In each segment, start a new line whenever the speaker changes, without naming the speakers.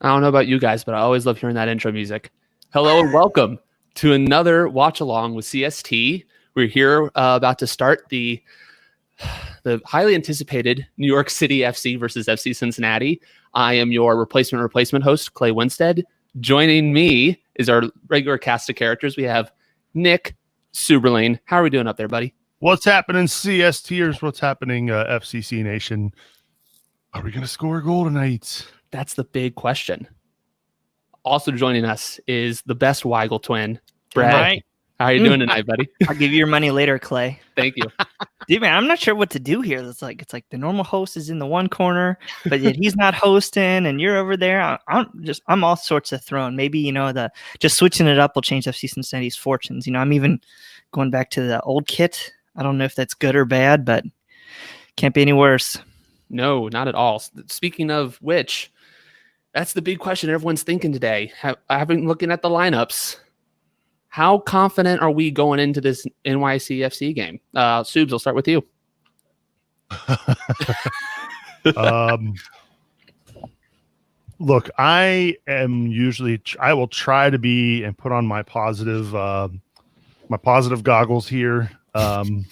I don't know about you guys, but I always love hearing that intro music. Hello and welcome to another Watchalong with CST. We're here about to start the highly anticipated New York City FC versus FC Cincinnati. I am your replacement host, Clay Winstead. Joining me is our regular cast of characters. We have Nick Suberlane. How are we doing up there, buddy?
What's happening, CSTers? What's happening, FCC Nation? Are we going to score a goal tonight?
That's the big question. Also joining us is the best Weigel twin, Brad.
Right.
How are you doing tonight, buddy?
I'll give you your money later, Clay.
Thank you.
Dude, man, I'm not sure what to do here. It's like the normal host is in the one corner, but yet he's not hosting, and you're over there. I'm all sorts of thrown. Maybe just switching it up will change FC Cincinnati's fortunes. I'm even going back to the old kit. I don't know if that's good or bad, but can't be any worse.
No, not at all. Speaking of which, that's the big question everyone's thinking today. I've been looking at the lineups. How confident are we going into this NYCFC game? Subes, I'll start with you.
Look, I will try to be and put on my positive goggles here. The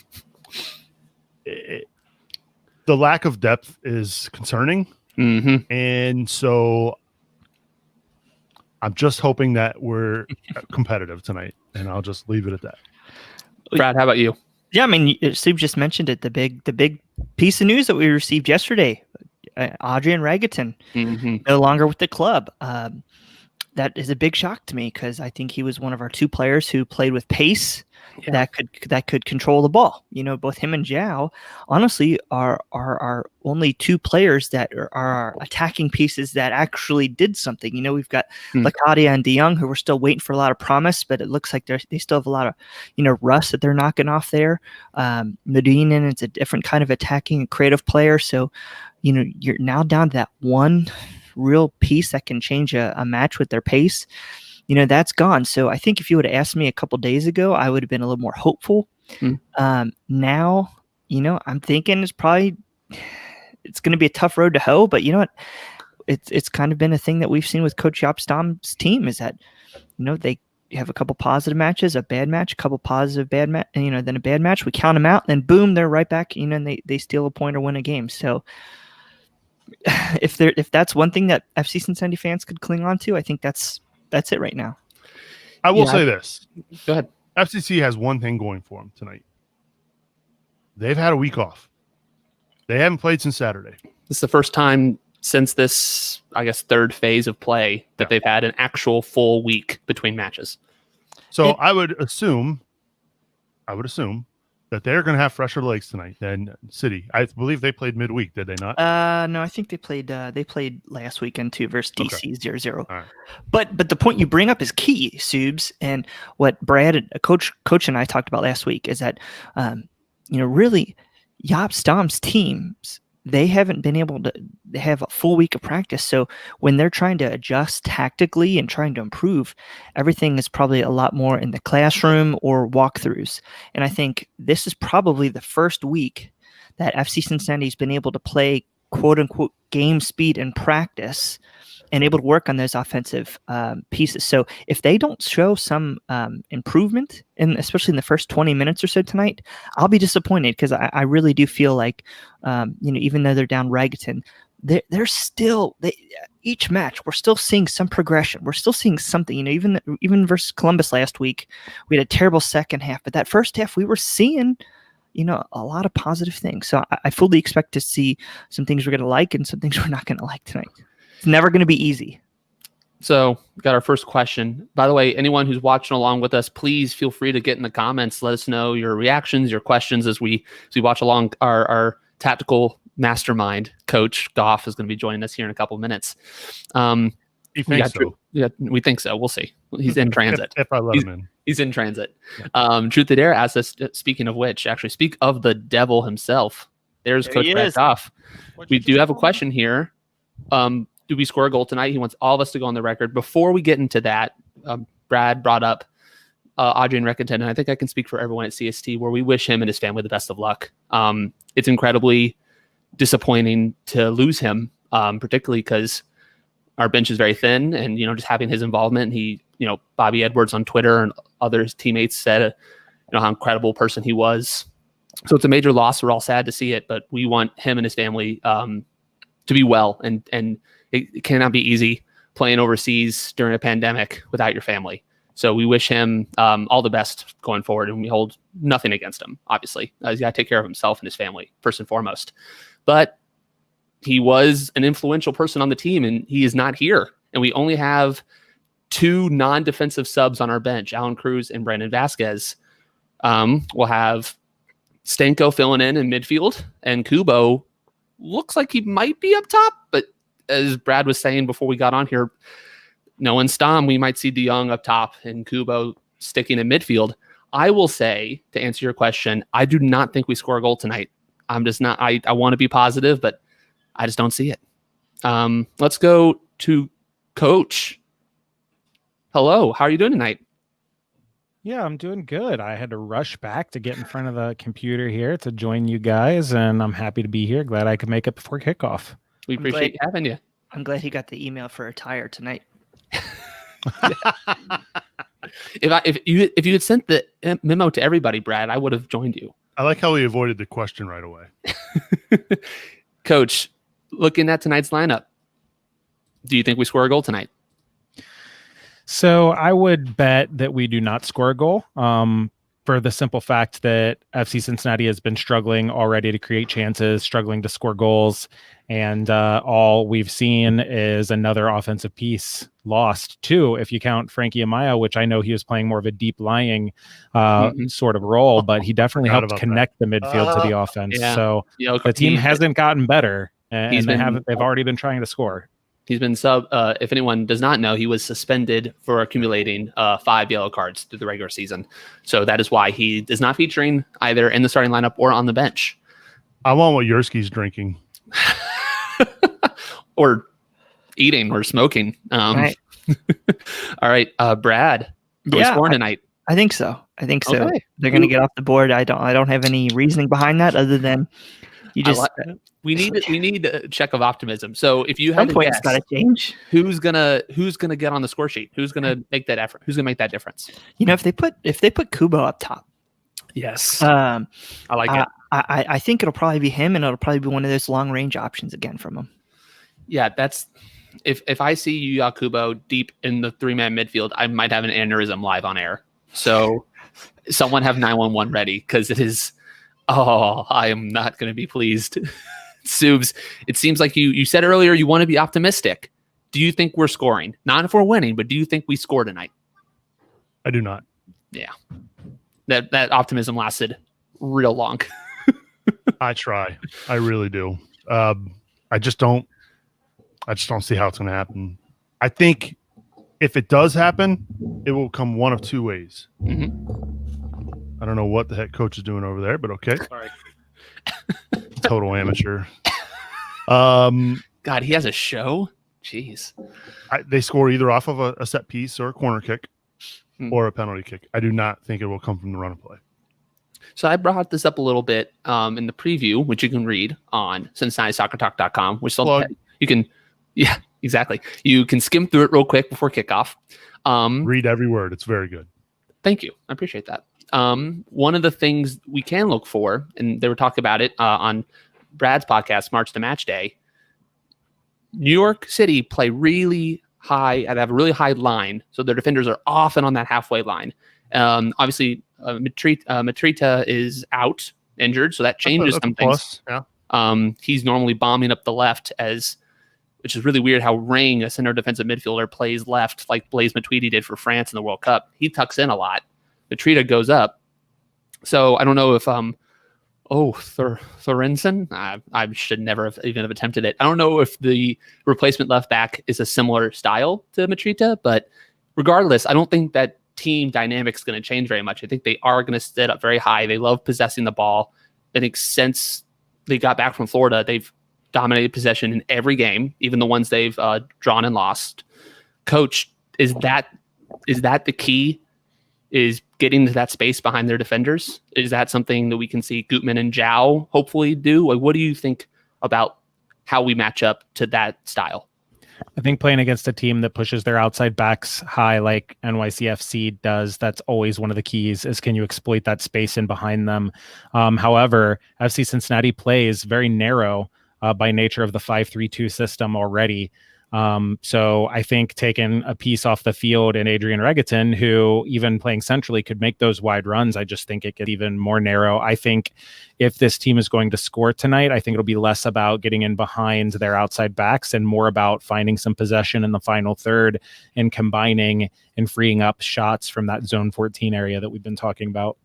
lack of depth is concerning.
Mm-hmm.
And so I'm just hoping that we're competitive tonight, and I'll just leave it at that.
Brad, how about you?
Yeah, I mean, Sub just mentioned it. The big piece of news that we received yesterday, Adrian Rageton, no longer with the club. That is a big shock to me because I think he was one of our two players who played with pace that could control the ball. Both him and Zhao, honestly, are only two players that are our attacking pieces that actually did something. We've got Lacadia and De Jong who we're still waiting for a lot of promise, but it looks like they still have a lot of rust that they're knocking off there. Medina, it's a different kind of attacking and creative player. So you're now down to that one real piece that can change a match with their pace. That's gone. So I think if you would have asked me a couple days ago, I would have been a little more hopeful. Now, I'm thinking it's going to be a tough road to hoe, but you know what? It's kind of been a thing that we've seen with Coach Jaap Stam's team is that, they have a couple positive matches, a bad match, a couple positive bad match, then a bad match. We count them out, and then boom, they're right back, and they steal a point or win a game. So if that's one thing that FC Cincinnati fans could cling on to, I think that's it right now.
I will say this.
Go ahead.
FCC has one thing going for them tonight. They've had a week off. They haven't played since Saturday.
This is the first time since this, I guess, third phase of play that they've had an actual full week between matches.
So I would assume that they're going to have fresher legs tonight than City. I believe they played midweek, did they not?
No, I think they played last weekend too versus DC 0-0.
Right.
But the point you bring up is key, Subes, and what Brad and Coach and I talked about last week is that really Jaap Stam's teams, they haven't been able to have a full week of practice. So when they're trying to adjust tactically and trying to improve, everything is probably a lot more in the classroom or walkthroughs. And I think this is probably the first week that FC Cincinnati's been able to play quote unquote game speed in practice and able to work on those offensive pieces. So if they don't show some improvement, especially in the first 20 minutes or so tonight, I'll be disappointed because I really do feel like, even though they're down Rageton, they're still each match we're still seeing some progression. We're still seeing something. Even versus Columbus last week, we had a terrible second half, but that first half we were seeing a lot of positive things. So I fully expect to see some things we're going to like and some things we're not going to like tonight. It's never going to be easy.
So we got our first question. By the way, anyone who's watching along with us, please feel free to get in the comments. Let us know your reactions, your questions as we watch along. Our tactical mastermind, Coach Goff, is going to be joining us here in a couple of minutes.
You think so?
Yeah, we think so. We'll see. He's in transit.
If I let him in.
He's in transit. Truth or Dare asked us, speaking of which, actually speak of the devil himself. There's Coach Brad Goff. We do have a question here. Do we score a goal tonight? He wants all of us to go on the record. Before we get into that, Brad brought up Adrian Rageton, and I think I can speak for everyone at CST, where we wish him and his family the best of luck. It's incredibly disappointing to lose him, particularly because our bench is very thin, and just having his involvement. He, Bobby Edwards on Twitter and other teammates said, how incredible person he was. So it's a major loss. We're all sad to see it, but we want him and his family to be well, and it cannot be easy playing overseas during a pandemic without your family. So we wish him all the best going forward, and we hold nothing against him, obviously. He's got to take care of himself and his family, first and foremost. But he was an influential person on the team, and he is not here. And we only have 2 non-defensive subs on our bench, Alan Cruz and Brandon Vasquez. We'll have Stanko filling in midfield, and Kubo looks like he might be up top, but as Brad was saying before we got on here, knowing Stom, we might see DeYoung up top and Kubo sticking in midfield. I will say, to answer your question, I do not think we score a goal tonight. I'm just not. I want to be positive, but I just don't see it. Let's go to Coach. Hello, how are you doing tonight?
Yeah, I'm doing good. I had to rush back to get in front of the computer here to join you guys, and I'm happy to be here. Glad I could make it before kickoff.
We appreciate having you.
I'm glad he got the email for a tire tonight.
If you had sent the memo to everybody, Brad, I would have joined you.
I like how he avoided the question right away.
Coach, looking at tonight's lineup, do you think we score a goal tonight?
So I would bet that we do not score a goal, for the simple fact that FC Cincinnati has been struggling already to create chances, struggling to score goals, and all we've seen is another offensive piece lost, too, if you count Frankie Amaya, which I know he was playing more of a deep lying sort of role, but he definitely helped connect the midfield to the offense.
Yeah.
So the team hasn't gotten better, and they've already been trying to score.
He's been if anyone does not know, he was suspended for accumulating 5 yellow cards through the regular season. So that is why he is not featuring either in the starting lineup or on the bench.
I want what Yerski's drinking.
Or eating or smoking.
Right.
All right, Brad, are we scoring tonight?
I think so.
Okay.
They're going to get off the board. I don't have any reasoning behind that other than you just.
We need a check of optimism. So if you had
some point, it's got to change.
Who's gonna get on the score sheet? Who's gonna make that effort? Who's gonna make that difference?
If they put Kubo up top,
yes, I like it.
I think it'll probably be him, and it'll probably be one of those long range options again from him.
Yeah, that's if I see Yuya Kubo deep in the 3-man midfield, I might have an aneurysm live on air. So someone have 911 ready, because it is. Oh, I am not going to be pleased. Subs, it seems like you said earlier you want to be optimistic. Do you think we're scoring? Not if we're winning, but do you think we score tonight?
I do not. Yeah.
That optimism lasted real long.
I try. I really do. I just don't see how it's going to happen. I think if it does happen, it will come one of 2 ways. I don't know what the heck coach is doing over there, but okay.
Sorry.
Total amateur.
God, he has a show? Jeez.
They score either off of a set piece or a corner kick or a penalty kick. I do not think it will come from the run of play.
So I brought this up a little bit in the preview, which you can read on CincinnatiSoccerTalk.com, which you can, yeah, exactly. You can skim through it real quick before kickoff.
Read every word. It's very good.
Thank you. I appreciate that. One of the things we can look for, and they were talking about it on Brad's podcast, March to Match Day. New York City play really high. They have a really high line, so their defenders are often on that halfway line. Obviously, Matrita is out, injured, so that changes some things. Yeah. He's normally bombing up the left, which is really weird how Ring, a center defensive midfielder, plays left like Blaise Matuidi did for France in the World Cup. He tucks in a lot. Matrita goes up. So I don't know if Thorensen, I should never have even have attempted it. I don't know if the replacement left back is a similar style to Matrita, but regardless, I don't think that team dynamic is going to change very much. I think they are going to sit up very high. They love possessing the ball. I think since they got back from Florida, they've dominated possession in every game, even the ones they've drawn and lost. Coach, is that the key? Is getting to that space behind their defenders? Is that something that we can see Gutman and Zhao hopefully do? Like, what do you think about how we match up to that style?
I think playing against a team that pushes their outside backs high like NYCFC does, that's always one of the keys is can you exploit that space in behind them? However, FC Cincinnati plays very narrow by nature of the 5-3-2 system already. So I think taking a piece off the field and Adrian Regaton, who even playing centrally could make those wide runs, I just think it gets even more narrow. I think if this team is going to score tonight, I think it'll be less about getting in behind their outside backs and more about finding some possession in the final third and combining and freeing up shots from that zone 14 area that we've been talking about.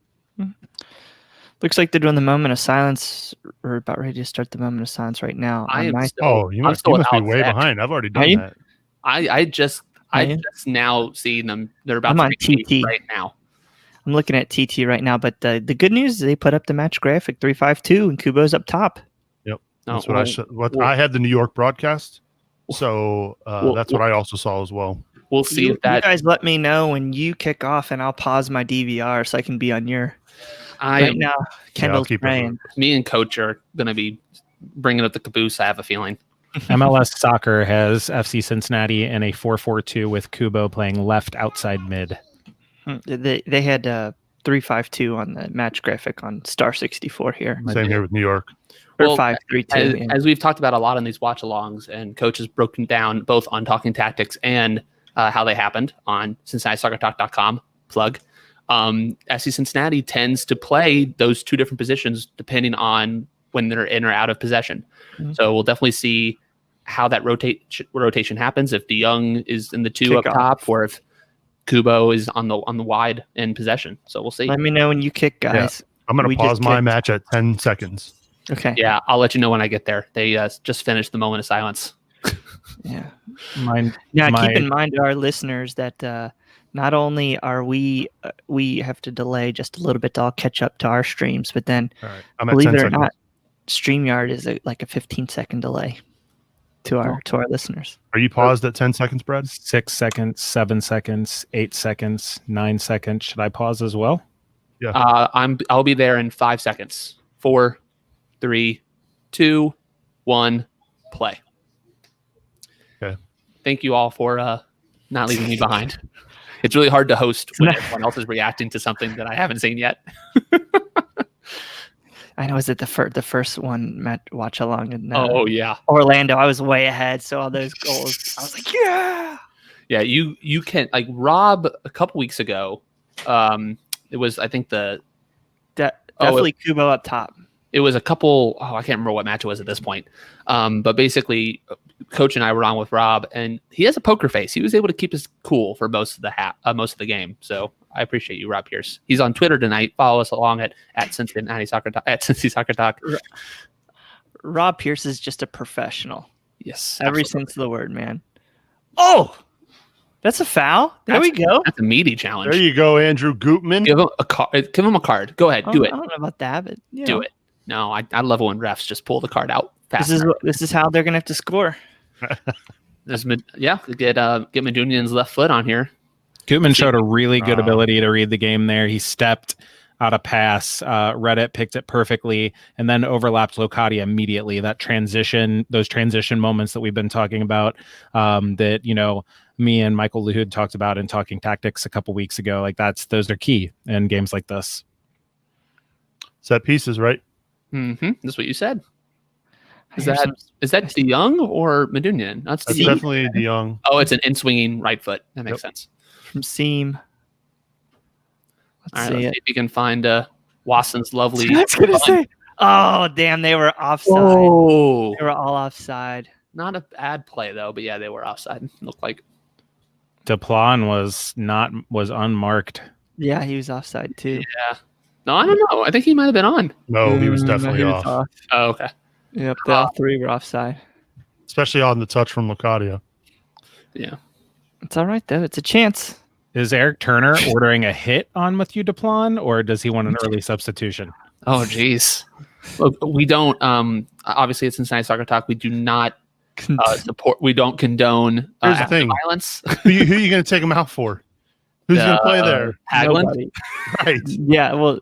Looks like they're doing the moment of silence. We're about ready to start the moment of silence right now.
You must be way behind. I've already done that.
I just now see them. They're about
I'm
to
on
be
TT
right now.
I'm looking at TT right now, but the good news is they put up the match graphic 3-5-2 and Kubo's up top.
Yep, that's I had the New York broadcast, so that's what I also saw as well.
We'll see if that.
You guys let me know when you kick off, and I'll pause my DVR so I can be on your. Right now, Kendall's praying.
Me and Coach are going to be bringing up the caboose, I have a feeling.
MLS Soccer has FC Cincinnati in a 4-4-2 with Kubo playing left outside mid.
They had 3-5-2 on the match graphic on Star 64 here.
Same here with New York.
Or 5-3-2.
As we've talked about a lot in these watch-alongs, and Coach has broken down both on Talking Tactics and how they happened on CincinnatiSoccerTalk.com, plug. FC Cincinnati tends to play those two different positions depending on when they're in or out of possession. Mm-hmm. So we'll definitely see how that rotation happens. If DeYoung is in the two up top, or if Kubo is on the wide in possession. So we'll see.
Let me know when you kick, guys.
Yeah. I'm going to pause my match at 10 seconds.
Okay.
Yeah, I'll let you know when I get there. They just finished the moment of silence.
Yeah. Keep in mind to our listeners that not only are we have to delay just a little bit to all catch up to our streams, but then believe it or not, StreamYard is like a 15-second delay to our listeners.
Are you paused at 10 seconds, Brad?
6 seconds, 7 seconds, 8 seconds, 9 seconds. Should I pause as well?
Yeah.
I'll be there in 5 seconds. 4, 3, 2, 1, play.
Okay.
Thank you all for not leaving me behind. It's really hard to host when everyone else is reacting to something that I haven't seen yet.
I know. Is it the first one, Matt Watchalong? And
oh yeah,
Orlando. I was way ahead, so all those goals, I was like, yeah.
You can, like, Rob a couple weeks ago. It was, I think
definitely Kubo up top.
It was a couple. I can't remember what match it was at this point. But basically, Coach and I were on with Rob, and he has a poker face. He was able to keep his cool for most of the game. So I appreciate you, Rob Pierce. He's on Twitter tonight. Follow us along at Cincinnati Soccer Talk, at Cincy Soccer Talk.
Rob Pierce is just a professional.
Yes,
every sense of the word, man. Oh, that's a foul. There we go.
That's a meaty challenge.
There you go, Andrew Gutman.
Give him a card. Give him a card. Go ahead, do it.
I don't know about that, but
do it. No, I love it when refs just pull the card out fast.
This is how they're gonna have to score.
Get Medunjan's left foot on here.
Gutman showed a really good ability to read the game there. He stepped out of pass, read it, picked it perfectly, and then overlapped Locadia immediately. Those transition moments that we've been talking about, that me and Michael Lahud talked about in Talking Tactics a couple weeks ago. Like those are key in games like this.
Set pieces, right?
Mm-hmm. That's what you said. Is that DeYoung or Medunjan?
That's definitely DeYoung.
Oh, it's an in-swinging right foot. That makes sense.
From seam.
Let's see if you can find Watson's lovely.
I was gonna say. Oh, damn! They were offside.
Oh.
They were all offside.
Not a bad play though, but yeah, they were offside. Looked like.
Deplan was unmarked.
Yeah, he was offside too.
Yeah. No, I don't know. I think he might have been on.
No, he was definitely off.
Oh, okay.
Yep, all three were offside.
Especially on the touch from Locadia.
Yeah.
It's all right, though. It's a chance.
Is Eric Turner ordering a hit on Mathieu Deplan, or does he want an early substitution?
Oh, geez. Look, we don't, obviously at Cincinnati Soccer Talk, we do not support, we don't condone
Here's the thing.
violence.
Who are you going to take him out for? Who's going to play there?
Haglund?
Right.
Yeah, well.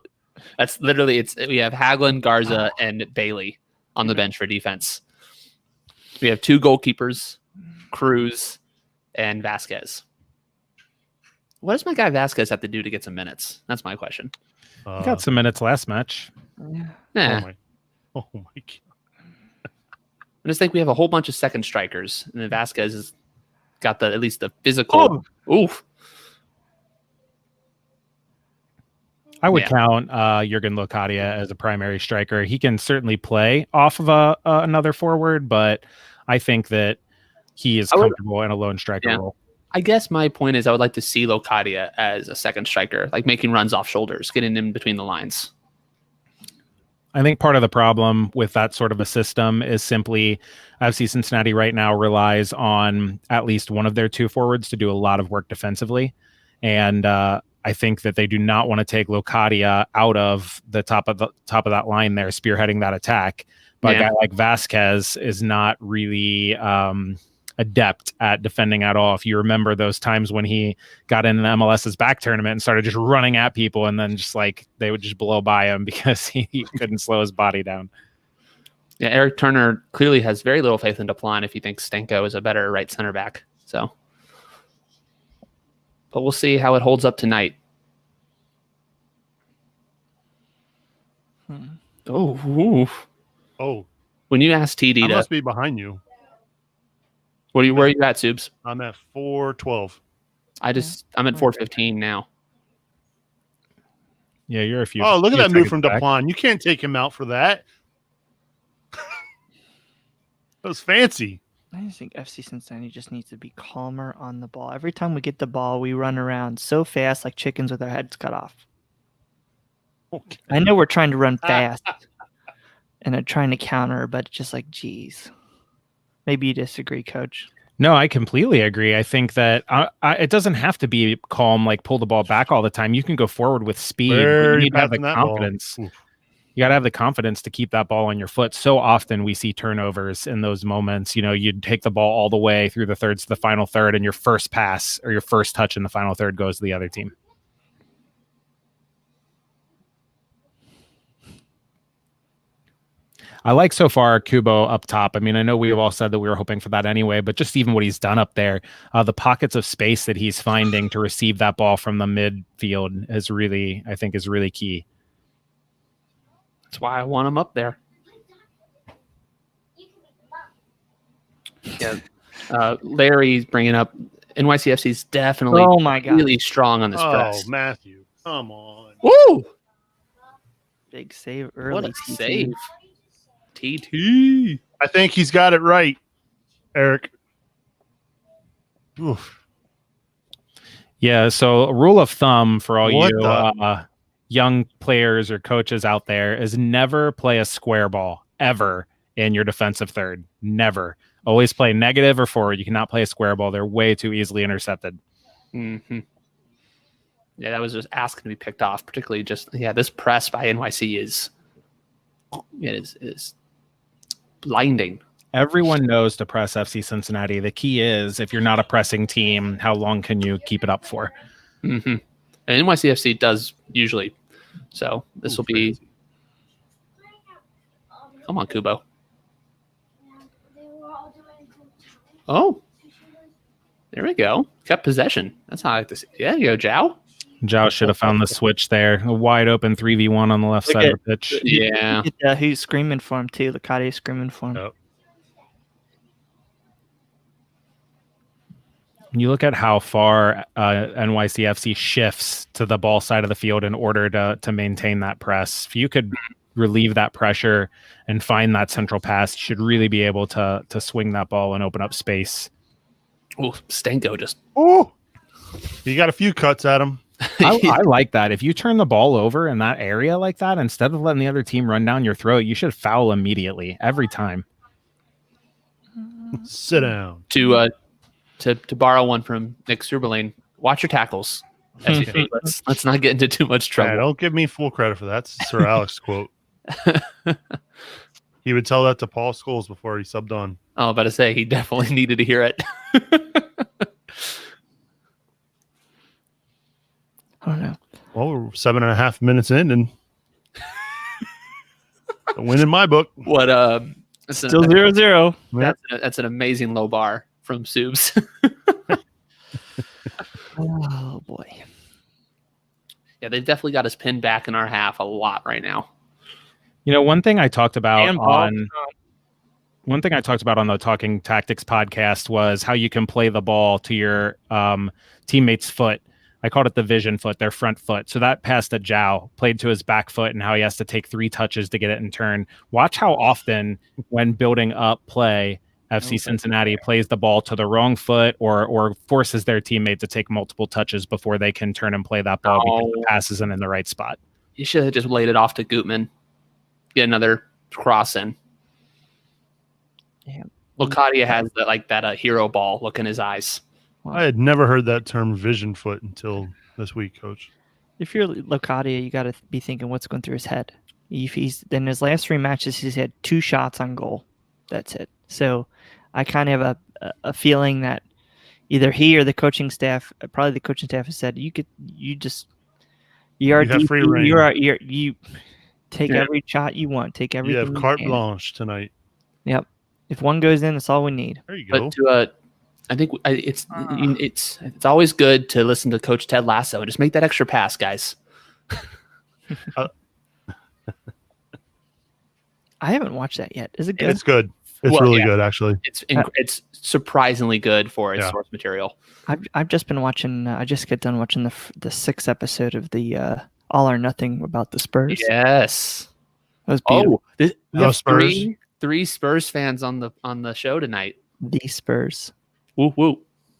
That's literally, we have Haglund, Garza, and Bailey on the bench for defense. We have 2 goalkeepers. Cruz, and Vasquez. What does my guy Vasquez have to do to get some minutes? That's my question.
He got some minutes last match.
Yeah.
Oh my God.
I just think we have a whole bunch of second strikers, and then Vasquez has got at least the physical. Oof.
I would count Jurgen Locadia as a primary striker. He can certainly play off of another forward, but I think that he is comfortable in a lone striker role.
I guess my point is I would like to see Locadia as a second striker, like making runs off shoulders, getting in between the lines.
I think part of the problem with that sort of a system is simply FC Cincinnati right now relies on at least one of their two forwards to do a lot of work defensively. And I think that they do not want to take Locadia out of the top of that line there, spearheading that attack. But a guy like Vasquez is not really adept at defending at all. If you remember those times when he got in the MLS's back tournament and started just running at people, and then just like they would just blow by him because he couldn't slow his body down.
Yeah, Eric Turner clearly has very little faith in Duplan if he thinks Stenko is a better right center back. So, but we'll see how it holds up tonight. Oh. When you asked TD,
I must be behind you.
Where are you at, Subs?
I'm at 412.
I'm at 415 now.
Yeah, you're a few.
Oh, look at that move from Duplan. You can't take him out for that. That was fancy.
I just think FC Cincinnati just needs to be calmer on the ball. Every time we get the ball, we run around so fast like chickens with our heads cut off.
Okay.
I know we're trying to run fast and I'm trying to counter, but it's just like, geez. Maybe you disagree, Coach.
No, I completely agree. I think that it doesn't have to be calm, like pull the ball back all the time. You can go forward with speed. You need to have the confidence. You got to have the confidence to keep that ball on your foot. So often we see turnovers in those moments. You know, you take the ball all the way through the thirds to the final third, and your first pass or your first touch in the final third goes to the other team. I like so far Kubo up top. I mean, I know we've all said that we were hoping for that anyway, but just even what he's done up there, the pockets of space that he's finding to receive that ball from the midfield is really, I think, is really key.
That's why I want him up there. Yeah, Larry's bringing up NYCFC's definitely really strong on this press.
Oh, Matthew, come on.
Woo!
Big save early.
What a save. TT.
I think he's got it right, Eric. Oof.
Yeah, so a rule of thumb for all you young players or coaches out there is never play a square ball, ever, in your defensive third. Never. Always play negative or forward. You cannot play a square ball. They're way too easily intercepted.
Mm-hmm. Yeah, that was just asking to be picked off, particularly this press by NYC is blinding.
Everyone knows to press FC Cincinnati. The key is, if you're not a pressing team, how long can you keep it up for?
Mm-hmm. And NYCFC does usually. So this will be... Come on, Kubo. Oh. There we go. Kept possession. That's how I like to see. Yeah, you go, Zhao.
Zhao should have found the switch there. A wide open 3v1 on the left side of the pitch.
Yeah.
He's screaming for him, too. Locadia screaming for him.
Yep.
You look at how far NYCFC shifts to the ball side of the field in order to maintain that press. If you could relieve that pressure and find that central pass, you should really be able to swing that ball and open up space.
Oh, Stenko just...
Oh, you got a few cuts at him.
I like that. If you turn the ball over in that area like that, instead of letting the other team run down your throat, you should foul immediately, every time.
Sit down.
To borrow one from Nick Suberlane, watch your tackles. Let's not get into too much trouble.
Yeah, don't give me full credit for that. That's Sir Alex quote. He would tell that to Paul Scholes before he subbed on.
I was about to say, he definitely needed to hear it.
I don't know.
Well, we're 7.5 minutes in, and a win in my book.
What?
Still 0-0.
That's an amazing low bar. from Subs.
Oh boy.
Yeah, they've definitely got us pinned back in our half a lot right now.
One thing I talked about
And ball.
one thing I talked about on the Talking Tactics podcast was how you can play the ball to your teammate's foot. I called it the vision foot, their front foot. So that pass to Zhao played to his back foot and how he has to take 3 touches to get it in turn. Watch how often when building up play, FC Cincinnati plays the ball to the wrong foot or forces their teammate to take multiple touches before they can turn and play that ball because the pass isn't in the right spot.
You should have just laid it off to Gutman. Get another cross in.
Yeah.
Locadia has that hero ball look in his eyes.
I had never heard that term vision foot until this week, Coach.
If you're Locadia, you got to be thinking what's going through his head. If he's in his last 3 matches, he's had 2 shots on goal. That's it. So I kind of have a feeling that either he or the coaching staff, probably the coaching staff, has said you
have free reign.
You take every shot you want. Take everything.
You have carte blanche tonight.
Yep. If one goes in, that's all we need.
There you go.
But I think it's always good to listen to Coach Ted Lasso and just make that extra pass, guys.
I haven't watched that yet. Is it good?
It's good. It's really good, actually.
It's surprisingly good for its source material.
I've just been watching. I just got done watching the 6th episode of the All or Nothing about the Spurs.
Yes.
That was beautiful.
We have
Spurs.
three Spurs fans on the show tonight.
The Spurs.
Woo woo.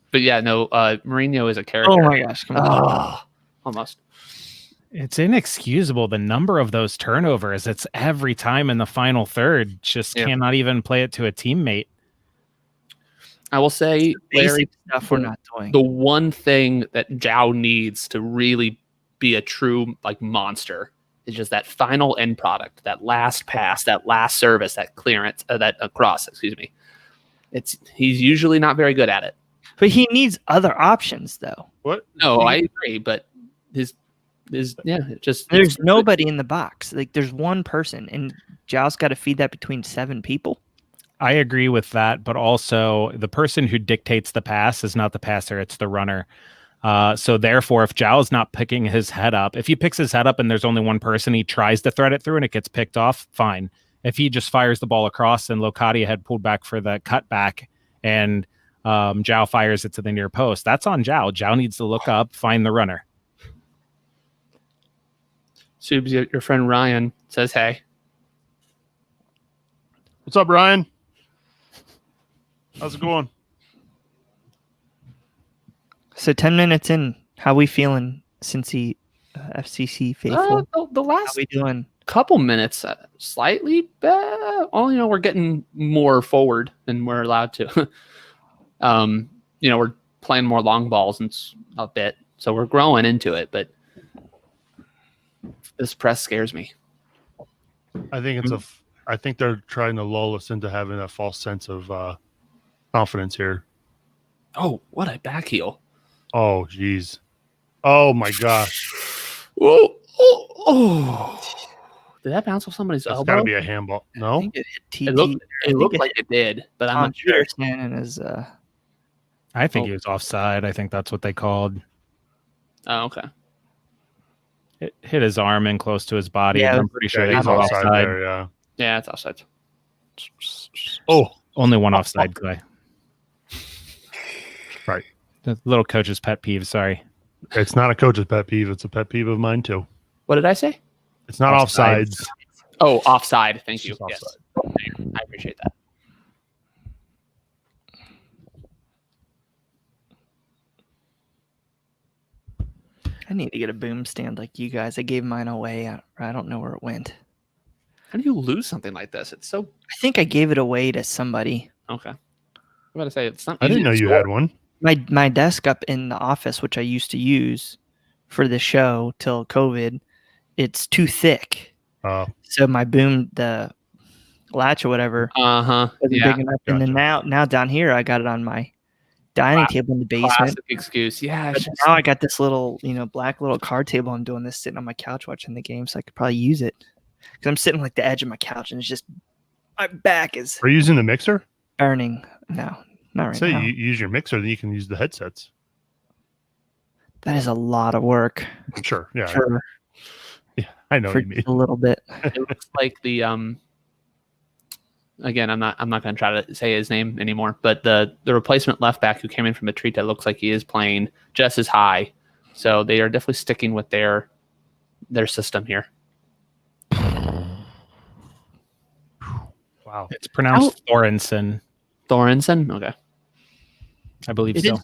But yeah, no. Mourinho is a character.
Oh my gosh! Come on.
Almost.
It's inexcusable the number of those turnovers. It's every time in the final third. Just cannot even play it to a teammate.
I will say, Larry,
stuff we're not doing.
The one thing that Zhao needs to really be a true monster is just that final end product, that last pass, that last service, that clearance, that cross. Excuse me. He's usually not very good at it.
But he needs other options, though.
What?
No, I agree, but there's
nobody in the box. There's one person, and Zhao's got to feed that between 7 people.
I agree with that, but also the person who dictates the pass is not the passer, it's the runner. So therefore, if Zhao's not picking his head up, if he picks his head up and there's only one person, he tries to thread it through and it gets picked off, fine. If he just fires the ball across and Locadia had pulled back for the cutback and Zhao fires it to the near post, that's on Zhao. Zhao needs to look up, find the runner.
Subs, your friend Ryan says, hey.
What's up, Ryan? How's it going?
So 10 minutes in, how we feeling since he FCC faithful?
The last
how we doing?
Couple minutes, slightly bad. We're getting more forward than we're allowed to. We're playing more long balls and a bit, so we're growing into it. But this press scares me.
I think they're trying to lull us into having a false sense of confidence here.
Oh, what a back heel!
Oh, geez. Oh my gosh.
Oh. Did that bounce off somebody's elbow?
It's got to be a handball. No?
I think it hit TT.
It looked like it did, but I'm not sure.
And his,
I think he was offside. I think that's what they called.
Oh, okay.
It hit his arm in close to his body.
Yeah,
I'm pretty sure he's
offside
offside.
there, yeah.
Yeah, it's offside.
Oh,
only one offside play.
Right.
The little coach's pet peeve. Sorry.
It's not a coach's pet peeve. It's a pet peeve of mine, too.
What did I say?
It's not offsides.
Oh, offside. Thank you.
Yes.
I appreciate that.
I need to get a boom stand like you guys. I gave mine away. I don't know where it went.
How do you lose something like this? It's so.
I think I gave it away to somebody.
Okay. I'm about to say it's not.
I didn't know you had one.
My desk up in the office, which I used to use for the show till COVID, it's too thick. So my boom, the latch or whatever, wasn't big enough.
Gotcha.
And then now down here, I got it on my dining table in the basement.
Classic excuse. Yeah.
But now I got this little, black little card table. I'm doing this sitting on my couch watching the game, so I could probably use it because I'm sitting like the edge of my couch, and it's just my back is.
Are you using the mixer?
Burning. No. Not right
So
now.
you use your mixer, then you can use the headsets.
That is a lot of work
Sure. Yeah.
for,
I know what
for
you mean.
a little bit.
It looks like the again, I'm not going to try to say his name anymore, but the replacement left back who came in from Atrita looks like he is playing just as high. So they are definitely sticking with their system here.
Wow.
It's pronounced Thorensen,
Thorensen, okay.
I believe
It
so.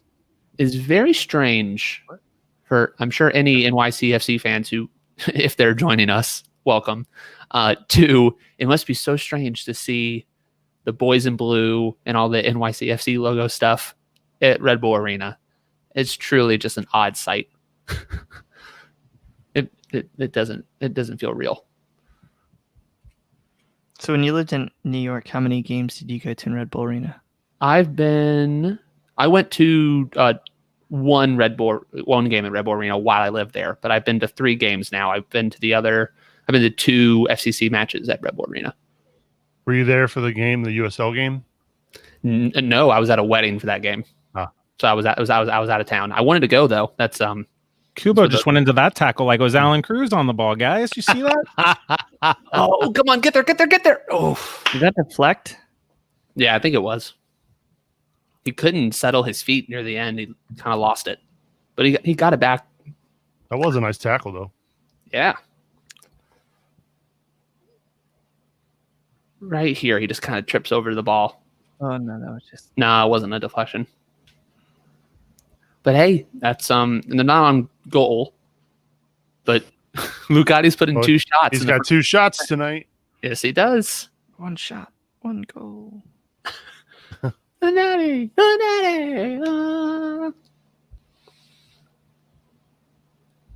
is very strange for, I'm sure, any NYCFC fans who, if they're joining us, welcome. It must be so strange to see the boys in blue and all the NYCFC logo stuff at Red Bull Arena. It's truly just an odd sight. It doesn't feel real.
So when you lived in New York, how many games did you go to in Red Bull Arena?
I went to one game at Red Bull Arena while I lived there, but I've been to 3 games now. I've been to 2 FCC matches at Red Bull Arena.
Were you there for the game, the USL game?
No, I was at a wedding for that game. So I was out of town. I wanted to go though. That's
Kubo just went into that tackle like it was Alan Cruz on the ball, guys. You see that?
Oh, come on, get there. Oh,
Did that deflect?
yeah, I think it was. He couldn't settle his feet near the end. He kind of lost it, but he got it back.
That was a nice tackle, though.
Yeah. Right here, he just kind of trips over the ball.
Oh no, that was just.
No, it wasn't a deflection. But hey, that's and they're not on goal. But Lucati's put in 2 shots.
He's got 2 shots tonight.
Yes, he does.
1 shot, 1 goal.
Cincinnati.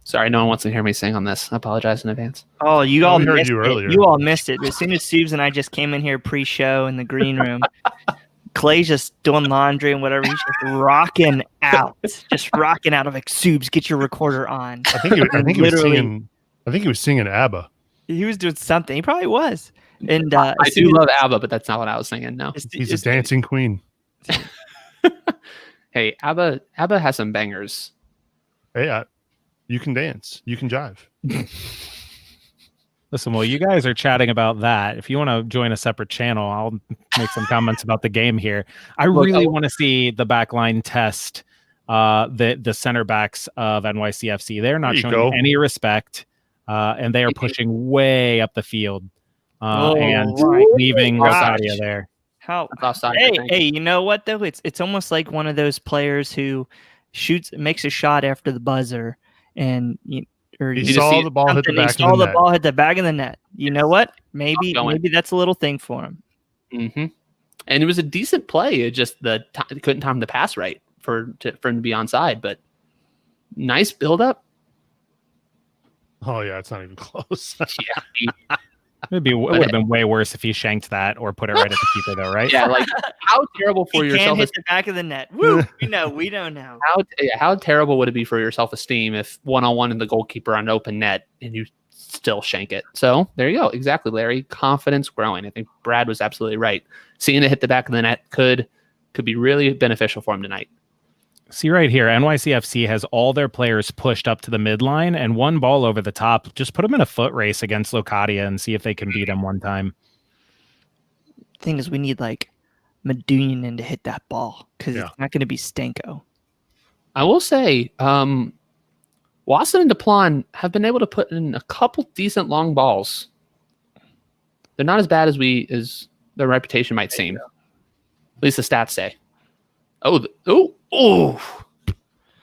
Sorry, no one wants to hear me sing on this. I apologize in advance.
Oh, you all
heard
missed
you
it.
earlier.
You all missed it. As soon as Subes and I just came in here pre-show in the green room, Clay's just doing laundry and whatever. He's just rocking out. I'm like, Subes, get your recorder on.
I think he was singing ABBA.
He was doing something. He probably was. And
I do love ABBA, but that's not what I was singing. No.
He's a dancing queen.
Hey, ABBA has some bangers.
Hey, you can dance. You can jive.
Listen, well, you guys are chatting about that. If you want to join a separate channel, I'll make some comments about the game here. I really want to see the backline test the center backs of NYCFC. They're not showing any respect, and they are pushing way up the field and leaving Rosario there.
How?
Offside,
Hey, you know what though? It's almost like one of those players who makes a shot after the buzzer, and
he saw the ball hit the back.
He saw the ball hit the back of the net. You know what? Maybe that's a little thing for him.
Mm-hmm. And it was a decent play. It just couldn't time the pass right for him to be onside. But nice build up.
Oh yeah, it's not even close.
Yeah.
It would have been way worse if he shanked that or put it right at the keeper, though, right?
Yeah, like how terrible for your
self-esteem. Hit the back of the net. Woo! We don't know.
How terrible would it be for your self-esteem if 1-on-1 in the goalkeeper on an open net and you still shank it? So there you go. Exactly, Larry. Confidence growing. I think Brad was absolutely right. Seeing it hit the back of the net could be really beneficial for him tonight.
See right here, NYCFC has all their players pushed up to the midline and 1 ball over the top. Just put them in a foot race against Locadia and see if they can beat him one time.
Thing is, we need like Medunian to hit that ball because it's not going to be Stenko. I
will say, Wasson and Duplan have been able to put in a couple decent long balls. They're not as bad as their reputation might seem. At least the stats say. Oh!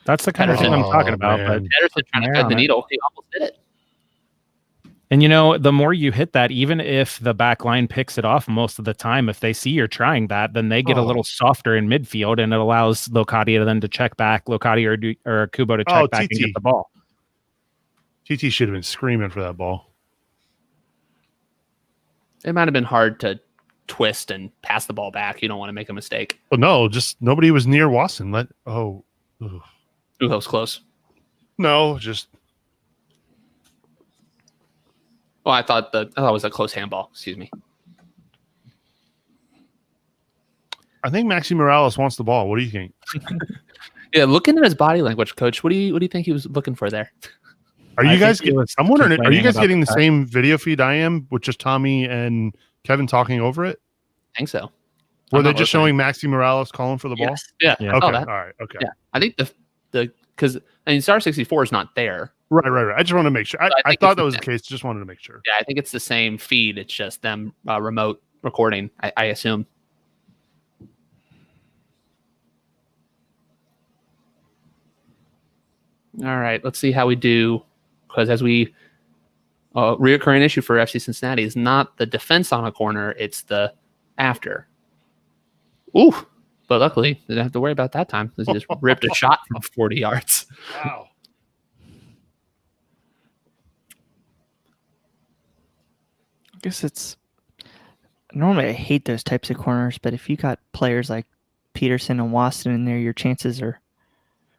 That's the kind of thing I'm talking about.
Man.
But
Pedersen trying to thread the needle. He almost did it.
And the more you hit that, even if the back line picks it off most of the time, if they see you're trying that, then they get a little softer in midfield, and it allows Locadia then to check back, Locadia or Kubo to check back and get the ball.
TT should have been screaming for that ball.
It might have been hard to twist and pass the ball back. You don't want to make a mistake.
Well, no, just nobody was near Wasson. That
was close.
No, just.
Oh, I thought it was a close handball. Excuse me.
I think Maxi Morales wants the ball. What do you think?
Yeah, looking at his body language, Coach. What do you think he was looking for there?
Are you guys?
think he was
I'm wondering. Are you
complaining
guys
about
getting the
the
same video feed I am, with just Tommy and Kevin talking over it?
I think so.
Were
I'm
they
not
just
listening.
showing Maxi Morales calling for the ball?
Yes. Yeah.
Yeah.
I
Okay.
saw that.
All right. Okay.
Yeah. I think because Star 64 is not there.
Right. I just want to make sure. I
think
thought
it's
that was
the
the case. Just wanted to make sure.
Yeah, I think it's the same feed. It's just them remote recording. I assume. All right, let's see how we do. Because as we reoccurring issue for FC Cincinnati is not the defense on a corner; it's the after. Ooh, but luckily didn't have to worry about that time. He just ripped a shot from 40 yards.
Wow.
I guess it's normally I hate those types of corners, but if you got players like Peterson and Waston in there, your chances are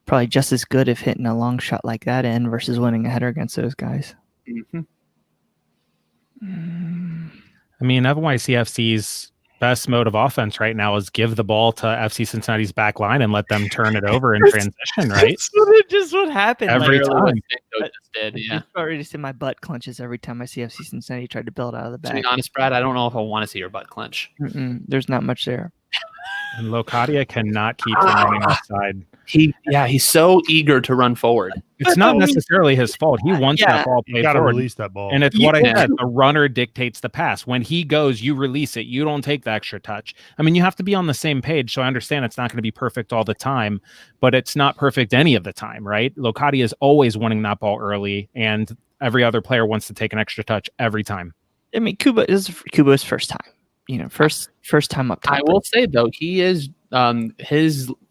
probably just as good if hitting a long shot like that in versus winning a header against those guys.
Mm-hmm.
I mean, NYCFC's best mode of offense right now is give the ball to FC Cincinnati's back line and let them turn it over in transition, right?
Just what happened.
Every
like,
time.
Just did, yeah.
Already see my butt clenches every time I see FC Cincinnati try to build out of the
To
back.
be honest, Brad, I don't know if I want to see your butt clench.
There's not much there.
And Locadia cannot keep from running offside.
He's so eager to run forward.
It's not necessarily his fault. He wants that ball
You
played
got to
forward.
release that ball.
And it's what I
Yeah.
said. The runner dictates the pass. When he goes, you release it. You don't take the extra touch. I mean, you have to be on the same page. So I understand it's not going to be perfect all the time, but it's not perfect any of the time, right? Locadia is always wanting that ball early, and every other player wants to take an extra touch every time.
I mean, Kubo's first time. First time up top.
I will say though, he is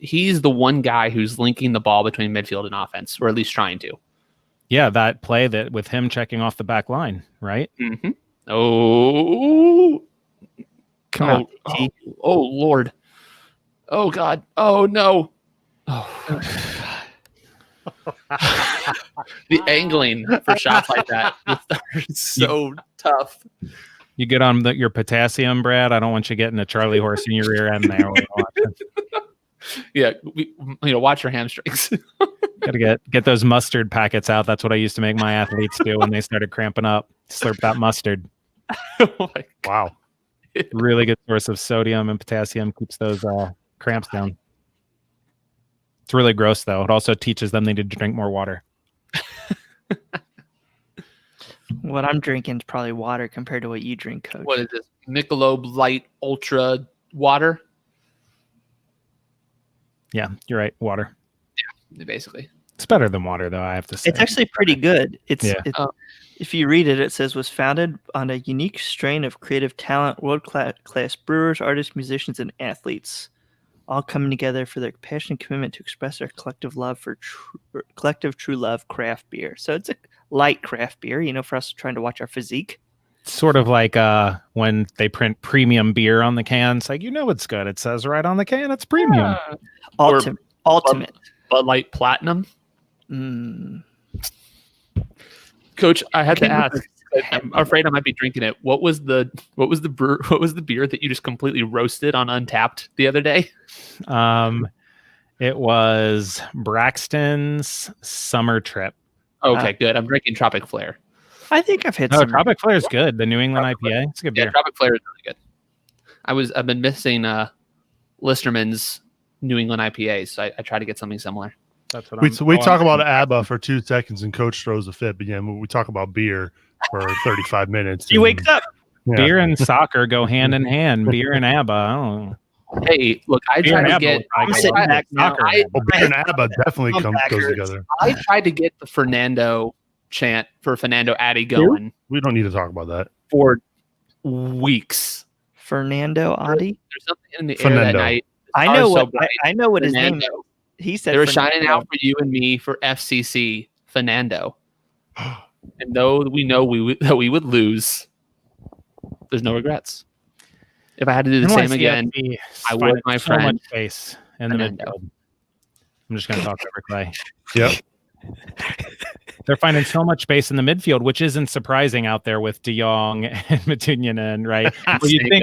he's the one guy who's linking the ball between midfield and offense, or at least trying to.
Yeah, that play that with him checking off the back line, right?
Mm-hmm. Oh,
Come on,
oh Lord, oh God, oh no, oh. The angling for shots like that is so tough.
You get on your potassium, Brad. I don't want you getting a Charlie horse in your rear end there.
Yeah, watch your hamstrings.
Gotta get those mustard packets out. That's what I used to make my athletes do when they started cramping up. Slurp that mustard.
Oh my God.
Wow.
Really good source of sodium and potassium. Keeps those cramps down. It's really gross, though. It also teaches them they need to drink more water.
What I'm drinking is probably water compared to what you drink, Coach.
What is this? Michelob Light Ultra water?
Yeah, you're right. Water.
Yeah, basically.
It's better than water, though, I have to say.
It's actually pretty good.
Yeah.
If you read it, it says was founded on a unique strain of creative talent, world-class brewers, artists, musicians, and athletes, all coming together for their passionate commitment to express their collective love for true love craft beer. So it's a light craft beer, for us trying to watch our physique.
Sort of like when they print premium beer on the can. It's like, it's good. It says right on the can it's premium.
Ultimate.
Bud Light Platinum. Coach, I had to ask. I'm afraid I might be drinking it. What was the beer that you just completely roasted on Untapped the other day?
It was Braxton's Summer Trip.
Okay, good. I'm drinking Tropic Flare.
I think I've had
No,
some.
Tropic Flare is good. The New England IPA. It's a good beer.
Yeah, Tropic Flare is really good. I've been missing Listerman's New England IPAs, so I try to get something similar.
That's what
We talk about ABBA for 2 seconds and Coach throws a fit. But yeah, we talk about beer for 35 minutes.
He wakes up.
Yeah.
Beer and soccer go hand in hand. Beer and ABBA. I don't know.
Hey, look, I
Beer
tried
and
to
ABBA
get.
would probably
I'm sitting
go
back now.
soccer.
Well, beer and ABBA definitely goes together.
I tried to get the Fernando chant for Fernando Addy going
We don't need to talk about that.
for weeks.
Fernando Adi.
There's something in the air
Fernando.
that night.
I
Stars
know
so
what
bright.
I know what his name is.
Fernando.
He said
They were
Fernando.
shining out for you and me for FCC Fernando. And though we know that we would lose, there's no regrets. If I had to do the same again, I would, my
so much
friend.
space in the
Fernando.
midfield. I'm just going to talk over Clay.
Yep.
They're finding so much space in the midfield, which isn't surprising out there with De Jong and Matunyinen, right? Well, you think,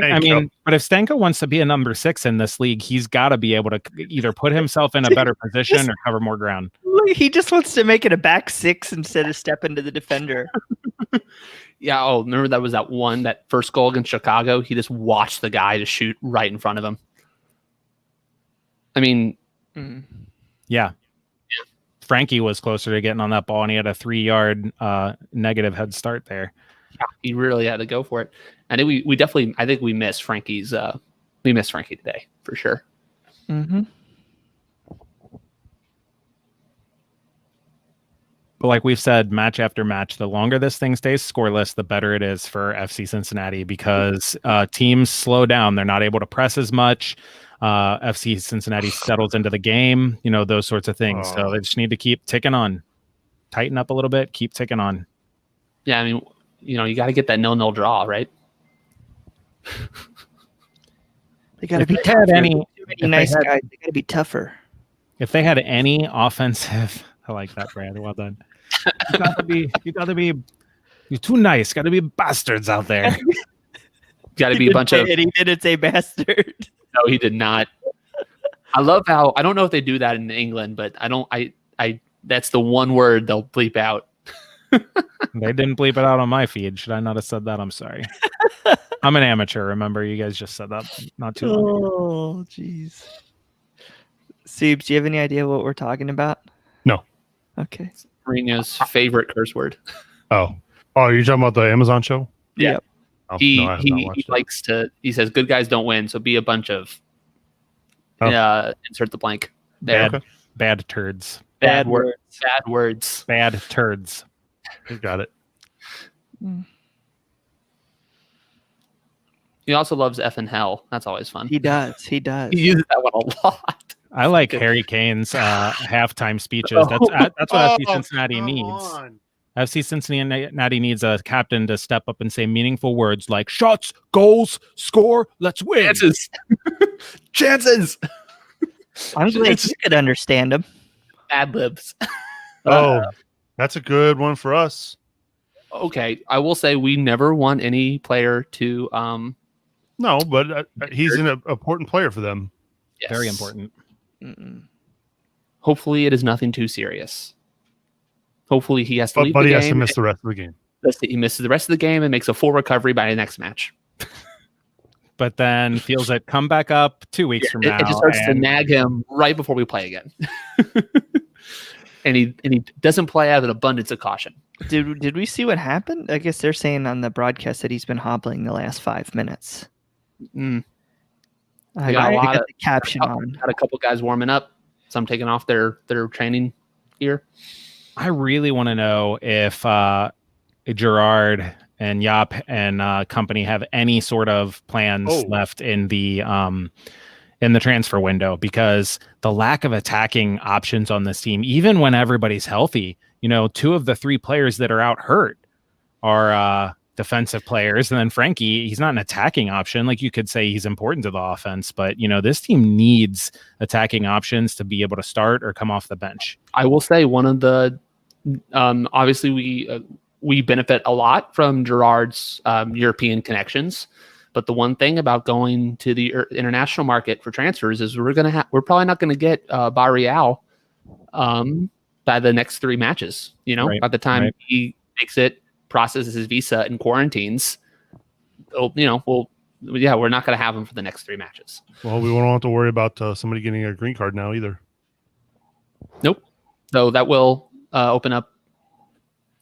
I mean, but if Stanko wants to be a number 6 in this league, he's got to be able to either put himself in a better position or cover more ground.
He just wants to make it a back 6 instead of step into the defender.
Yeah. Oh, remember that first goal against Chicago? He just watched the guy just shoot right in front of him. I mean,
yeah. Frankie was closer to getting on that ball, and he had a 3-yard negative head start there.
Yeah, he really had to go for it. I think we missed Frankie's. We missed Frankie today for sure.
Mm-hmm.
But like we've said, match after match, the longer this thing stays scoreless, the better it is for FC Cincinnati because teams slow down. They're not able to press as much. FC Cincinnati settles into the game, those sorts of things. So they just need to keep ticking on, tighten up a little bit, keep ticking on.
Yeah, I mean, you got to get that 0-0 draw, right?
They got to be
tougher.
Nice guys. They got to be tougher.
If they had any offensive, I like that, Brad. Well done. You got to be. You're too nice. Got to be bastards out there.
Got to be a bunch of.
He didn't say bastard.
No, he did not. I love how I don't know if they do that in England, but I that's the one word they'll bleep out.
They didn't bleep it out on my feed. Should I not have said that? I'm sorry. I'm an amateur. Remember, you guys just said that not too long ago.
Oh, jeez. Siebes, do you have any idea what we're talking about?
No.
Okay.
Mourinho's favorite curse word.
Oh, you're talking about the Amazon show?
Yeah.
Yep.
Oh,
he likes to. He says, "Good guys don't win, so be a bunch of." Insert the blank.
Bad turds.
Bad words. Bad words.
Bad turds.
You got it.
He also loves F and hell. That's always fun.
He does. He
uses that one a lot.
I like Harry Kane's halftime speeches. That's what FC Cincinnati needs. FC Cincinnati needs a captain to step up and say meaningful words like shots, goals, score, let's win.
Chances.
I'm glad you could understand him.
Ad libs.
That's a good one for us.
Okay, I will say we never want any player to.
No, but he's an important player for them.
Yes.
Very important.
Hopefully, it is nothing too serious. Hopefully, he has to leave the game.
But he has to miss the rest of the game.
He misses the rest of the game and makes a full recovery by the next match.
But then feels it come back up 2 weeks from now.
It just starts to nag him right before we play again. and he doesn't play out of an abundance of caution.
Did we see what happened? I guess they're saying on the broadcast that he's been hobbling the last 5 minutes. I got the caption on.
Had a couple guys warming up. Some taking off their training gear.
I really want to know if Gerard and Yap and company have any sort of plans left in the transfer window, because the lack of attacking options on this team, even when everybody's healthy, 2 of the 3 players that are out hurt are defensive players. And then Frankie, he's not an attacking option. Like you could say he's important to the offense, but this team needs attacking options to be able to start or come off the bench.
I will say one of the, obviously we benefit a lot from Gerard's European connections, but the one thing about going to the international market for transfers is we're probably not going to get Barreal by the next 3 matches. By the time he makes it, processes his visa and quarantines, we're not going to have him for the next 3 matches.
Well, we won't have to worry about somebody getting a green card now either.
Nope. So that will open up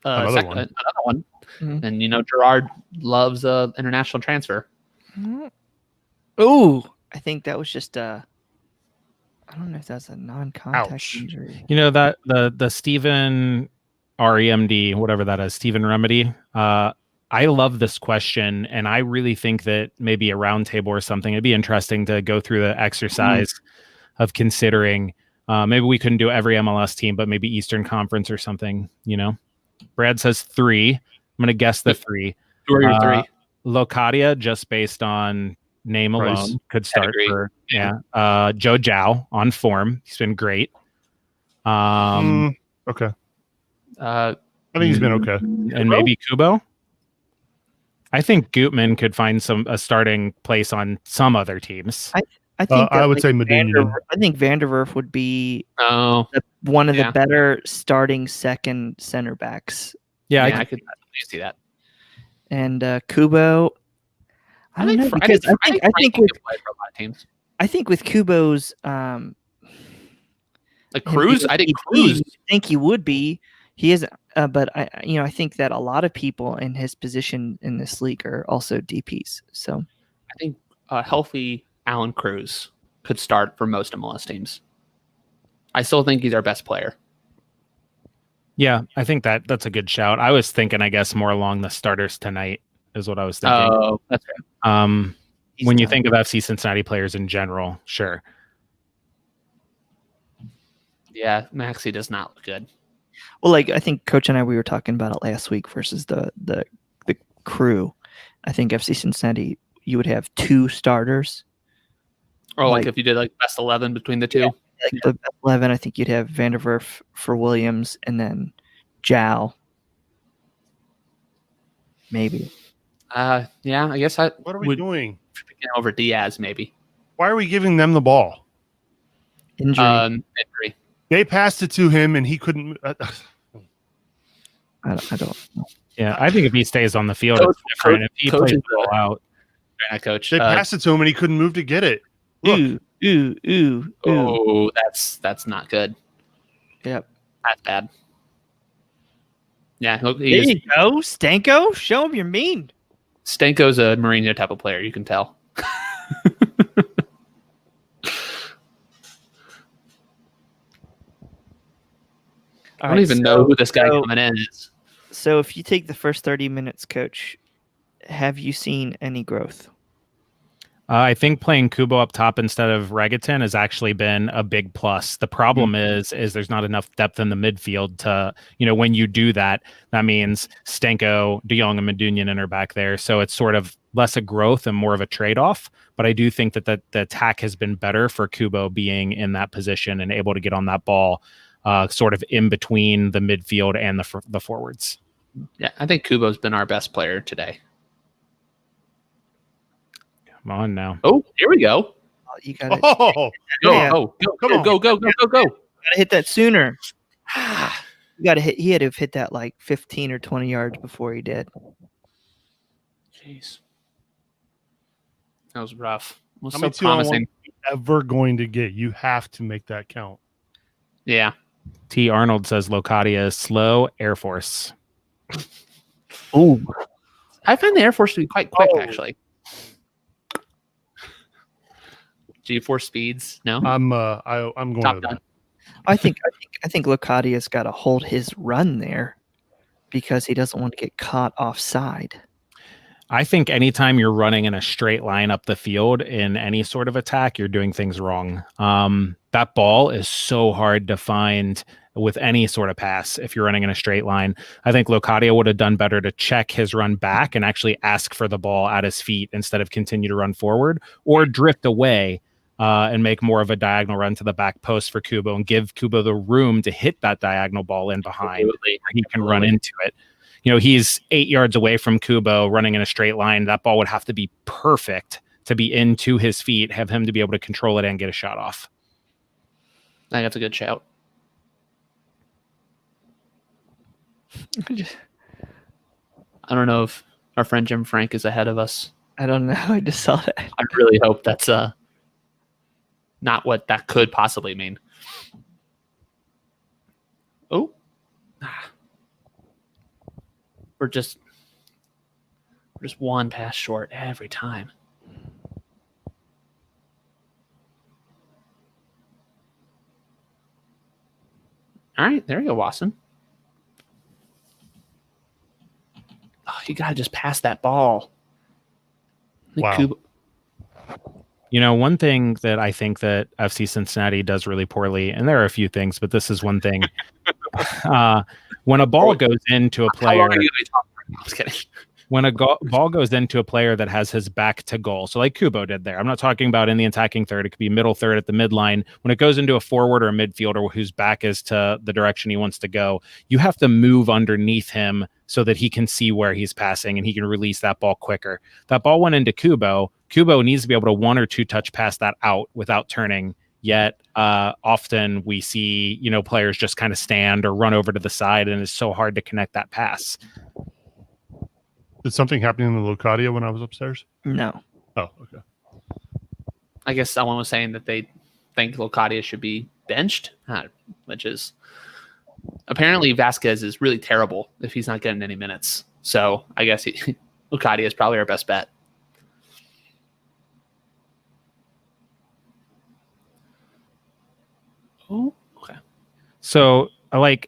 another
one. And Gerard loves international transfer.
Oh, I think that was just I don't know if that's a non-contact injury.
That the Stephen REMD, whatever that is, Stephen Remedy. I love this question, and I really think that maybe a round table or something, it'd be interesting to go through the exercise of considering maybe we couldn't do every MLS team, but maybe Eastern Conference or something. Brad says 3. I'm going to guess the 3.
Who are your 3?
Locadia, just based on name alone, could start for Joe Zhao on form. He's been great.
Okay. I think he's been okay.
And maybe Kubo. I think Gutman could find a starting place on some other teams.
I think
I would say Medunian.
I think Vanderwerf would be one of
Yeah.
the better starting second center backs.
I could see that.
And Kubo, I don't know, because I think with
play for a lot of teams.
I think with Kubo's
Like Cruz, I think Cruz.
I think he would be. He is, but I think that a lot of people in his position in this league are also DPs. So
I think a healthy Alan Cruz could start for most MLS teams. I still think he's our best player.
Yeah, I think that's a good shout. I was thinking, I guess, more along the starters tonight is what I was thinking.
Oh, that's right.
When you think of FC Cincinnati players in general, sure.
Yeah, Maxi does not look good.
Well, like I think Coach and we were talking about it last week versus the crew. I think FC Cincinnati, you would have 2 starters.
Or like if you did like best 11 between the two.
Yeah, like the best 11, I think you'd have Vanderwerf for Williams and then Jow. Maybe.
Yeah, I guess
What are we doing?
Over Diaz, maybe.
Why are we giving them the ball?
Injury.
Injury.
They passed it to him, and he couldn't.
I don't know.
Yeah, I think if he stays on the field, it's different. If he plays the ball out,
coach.
They passed it to him, and he couldn't move to get it. Look.
Ooh.
Oh, that's not good.
Yep.
That's bad. Yeah, look,
There you go, Stanko. Show him you're mean.
Stanko's a Mourinho type of player. You can tell. I don't even know who this guy coming in is.
So if you take the first 30 minutes, Coach, have you seen any growth?
I think playing Kubo up top instead of Regaton has actually been a big plus. The problem is there's not enough depth in the midfield to, when you do that, that means Stanko, De Jong, and Medunian are back there. So it's sort of less a growth and more of a trade-off. But I do think that the attack has been better for Kubo being in that position and able to get on that ball sort of in between the midfield and the forwards.
Yeah, I think Kubo's been our best player today.
Come on now.
Oh, here we go.
You got to
Go.
Gotta hit that sooner. You got to hit. He had to have hit that like 15 or 20 yards before he did.
Jeez, that was rough. It was
How
so
many 2-on-1
promising.
are you ever going to get? You have to make that count.
Yeah.
T. Arnold says Locadia is slow. Air Force.
Ooh, I find the Air Force to be quite quick, actually. G4 speeds, no.
I'm going
Top
to
done.
that.
I think Locadia's got to hold his run there because he doesn't want to get caught offside.
I think anytime you're running in a straight line up the field in any sort of attack, you're doing things wrong. That ball is so hard to find with any sort of pass if you're running in a straight line. I think Locadia would have done better to check his run back and actually ask for the ball at his feet instead of continue to run forward or drift away and make more of a diagonal run to the back post for Kubo and give Kubo the room to hit that diagonal ball in behind. He can run into it. He's 8 yards away from Kubo running in a straight line. That ball would have to be perfect to be into his feet, have him to be able to control it and get a shot off.
I think that's a good shout. I don't know if our friend Jim Frank is ahead of us.
I don't know. I just saw that.
I really hope that's not what that could possibly mean. Oh. We're just one pass short every time. All right, there you go, Watson. Oh, you got to just pass that ball.
Wow.
One thing that I think that FC Cincinnati does really poorly, and there are a few things, but this is one thing. When a ball goes into a player,
How long are you going to be talking? I'm just kidding.
when a ball goes into a player that has his back to goal, so like Kubo did there, I'm not talking about in the attacking third, it could be middle third at the midline. When it goes into a forward or a midfielder whose back is to the direction he wants to go, you have to move underneath him so that he can see where he's passing and he can release that ball quicker. That ball went into Kubo. Kubo needs to be able to 1 or 2 touch pass that out without turning. Yet often we see, players just kind of stand or run over to the side, and it's so hard to connect that pass.
Did something happen in the Locadia when I was upstairs?
No.
Oh, okay.
I guess someone was saying that they think Locadia should be benched, which is apparently Vasquez is really terrible if he's not getting any minutes. So I guess Locadia is probably our best bet. Oh, okay.
So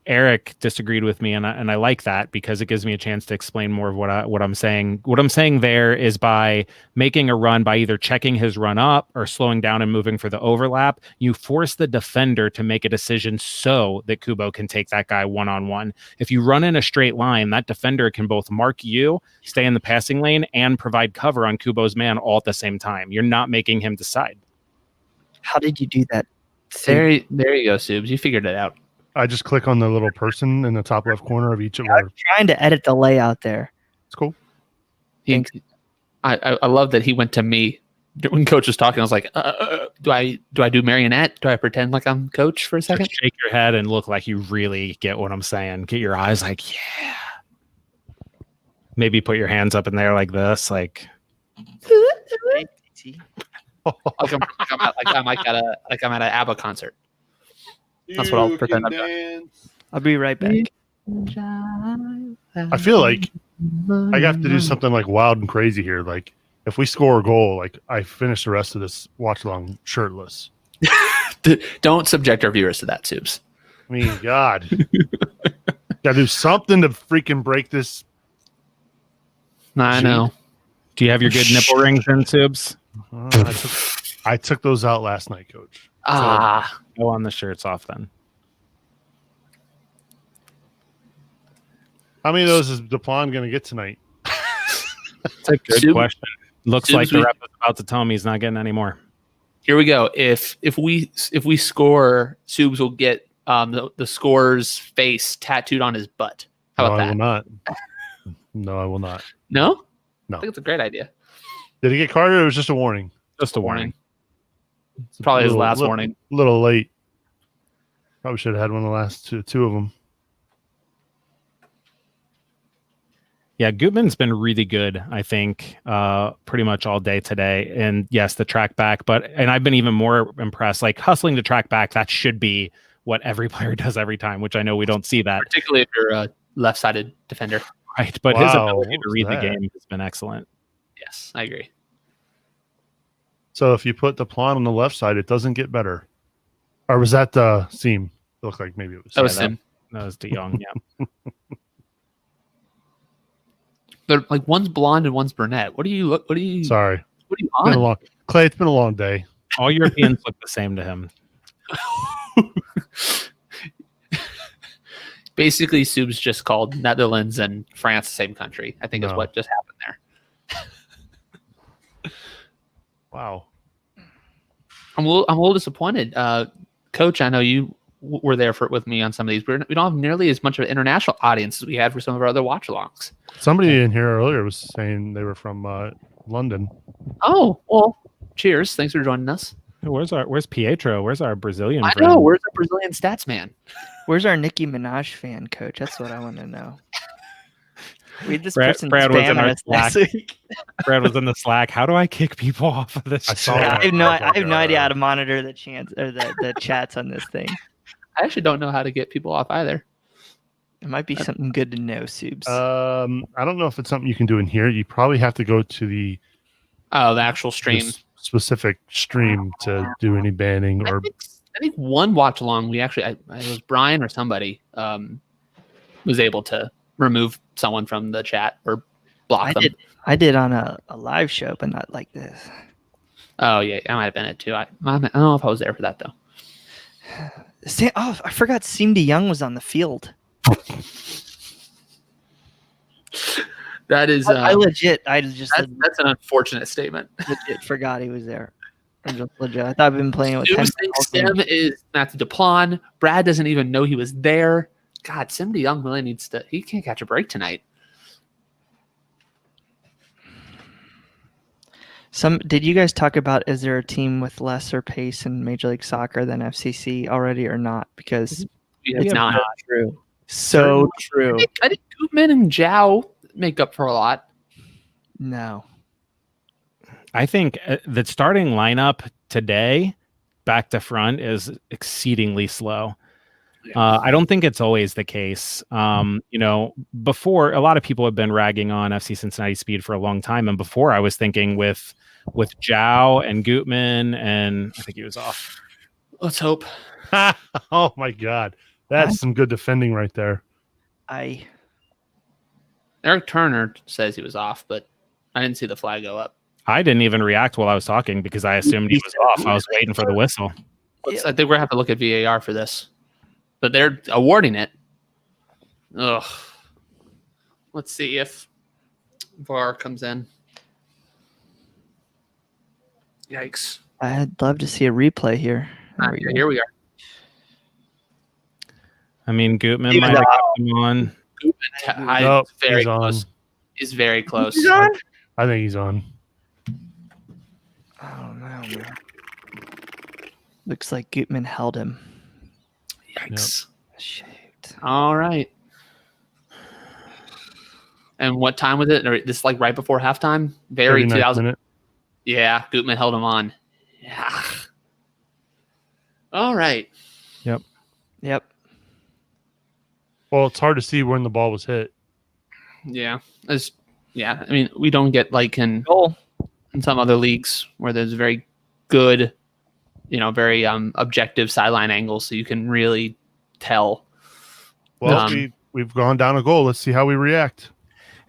Eric disagreed with me, and I like that because it gives me a chance to explain more of what I'm saying. What I'm saying there is by making a run, by either checking his run up or slowing down and moving for the overlap, you force the defender to make a decision so that Kubo can take that guy one-on-one. If you run in a straight line, that defender can both mark you, stay in the passing lane, and provide cover on Kubo's man all at the same time. You're not making him decide.
How did you do that?
There you go, Subs. You figured it out.
I just click on the little person in the top left corner of each of
I'm
our.
trying to edit the layout there.
It's cool.
I love that he went to me when Coach was talking. I was like, do I do marionette? Do I pretend like I'm Coach for a second?
Just shake your head and look like you really get what I'm saying. Get your eyes like, yeah. Maybe put your hands up in there like this, like.
I'm at an ABBA concert. That's what I'll pretend I'm doing.
I'll be right back.
I feel like I have to do something like wild and crazy here. Like if we score a goal, like I finish the rest of this watch along shirtless.
Don't subject our viewers to that, Subs.
I mean, God, gotta do something to freaking break this.
I know.
Do you have your good nipple rings in, Subs?
I took those out last night, Coach.
Go on the shirts off then.
How many of those is DePlon going to get tonight?
That's a good question. Looks like the rep is about to tell me he's not getting any more.
Here we go. If we score, Subs will get the scorer's face tattooed on his butt. How about that?
I will not. No, I will not.
No?
No.
I think it's a great idea.
Did he get carded or it was just a warning?
Just a warning.
It's probably his last warning.
A little late. Probably should have had one of the last two of them.
Yeah, Gutman's been really good, I think, pretty much all day today. And yes, the track back, and I've been even more impressed. Like hustling to track back, that should be what every player does every time, which I know we don't see that.
Particularly if you're a left-sided defender.
Right, but his ability to read the game has been excellent.
Yes, I agree.
So if you put the plot on the left side, it doesn't get better. Or was that the seam? It looked like maybe it was.
That was Sim.
That was De Jong, yeah.
But like one's blonde and one's brunette. What do you
Sorry.
What are you on?
Clay, it's been a long day.
All Europeans look the same to him.
Basically, Subs just called Netherlands and France the same country. I think is what just happened there.
Wow.
I'm a little disappointed. Coach, I know you were there with me on some of these. We don't have nearly as much of an international audience as we had for some of our other watch-alongs.
Somebody in here earlier was saying they were from London.
Oh, well, cheers. Thanks for joining us.
Where's Pietro? Where's our Brazilian friend?
I know. Where's our Brazilian stats man?
Where's our Nicki Minaj fan, Coach? That's what I want to know. We had this
Brad was in our Slack.
Week.
Brad was in the Slack. How do I kick people off of this?
I have no idea how to monitor the chants or the chats on this thing.
I actually don't know how to get people off either.
It might be something good to know, Subs.
I don't know if it's something you can do in here. You probably have to go to the
actual stream,
specific stream to do any banning or.
I think one watch along we actually it was Brian or somebody was able to remove someone from the chat or block them.
I did on a live show, but not like this.
Oh yeah, I might have been it too. I don't know if I was there for that though.
I forgot Sim De Young was on the field.
That is,
I
that's an unfortunate statement.
legit forgot he was there. Legit. I thought I've been playing with
Stu
10
thinks Sim is Matthew Duplan. Brad doesn't even know he was there. God, Sim DeYoung really needs to. He can't catch a break tonight.
Did you guys talk about, is there a team with lesser pace in Major League Soccer than FCC already or not? Because
It's not
true. So true.
I think Koopman and Zhao make up for a lot.
No.
I think the starting lineup today, back to front, is exceedingly slow. I don't think it's always the case. Before, a lot of people have been ragging on FC Cincinnati speed for a long time, and before I was thinking with Zhao and Gutman, and I think he was off.
Let's hope.
Oh my God, that's some good defending right there.
Eric Turner says he was off, but I didn't see the flag go up.
I didn't even react while I was talking because I assumed he was off. I was waiting for the whistle.
I think we're gonna have to look at VAR for this, but they're awarding it. Ugh. Let's see if VAR comes in. Yikes!
I'd love to see a replay here.
Here we are.
I mean, Gutman might have kept him on.
Very
he's
close.
on.
He's very close.
He's on?
I think he's on.
Oh no, man. Looks like Gutman held him.
Yikes!
Shoot.
All right. And what time was it? Or this like right before halftime? Very 2000.
Minute.
Yeah, Gutman held him on. Yeah. All right.
Yep.
Well, it's hard to see when the ball was hit.
Yeah. I mean, we don't get like in some other leagues where there's very good, very objective sideline angles, so you can really tell.
Well, we've gone down a goal. Let's see how we react.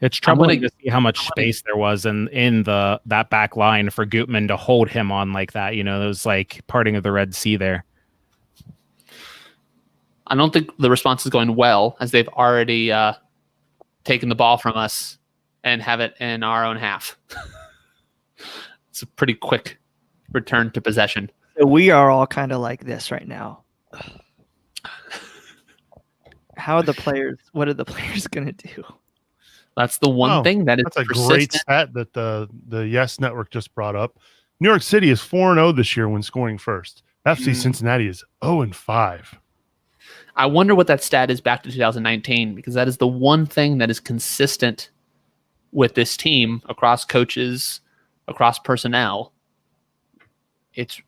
It's troubling to see how much space there was in that back line for Gutman to hold him on like that. It was like parting of the Red Sea there.
I don't think the response is going well, as they've already taken the ball from us and have it in our own half. It's a pretty quick return to possession.
So we are all kind of like this right now. How are the players? What are the players going to do?
That's the one thing that is
that's a
persistent.
great stat that the Yes Network just brought up. New York City is 4-0 this year when scoring first. FC Cincinnati is 0-5.
I wonder what that stat is back to 2019, because that is the one thing that is consistent with this team across coaches, across personnel. It's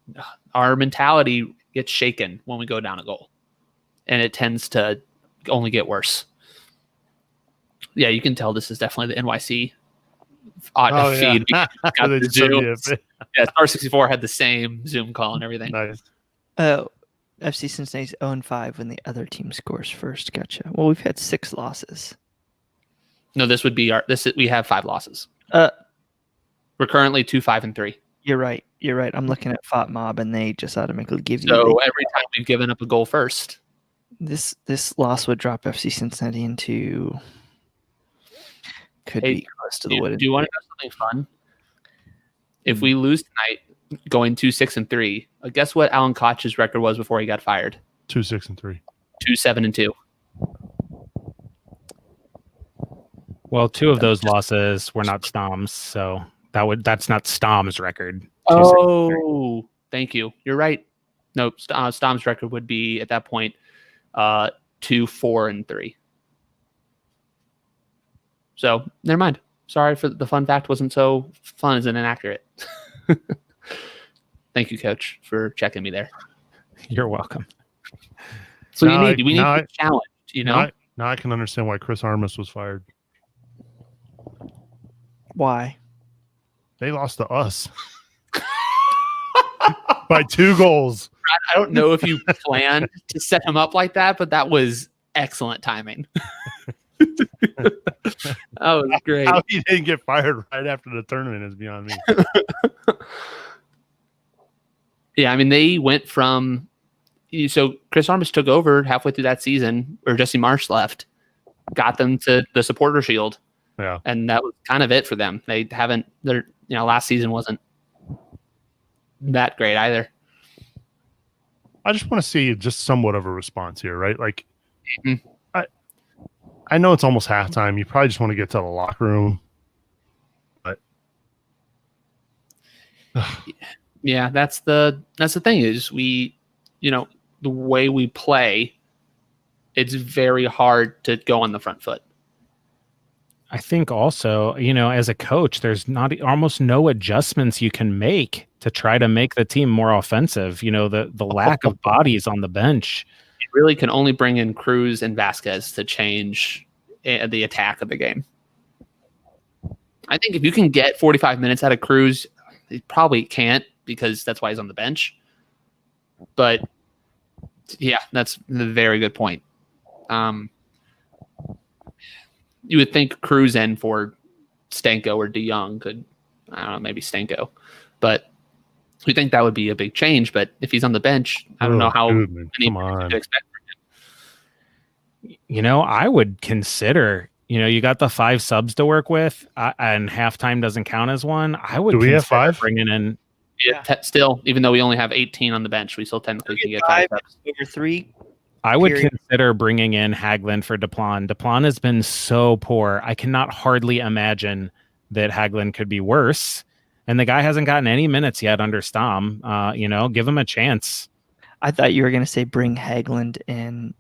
our mentality gets shaken when we go down a goal, and it tends to only get worse. Yeah, you can tell this is definitely the NYC feed.
Yeah.
Got the Zoom. Yeah, Star 64 had the same Zoom call and everything.
Nice.
Oh, FC Cincinnati's 0-5 when the other team scores first. Gotcha. Well, we've had 6 losses.
No, this would be we have 5 losses. We're currently 2-5-3.
You're right. I'm looking at FOT Mob, and they just automatically give you.
So every time we've given up a goal first,
this loss would drop FC Cincinnati into. Could be close to the wood.
Do you want to know something fun? If we lose tonight, going 2-6-3, guess what Alan Koch's record was before he got fired?
2-6-3.
2-7-2.
Well, 2 of those losses were not Stom's, so that's not Stom's record.
Oh, thank you. You're right. No, Stom's record would be at that point 2-4-3. So never mind. Sorry for the fun fact. Wasn't so fun as an inaccurate. Thank you, Coach, for checking me there.
You're welcome.
So we need to be challenged.
Now I can understand why Chris Armas was fired.
Why?
They lost to us by 2 goals.
I don't know if you planned to set him up like that, but that was excellent timing. That was great.
How he didn't get fired right after the tournament is beyond me.
Yeah, I mean, they went from so Chris Armas took over halfway through that season, or Jesse Marsh left, got them to the Supporter Shield,
Yeah.
And that was kind of it for them. They haven't. Last season wasn't that great either.
I just want to see just somewhat of a response here, right? Like,
Mhm.
I know it's almost halftime. You probably just want to get to the locker room, but
yeah, that's the thing is the way we play, it's very hard to go on the front foot.
I think also, as a coach, there's almost no adjustments you can make to try to make the team more offensive. The lack of bodies on the bench.
You really can only bring in Cruz and Vasquez to change the attack of the game. I think if you can get 45 minutes out of Cruz, he probably can't because that's why he's on the bench. But yeah, that's a very good point. You would think Cruz in for Stanko or DeYoung could, I don't know, maybe Stanko, but we think that would be a big change. But if he's on the bench, I don't know how many to expect from him.
I would consider, you got the 5 subs to work with, and halftime doesn't count as one. I would.
Do we have 5?
Bringing in?
Yeah, still, even though we only have 18 on the bench, we still technically can get 5 subs.
Over 3.
I would consider bringing in Hagelin for Duplan. Duplan has been so poor. I cannot hardly imagine that Hagelin could be worse. And the guy hasn't gotten any minutes yet under Stom. Give him a chance.
I thought you were going to say bring Hagelin in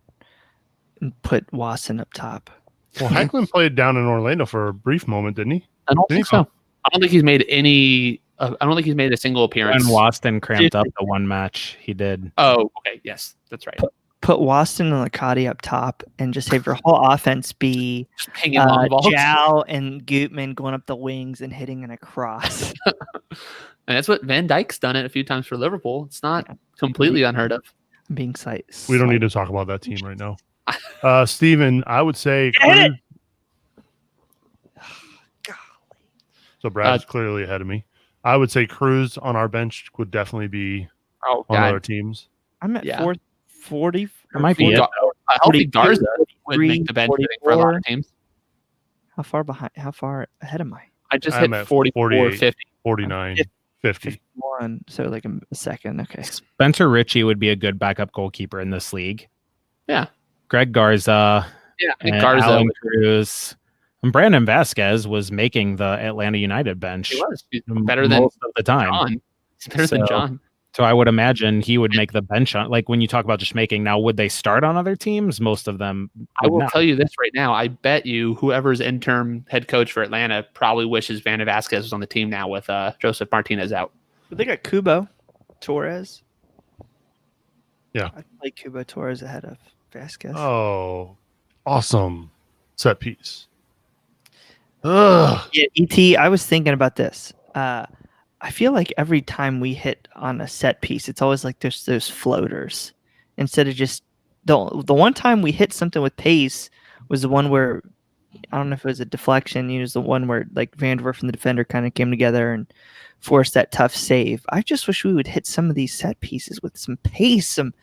and put Wasson up top.
Well, Hagelin played down in Orlando for a brief moment, didn't he?
I don't think so. I don't think he's made any. I don't think he's made a single appearance.
When Waston cramped up the one match, he did.
Oh, okay. Yes, that's right.
Put Waston and Licati up top and just have your whole offense be Jow and Gutman going up the wings and hitting an across.
And that's what Van Dijk's done it a few times for Liverpool. It's not completely unheard of.
I'm being
we don't need to talk about that team right now. Steven, I would say so Brad's clearly ahead of me. I would say Cruz on our bench would definitely be on other teams.
I'm at 40.
It might be
a healthy Garza would make the bench for a lot of teams.
How far behind? How far ahead am I?
I just hit 44, 50.
49, 50.
51, so like a second. Okay.
Spencer Ritchie would be a good backup goalkeeper in this league.
Yeah.
Greg Garza.
Yeah,
and
Garza.
Alan Cruz. And Brandon Vasquez was making the Atlanta United bench.
He was. He's better than
most of the time.
John. He's better than John.
So I would imagine he would make the bench on, like when you talk about just making. Now, would they start on other teams? Most of them.
I will tell you this right now. I bet you whoever's interim head coach for Atlanta probably wishes Vander Vasquez was on the team now with Joseph Martinez out.
But they got Kubo Torres.
Yeah.
I play Kubo Torres ahead of Vasquez.
Oh, awesome set piece. Ugh.
Yeah, ET, I was thinking about this. I feel like every time we hit on a set piece, it's always like there's those floaters instead of just the one time we hit something with pace was the one where I don't know if it was a deflection. It was the one where like Vanderwerf and the defender kind of came together and forced that tough save. I just wish we would hit some of these set pieces with some pace, some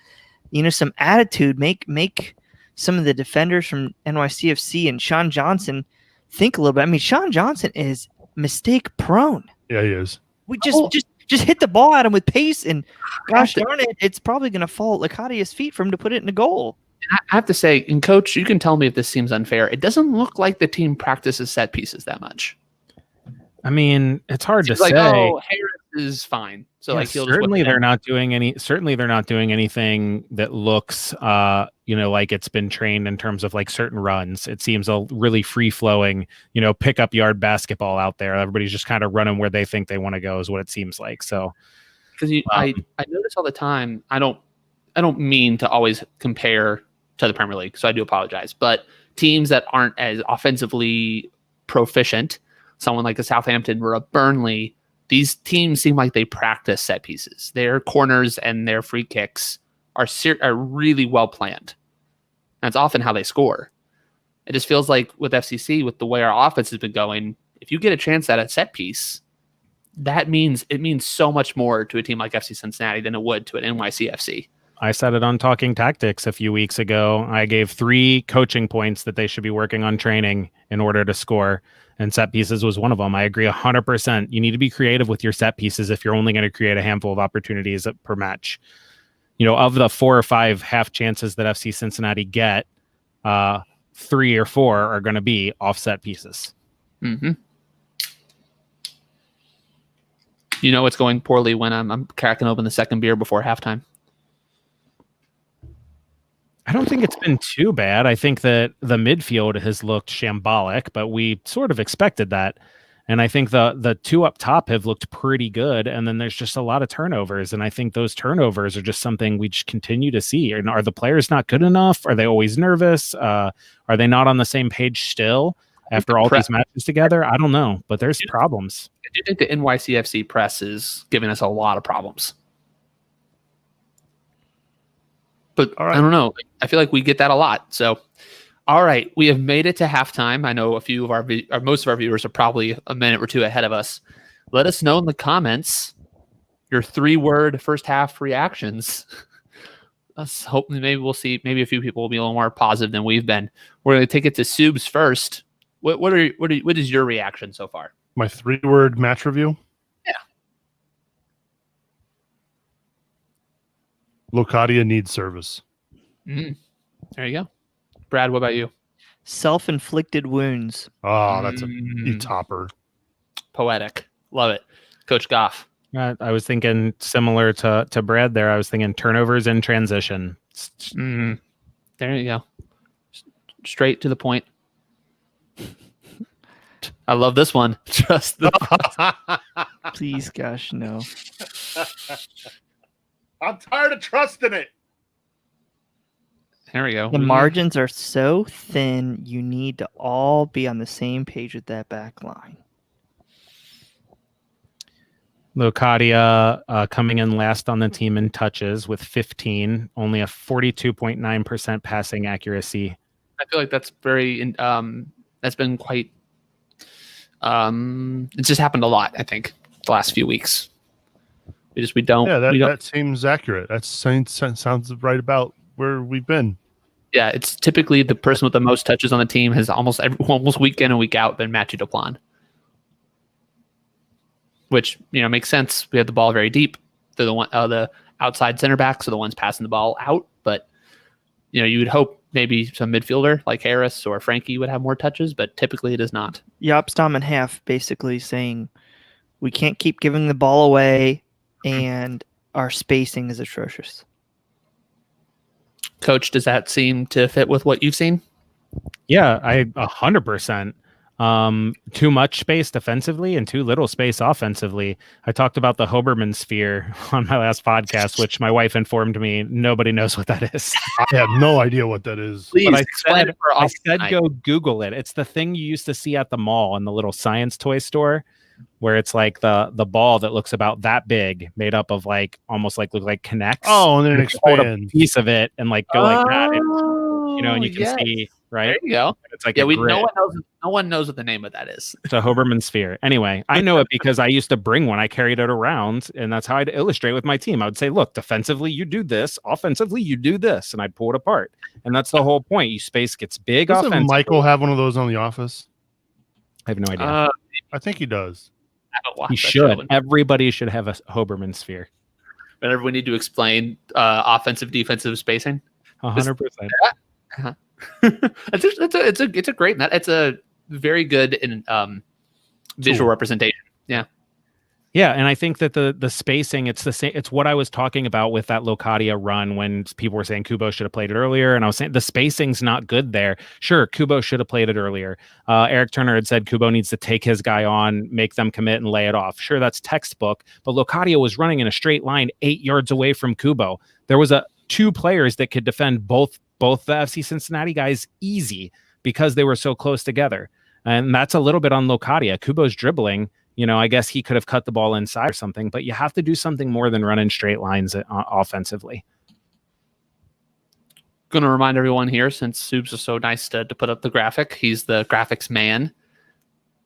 attitude. Make some of the defenders from NYCFC and Sean Johnson think a little bit. I mean, Sean Johnson is mistake prone.
Yeah, he is.
We just hit the ball at him with pace, and gosh darn it, it's probably going to fall at Lacadia's feet for him to put it in a goal.
I have to say, and Coach, you can tell me if this seems unfair. It doesn't look like the team practices set pieces that much.
I mean, it's hard to
like,
say.
Oh, Harris is fine. So
yeah,
like,
certainly they're not doing anything that looks, like it's been trained in terms of like certain runs. It seems a really free flowing, pick up yard basketball out there. Everybody's just kind of running where they think they want to go is what it seems like. So,
because I notice all the time. I don't mean to always compare to the Premier League, so I do apologize. But teams that aren't as offensively proficient, someone like a Southampton or a Burnley, these teams seem like they practice set pieces. Their corners and their free kicks are really well planned. That's often how they score. It just feels like with FCC, with the way our offense has been going, if you get a chance at a set piece, it means so much more to a team like FC Cincinnati than it would to an NYCFC.
I said it on Talking Tactics a few weeks ago. I gave 3 coaching points that they should be working on training in order to score, and set pieces was one of them. I agree 100%. You need to be creative with your set pieces if you're only going to create a handful of opportunities per match. Of the 4 or 5 half chances that FC Cincinnati get, 3 or 4 are going to be offset pieces.
Mm-hmm. It's going poorly when I'm cracking open the second beer before halftime.
I don't think it's been too bad. I think that the midfield has looked shambolic, but we sort of expected that. And I think the 2 up top have looked pretty good. And then there's just a lot of turnovers. And I think those turnovers are just something we just continue to see. And are the players not good enough? Are they always nervous? Are they not on the same page still after all these matches together? I don't know, but there's problems.
I do think the NYCFC press is giving us a lot of problems. But I don't know. I feel like we get that a lot. So, all right, we have made it to halftime. I know a few of most of our viewers are probably a minute or 2 ahead of us. Let us know in the comments your 3-word first half reactions. Let's hope maybe we'll see. Maybe a few people will be a little more positive than we've been. We're going to take it to Subs first. What is your reaction so far?
My 3-word match review?
Yeah.
Locadia needs service.
There you go. Brad, what about you?
Self-inflicted wounds.
Oh, that's a topper.
Poetic. Love it. Coach Goff.
I was thinking similar to Brad there. I was thinking turnovers in transition.
There you go. Straight to the point. I love this one. Trust the
Please, gosh, no.
I'm tired of trusting it.
There we go.
The margins are so thin, you need to all be on the same page with that back line.
Locadia coming in last on the team in touches with 15, only a 42.9% passing accuracy.
I feel like that's that's been quite it's just happened a lot, I think, the last few weeks. We don't.
Yeah, that seems accurate. That sounds right about where we've been.
Yeah, it's typically the person with the most touches on the team has almost week in and week out been Matthew Duplan. Which, makes sense. We have the ball very deep. They're the outside center backs are the ones passing the ball out. But, you would hope maybe some midfielder like Harris or Frankie would have more touches, but typically it is not.
Jobstam and Half basically saying we can't keep giving the ball away and our spacing is atrocious.
Coach, does that seem to fit with what you've seen?
Yeah, 100%. Too much space defensively and too little space offensively. I talked about the Hoberman sphere on my last podcast, which my wife informed me nobody knows what that is.
I have no idea what that is.
Please
but
explain it for us.
I said go Google it. It's the thing you used to see at the mall in the little science toy store, where it's like the ball that looks about that big, made up of look like connects.
Oh, and then it
expands.
expands.
A piece of it and go like that. And you can see, right?
There you go.
It's like
no one knows what the name of that is.
It's a Hoberman sphere. Anyway, I know it because I used to bring one. I carried it around, and that's how I'd illustrate with my team. I would say, look, defensively, you do this. Offensively, you do this. And I'd pull it apart. And that's the whole point. Your space gets big.
Doesn't Michael have one of those on The Office?
I have no idea.
I think he does.
He should. Everybody should have a Hoberman sphere.
Whenever we need to explain offensive, defensive spacing.
100%.
It's a great. It's a very good visual representation. Yeah.
Yeah, and I think that the spacing, it's the same. It's what I was talking about with that Locadia run when people were saying Kubo should have played it earlier, and I was saying the spacing's not good there. Sure, Kubo should have played it earlier. Eric Turner had said Kubo needs to take his guy on, make them commit, and lay it off. Sure, that's textbook, but Locadia was running in a straight line 8 yards away from Kubo. There was two players that could defend both the FC Cincinnati guys easy because they were so close together, and that's a little bit on Locadia. Kubo's dribbling. I guess he could have cut the ball inside or something, but you have to do something more than run in straight lines offensively.
Going to remind everyone here, since Subs is so nice to put up the graphic, he's the graphics man.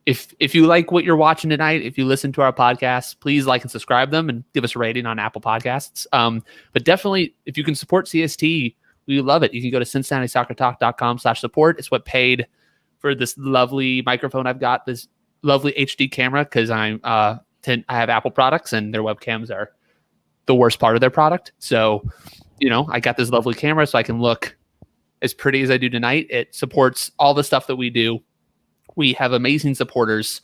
if you like what you're watching tonight, if you listen to our podcast, please like and subscribe them and give us a rating on Apple Podcasts. But definitely, if you can support CST, we love it. You can go to CincinnatiSoccerTalk.com/support. It's what paid for this lovely microphone I've got, this lovely HD camera, because I have Apple products and their webcams are the worst part of their product. So, I got this lovely camera so I can look as pretty as I do tonight. It supports all the stuff that we do. We have amazing supporters.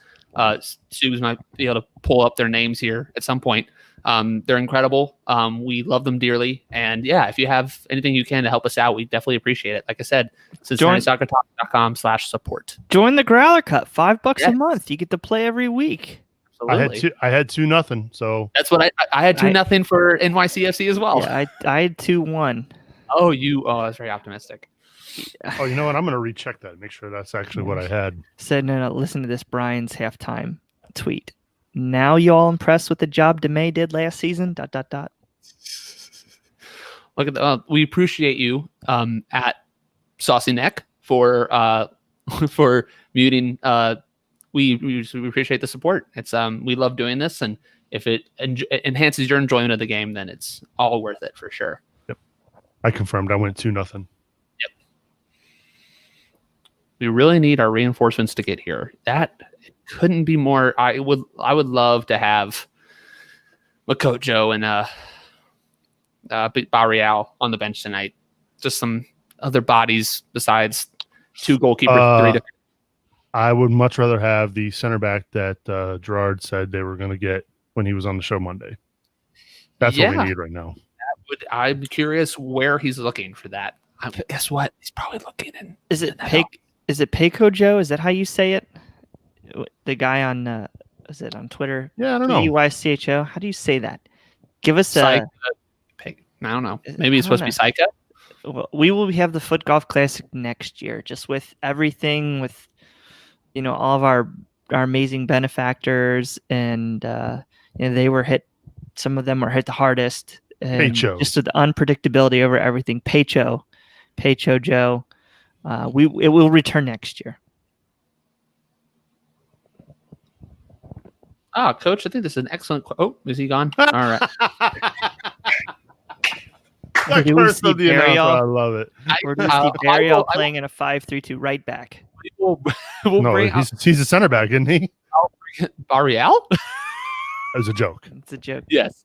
Suze might be able to pull up their names here at some point. They're incredible. We love them dearly. And yeah, if you have anything you can to help us out, we definitely appreciate it. Like I said, CincinnatiSoccerTalk.com/support.
Join the Growler Cup, $5 a month. You get to play every week.
Absolutely.
I had 2-0. So
that's what I had 2-0 for NYCFC as well.
Yeah, I had 2-1.
Oh, that's very optimistic.
Oh, you know what? I'm going to recheck that. Make sure that's actually what I had.
Said, no, listen to this. Brian's halftime tweet. Now you all impressed with the job DeMay did last season? ... Look
at that. We appreciate you at Saucy Neck for muting. We appreciate the support. It's we love doing this, and if it enhances your enjoyment of the game, then it's all worth it for sure.
Yep, I confirmed. I went 2-0.
We really need our reinforcements to get here. That couldn't be more. I would love to have Makoto and Barreal on the bench tonight. Just some other bodies besides 2 goalkeepers, 3 defenders.
I would much rather have the center back that Gerard said they were going to get when he was on the show Monday. That's what we need right now.
I'm curious where he's looking for that. Guess what? He's probably looking in.
Is it Payco Joe? Is that how you say it? The guy on is it on Twitter?
Yeah, I don't know.
PYCHO. How do you say that? Give us
I don't know. Maybe it's supposed to be Psycho.
Well, we will have the Foot Golf Classic next year, just with everything, with all of our amazing benefactors, and they were hit. Some of them were hit the hardest.
Paycho.
Just with the unpredictability over everything. Paycho Joe. It will return next year.
Coach, I think this is an excellent. Is he gone? All right.
I love it.
We're going to see Barriel playing in a 5-3-2 right back.
He's a center back, isn't he?
Barriel?
That was a joke.
It's a joke.
Yes.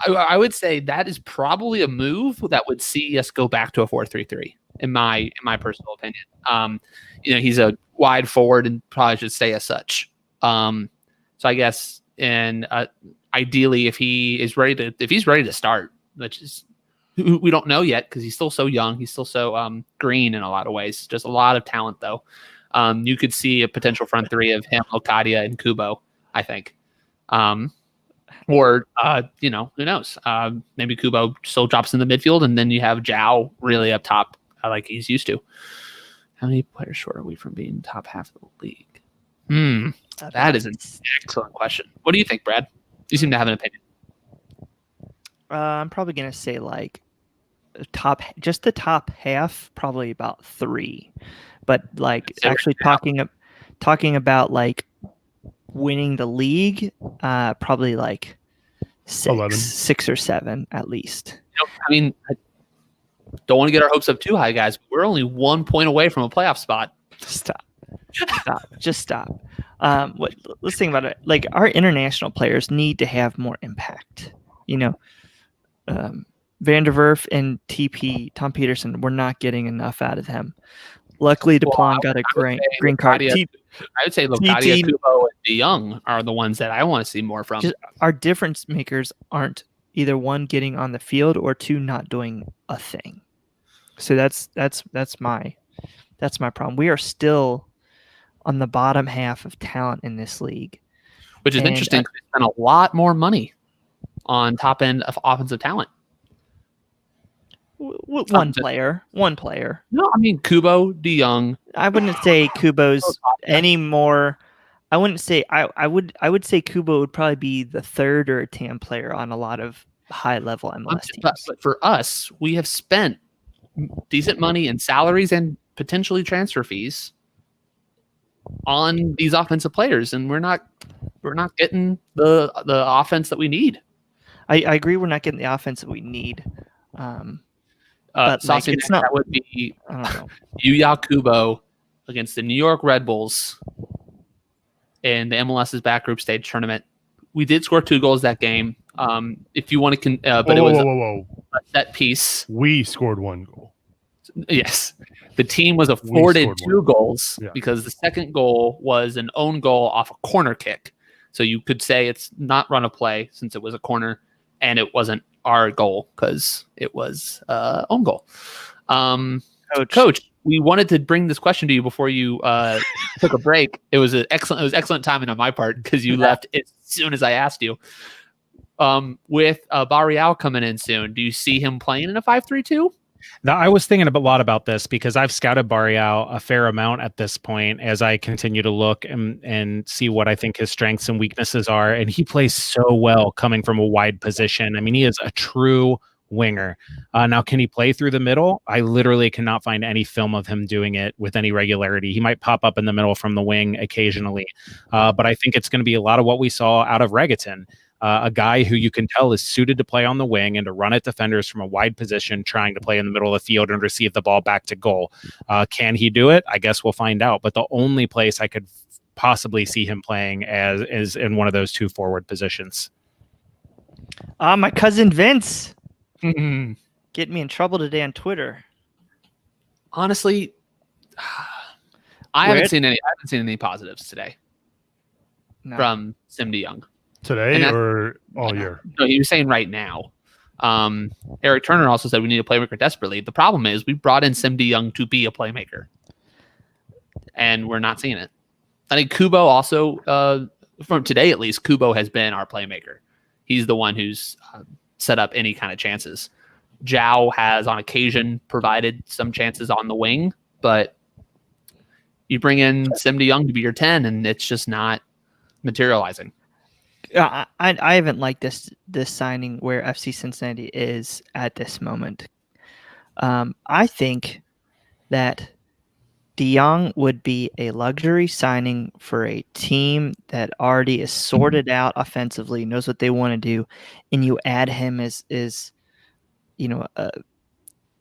I would say that is probably a move that would see us go back to a 4-3-3, in my personal opinion. He's a wide forward and probably should stay as such. So I guess, and ideally, if he's ready to start, which is we don't know yet because he's still so young, he's still so green in a lot of ways. Just a lot of talent, though. You could see a potential front three of him, Locadia, and Kubo, I think. Or who knows? Maybe Kubo still drops in the midfield, and then you have Zhao really up top, like he's used to. How many players short are we from being top half of the league? That is an excellent question. What do you think, Brad? You seem to have an opinion.
I'm probably gonna say like the top half, probably about 3. But like actually talking about like winning the league, probably like 6 or 7 at least.
I don't want to get our hopes up too high, guys. We're only 1 point away from a playoff spot.
Stop. Just stop. Let's think about it. Like, our international players need to have more impact. Van der Werf and Tom Peterson, we're not getting enough out of them. Luckily, DePlon got a green card.
I would say Locadia, Kubo, and De Jong are the ones that I want to see more from.
Our difference makers aren't either one getting on the field or 2 not doing a thing. So that's my problem. We are still on the bottom half of talent in this league,
which is interesting. They spent a lot more money on top end of offensive talent.
One player.
No, Kubo, De Jong.
I wouldn't say Kubo's any more. I wouldn't say. I would say Kubo would probably be the 3rd or a TAM player on a lot of high level MLS teams.
But for us, we have spent decent money in salaries and potentially transfer fees on these offensive players, and we're not getting the offense that we need.
I agree. We're not getting the offense that we need. But
Saucy
it's
Nick,
not.
that would be
I don't know.
Yuya Kubo against the New York Red Bulls in the MLS's back group stage tournament. We did score 2 goals that game. If you want to, but it was
whoa.
a set piece.
We scored 1 goal.
Yes. The team was afforded 2 goals because the second goal was an own goal off a corner kick. So you could say it's not run of play since it was a corner, and it wasn't our goal because it was own goal. Coach, we wanted to bring this question to you before you took a break. It was excellent timing on my part because you left as soon as I asked you. With Barreal coming in soon, do you see him playing in a 5-3-2?
Now, I was thinking a lot about this because I've scouted Barreal a fair amount at this point as I continue to look and see what I think his strengths and weaknesses are. And he plays so well coming from a wide position. I mean, he is a true winger. Now, can he play through the middle? I literally cannot find any film of him doing it with any regularity. He might pop up in the middle from the wing occasionally. But I think it's going to be a lot of what we saw out of Regaton. A guy who you can tell is suited to play on the wing and to run at defenders from a wide position, trying to play in the middle of the field and receive the ball back to goal. Can he do it? I guess we'll find out. But the only place I could possibly see him playing is in one of those 2 forward positions.
My cousin Vince get me in trouble today on Twitter.
Honestly, I haven't seen any positives today from Sim DeYoung.
Today or all year?
No, he was saying right now. Eric Turner also said we need a playmaker desperately. The problem is we brought in Sim DeYoung to be a playmaker, and we're not seeing it. I think Kubo also, from today at least, Kubo has been our playmaker. He's the one who's set up any kind of chances. Zhao has on occasion provided some chances on the wing, but you bring in Sim DeYoung to be your 10, and it's just not materializing.
I haven't liked this signing where FC Cincinnati is at this moment. I think that DeYoung would be a luxury signing for a team that already is sorted out offensively, knows what they want to do, and you add him as a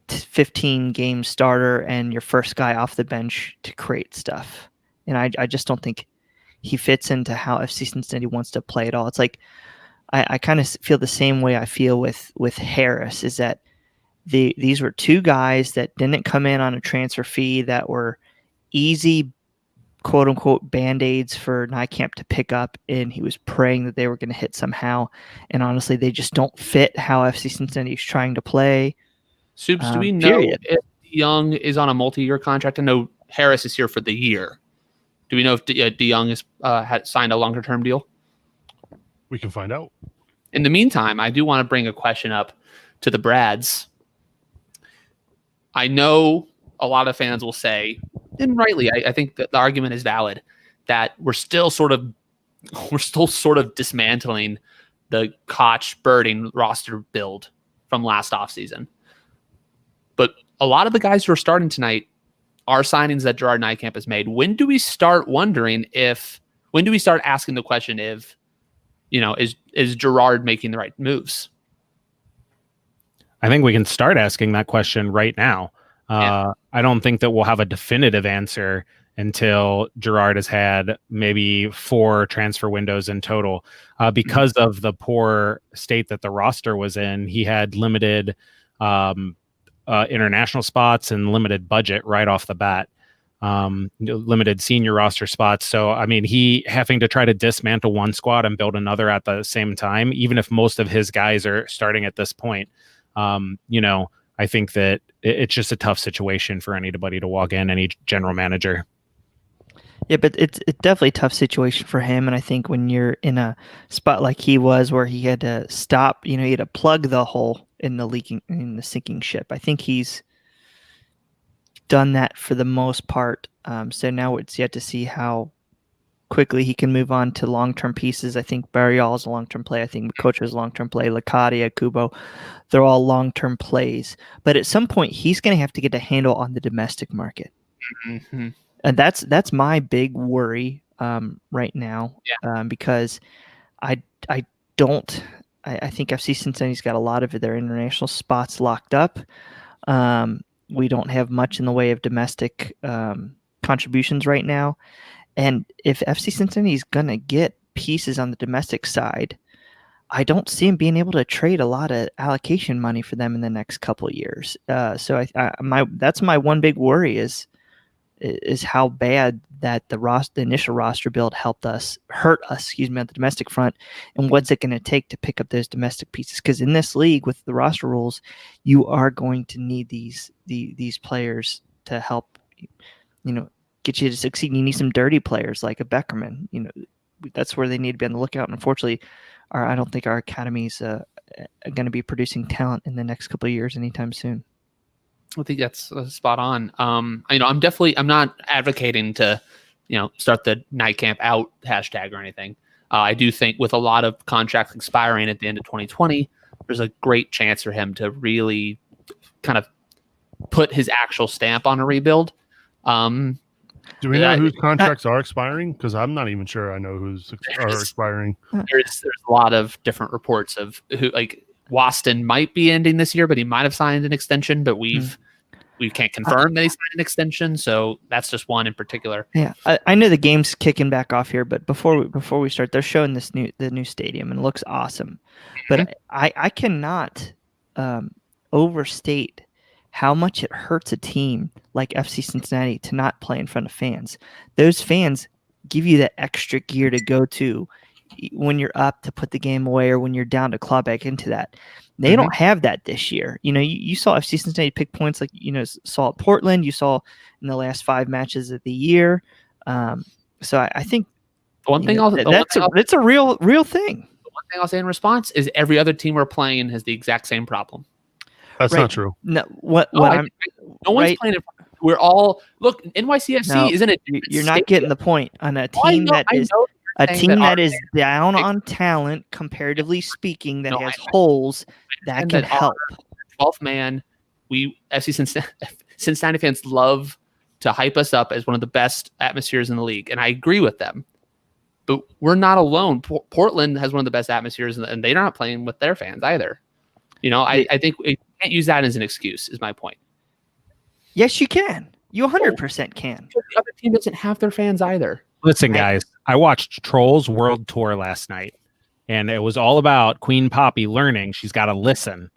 15-game starter and your first guy off the bench to create stuff. And I just don't think he fits into how FC Cincinnati wants to play at all. It's like I kind of feel the same way I feel with Harris, is that these were 2 guys that didn't come in on a transfer fee, that were easy, quote unquote, band-aids for Nijkamp to pick up, and he was praying that they were going to hit somehow. And honestly, they just don't fit how FC Cincinnati is trying to play.
Soups, do we know if DeYoung is on a multi-year contract? I know Harris is here for the year. Do we know if DeYoung has had signed a longer-term deal?
We can find out.
In the meantime, I do want to bring a question up to the Brads. I know a lot of fans will say, and rightly, I think that the argument is valid, that we're still sort of dismantling the Koch Birding roster build from last offseason. But a lot of the guys who are starting tonight are signings that Gerard Nijkamp has made. When do we start asking the question if, is Gerard making the right moves?
I think we can start asking that question right now. I don't think that we'll have a definitive answer until Gerard has had maybe 4 transfer windows in total. Because of the poor state that the roster was in, he had limited international spots and limited budget right off the bat, limited senior roster spots. So, I mean, he having to try to dismantle one squad and build another at the same time, even if most of his guys are starting at this point, I think that it's just a tough situation for anybody to walk in, any general manager.
Yeah, but it's definitely a tough situation for him. And I think when you're in a spot like he was, where he had to stop, he had to plug the hole in the sinking ship. I think he's done that for the most part. So now it's yet to see how quickly he can move on to long-term pieces. I think Barreal is a long-term play. I think Coach is a long-term play. Lacadia, Kubo, they're all long-term plays. But at some point, he's going to have to get a handle on the domestic market.
Mm-hmm.
And that's my big worry right now. Because I don't. I think FC Cincinnati's got a lot of their international spots locked up. We don't have much in the way of domestic contributions right now. And if FC Cincinnati is going to get pieces on the domestic side, I don't see him being able to trade a lot of allocation money for them in the next couple of years. So that's my one big worry is how bad that the initial roster build hurt us, on the domestic front, and what's it going to take to pick up those domestic pieces? Because in this league with the roster rules, you are going to need these players to help, get you to succeed. You need some dirty players like a Beckerman. That's where they need to be on the lookout. And unfortunately, I don't think our academy's going to be producing talent in the next couple of years anytime soon.
I think that's spot on. I'm not advocating to, start the night camp out hashtag or anything. I do think with a lot of contracts expiring at the end of 2020, there's a great chance for him to really kind of put his actual stamp on a rebuild.
Do we know whose contracts are expiring? Because I'm not even sure I know whose are expiring.
There's a lot of different reports of who, like Waston might be ending this year, but he might have signed an extension, but we can't confirm that he signed an extension. So that's just one in particular.
Yeah, I know the game's kicking back off here, but before we start, they're showing the new stadium and it looks awesome. But I cannot overstate how much it hurts a team like FC Cincinnati to not play in front of fans. Those fans give you that extra gear to go to when you're up to put the game away or when you're down to claw back into that. They don't have that this year. You saw FC Cincinnati pick points like, saw at Portland, you saw in the last 5 matches of the year. So I think it's a real thing.
The one thing I'll say in response is every other team we're playing has the exact same problem.
That's not true.
No,
no one's playing it. We're all NYCFC isn't it?
You're not getting the point on a team that is down on talent, comparatively speaking, that has holes that can help.
12th man, FC Cincinnati fans love to hype us up as one of the best atmospheres in the league, and I agree with them. But we're not alone. Portland has one of the best atmospheres, and they're not playing with their fans either. I think we can't use that as an excuse, is my point.
Yes, you can. You 100% can.
The other team doesn't have their fans either.
Listen, guys, I watched Trolls World Tour last night, and it was all about Queen Poppy learning she's got to listen.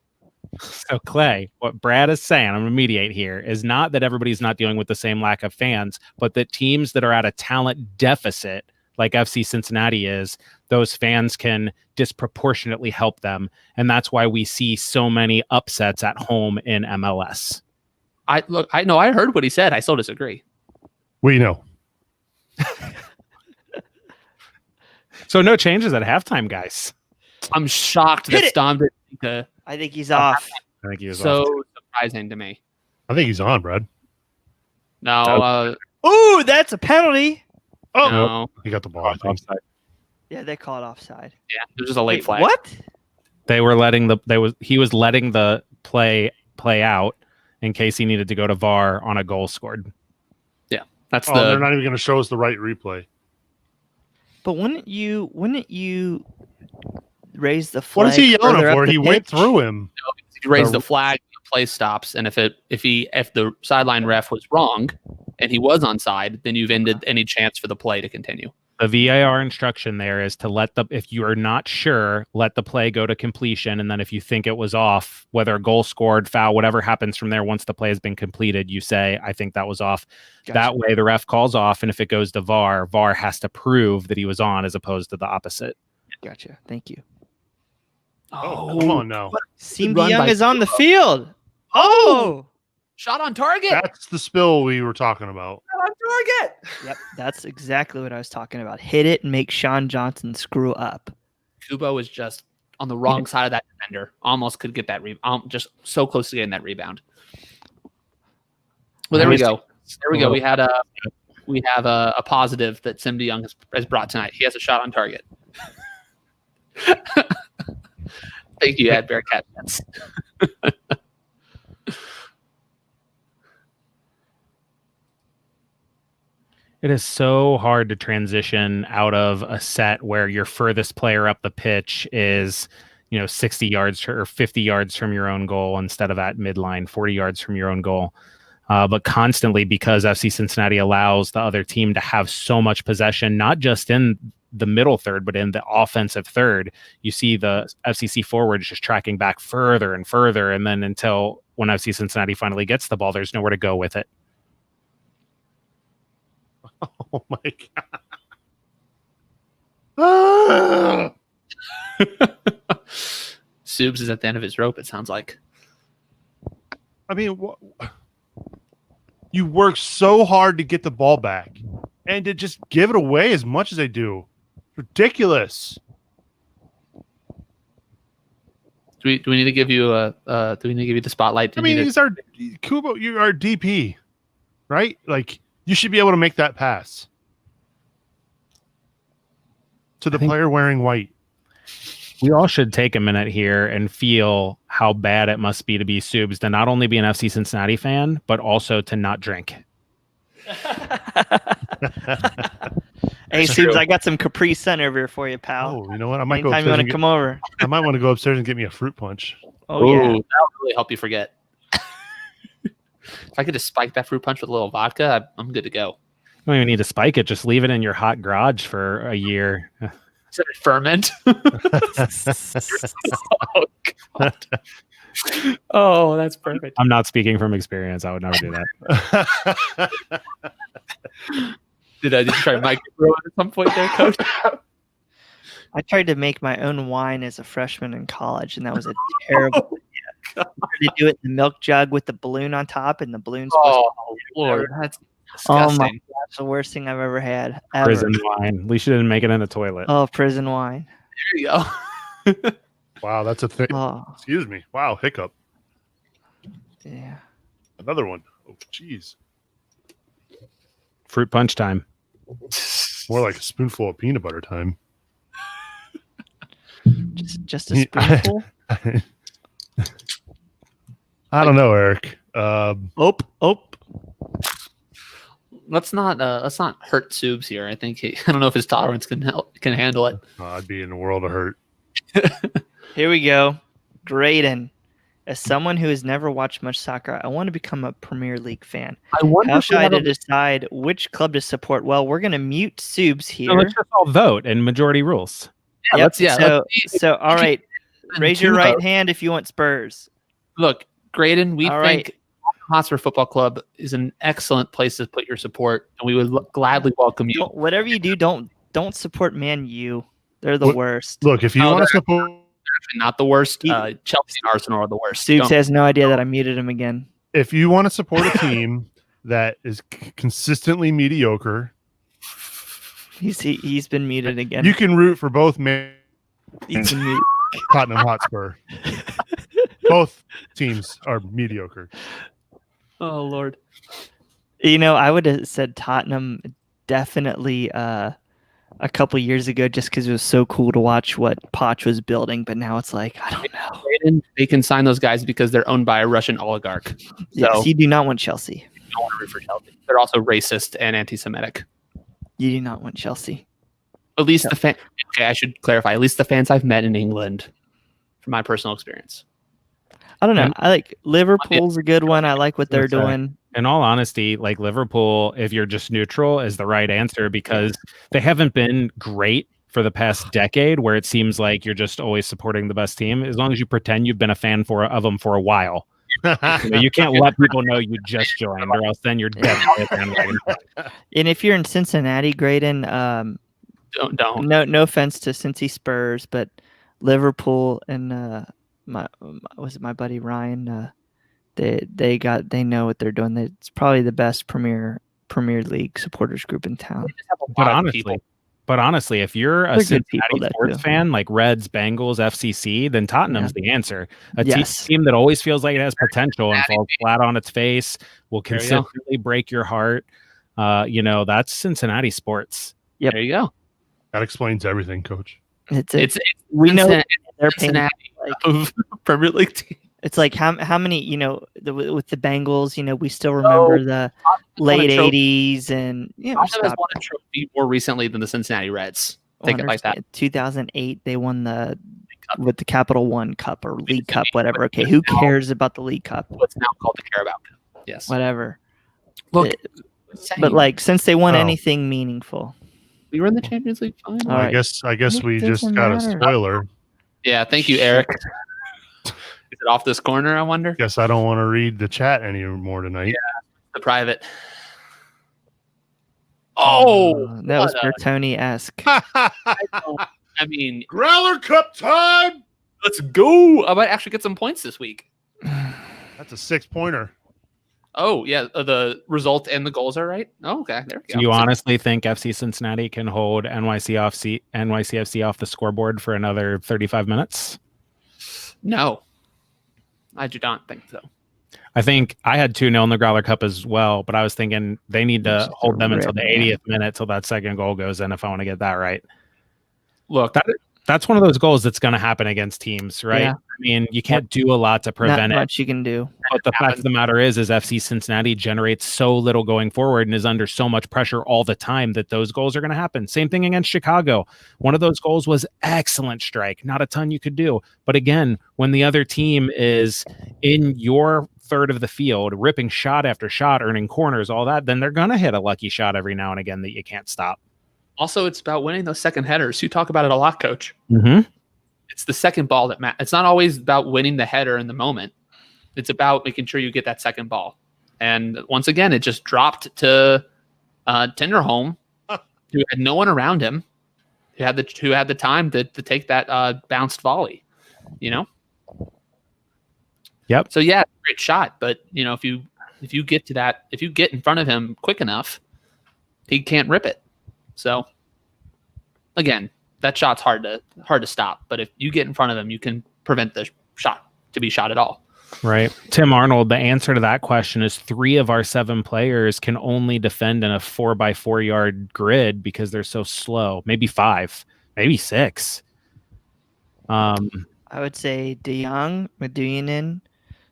So, Clay, what Brad is saying, I'm going to mediate here, is not that everybody's not dealing with the same lack of fans, but that teams that are at a talent deficit, like FC Cincinnati is, those fans can disproportionately help them. And that's why we see so many upsets at home in MLS.
I know I heard what he said. I still disagree.
We know.
So no changes at halftime, guys.
I'm shocked that Stom didn't.
I think he's off.
I think he was
so
off.
surprising to me.
I think he's on, Brad.
No.
Ooh, that's a penalty.
Oh,
no.
He got the ball.
Offside.
Yeah, they called offside.
Yeah, there's just a late flag.
What?
They were he was letting the play out in case he needed to go to VAR on a goal scored.
Yeah, that's
they're not even going to show us the right replay.
But wouldn't you raise the flag?
What is he yelling for? He went through him.
No, if you raise the flag, the play stops, and if the sideline ref was wrong and he was onside, then you've ended any chance for the play to continue.
The VAR instruction there is to if you are not sure, let the play go to completion. And then if you think it was off, whether a goal scored, foul, whatever happens from there, once the play has been completed, you say, I think that was off. Gotcha. That way the ref calls off. And if it goes to VAR, VAR has to prove that he was on as opposed to the opposite.
Gotcha. Thank you.
Oh, come on now.
Seemed Young is on the field. Oh!
Shot on target.
That's the spill we were talking about.
Shot on target.
Yep, that's exactly what I was talking about. Hit it and make Sean Johnson screw up.
Kubo was just on the wrong side of that defender. Almost could get that just so close to getting that rebound. Well, there we go. There we go. We have a positive that Sim DeYoung has brought tonight. He has a shot on target. Thank you, Ed Bearcat.
It is so hard to transition out of a set where your furthest player up the pitch is, 60 yards or 50 yards from your own goal instead of at midline, 40 yards from your own goal. But constantly, because FC Cincinnati allows the other team to have so much possession, not just in the middle third, but in the offensive third, you see the FCC forwards just tracking back further and further. And then until when FC Cincinnati finally gets the ball, there's nowhere to go with it.
Oh my God.
Subs is at the end of his rope, it sounds like.
I mean, you work so hard to get the ball back and to just give it away as much as they do. Ridiculous.
Do we need to give you the spotlight?
I mean, he's our Kubo, you're our DP, right? Like, you should be able to make that pass to the player wearing white.
We all should take a minute here and feel how bad it must be to be Subs, to not only be an FC Cincinnati fan, but also to not drink.
Hey, Subs, I got some Capri Sun over here for you, pal.
Oh, you know what? I might go
Anytime you
upstairs
want to come over.
I might want to go upstairs and get me a fruit punch.
Oh, yeah.
That'll really help you forget. If I could just spike that fruit punch with a little vodka, I'm good to go.
You don't even need to spike it. Just leave it in your hot garage for a year.
Is it ferment? Oh, God. Oh, that's perfect.
I'm not speaking from experience. I would never do that.
Did you try microbrew at some point there, Coach?
I tried to make my own wine as a freshman in college, and that was a terrible idea. I tried to do it in the milk jug with the balloon on top, and the balloon's
Oh, Lord, that's
oh
disgusting.
my gosh, the worst thing I've ever had. Ever.
Prison wine. At least you didn't make it in the toilet.
Oh, prison wine.
There you go.
Wow, that's a thing.
Oh,
Excuse me. Wow, hiccup.
yeah.
Another one. Oh, jeez.
Fruit punch time.
More like a spoonful of peanut butter time.
Just a spoonful.
I don't know, Eric.
Oh.
Let's not hurt Subs here. I think I don't know if his tolerance can handle it.
I'd be in a world of hurt.
Here we go. Graydon. As someone who has never watched much soccer, I want to become a Premier League fan. How should I decide which club to support? Well, we're going to mute Subs here.
So let's just all vote and majority rules.
Yep. So all right. Raise your right hand if you want Spurs.
Look, Graydon, we
All
think
right.
Hotspur Football Club is an excellent place to put your support, and we would gladly welcome you.
Whatever you do, don't support Man U. They're the worst.
Look, if you
Oh,
want to
they're-
support,
Actually, not the worst. Chelsea and Arsenal are the worst.
Subs
Don't-
has no idea that I muted him again.
if you want to support a team that is consistently mediocre,
He's been muted again.
you can root for both Man
He's been muted.
Tottenham Hotspur. Both teams are mediocre.
Oh Lord.
I would have said Tottenham definitely a couple years ago just because it was so cool to watch what Poch was building. But now it's like, I don't know.
Graydon, they can sign those guys because they're owned by a Russian oligarch.
Yes, you do not want Chelsea.
I don't want to root for Chelsea. They're also racist and anti-Semitic.
You do not want Chelsea.
At least the fan. Okay, I should clarify. At least the fans I've met in England, from my personal experience.
I don't know. I like Liverpool's a good one. I like what they're doing.
In all honesty, like Liverpool, if you're just neutral, is the right answer because they haven't been great for the past decade where it seems like you're just always supporting the best team. As long as you pretend you've been a fan of them for a while. You can't let people know you just joined or else then you're definitely a fan.
And if you're in Cincinnati, Graydon,
Don't.
no offense to Cincy Spurs, but Liverpool and my buddy Ryan, they know what they're doing. It's probably the best Premier League supporters group in town.
But honestly, if you're a
They're good
Cincinnati
people, that
sports
too.
fan like Reds, Bengals, FCC, then Tottenham's the answer. A
Yes.
team that always feels like it has potential and falls flat on its face will
There you go.
consistently break your heart. That's Cincinnati sports.
Yep.
There you go.
That explains everything, Coach.
It's
It's
we know
Cincinnati,
they're paying.
Cincinnati of Premier League team.
It's like how many, with the Bengals, we still remember the late 80s and
Tottenham has won a trophy more recently than the Cincinnati Reds. Take it like that.
2008, they won with the Capital One Cup or League Cup, whatever. Okay, who cares about the League Cup?
What's now called the Carabao Cup. Yes.
Whatever.
Look,
but like since they won anything meaningful,
we were in the Champions League final.
I guess we just got a spoiler.
Yeah, thank you, Eric. Is it off this corner, I wonder?
Guess I don't want to read the chat anymore tonight.
Yeah, the private. Oh,
that was Bertoni-esque.
I mean,
Growler Cup time.
Let's go. I might actually get some points this week.
That's a 6-pointer.
Oh, yeah. The result and the goals are right. Oh, okay. There we go.
Do you honestly think FC Cincinnati can hold NYCFC off the scoreboard for another 35 minutes?
No, I do not think so.
I think I had 2-0 in the Growler Cup as well, but I was thinking they need to hold them until the 80th minute till that second goal goes in if I want to get that right.
Look,
that's one of those goals that's going to happen against teams, right? Yeah. I mean, you can't do a lot to prevent it.
Not much you can do.
But the fact of the matter is FC Cincinnati generates so little going forward and is under so much pressure all the time that those goals are going to happen. Same thing against Chicago. One of those goals was excellent strike. Not a ton you could do. But again, when the other team is in your third of the field, ripping shot after shot, earning corners, all that, then they're going to hit a lucky shot every now and again that you can't stop.
Also, it's about winning those second headers. You talk about it a lot, Coach.
Mm-hmm.
It's the second ball that matters. It's not always about winning the header in the moment. It's about making sure you get that second ball. And once again, it just dropped to Tinderholm, who had no one around him, who had the time to take that bounced volley.
Yep.
So yeah, great shot. But if you get to that, if you get in front of him quick enough, he can't rip it. So again, that shot's hard to stop. But if you get in front of him, you can prevent the shot to be shot at all.
Right. Tim Arnold, the answer to that question is 3 of our 7 players can only defend in a 4x4 yard grid because they're so slow. Maybe 5, maybe 6.
I would say De Jong, Medunin,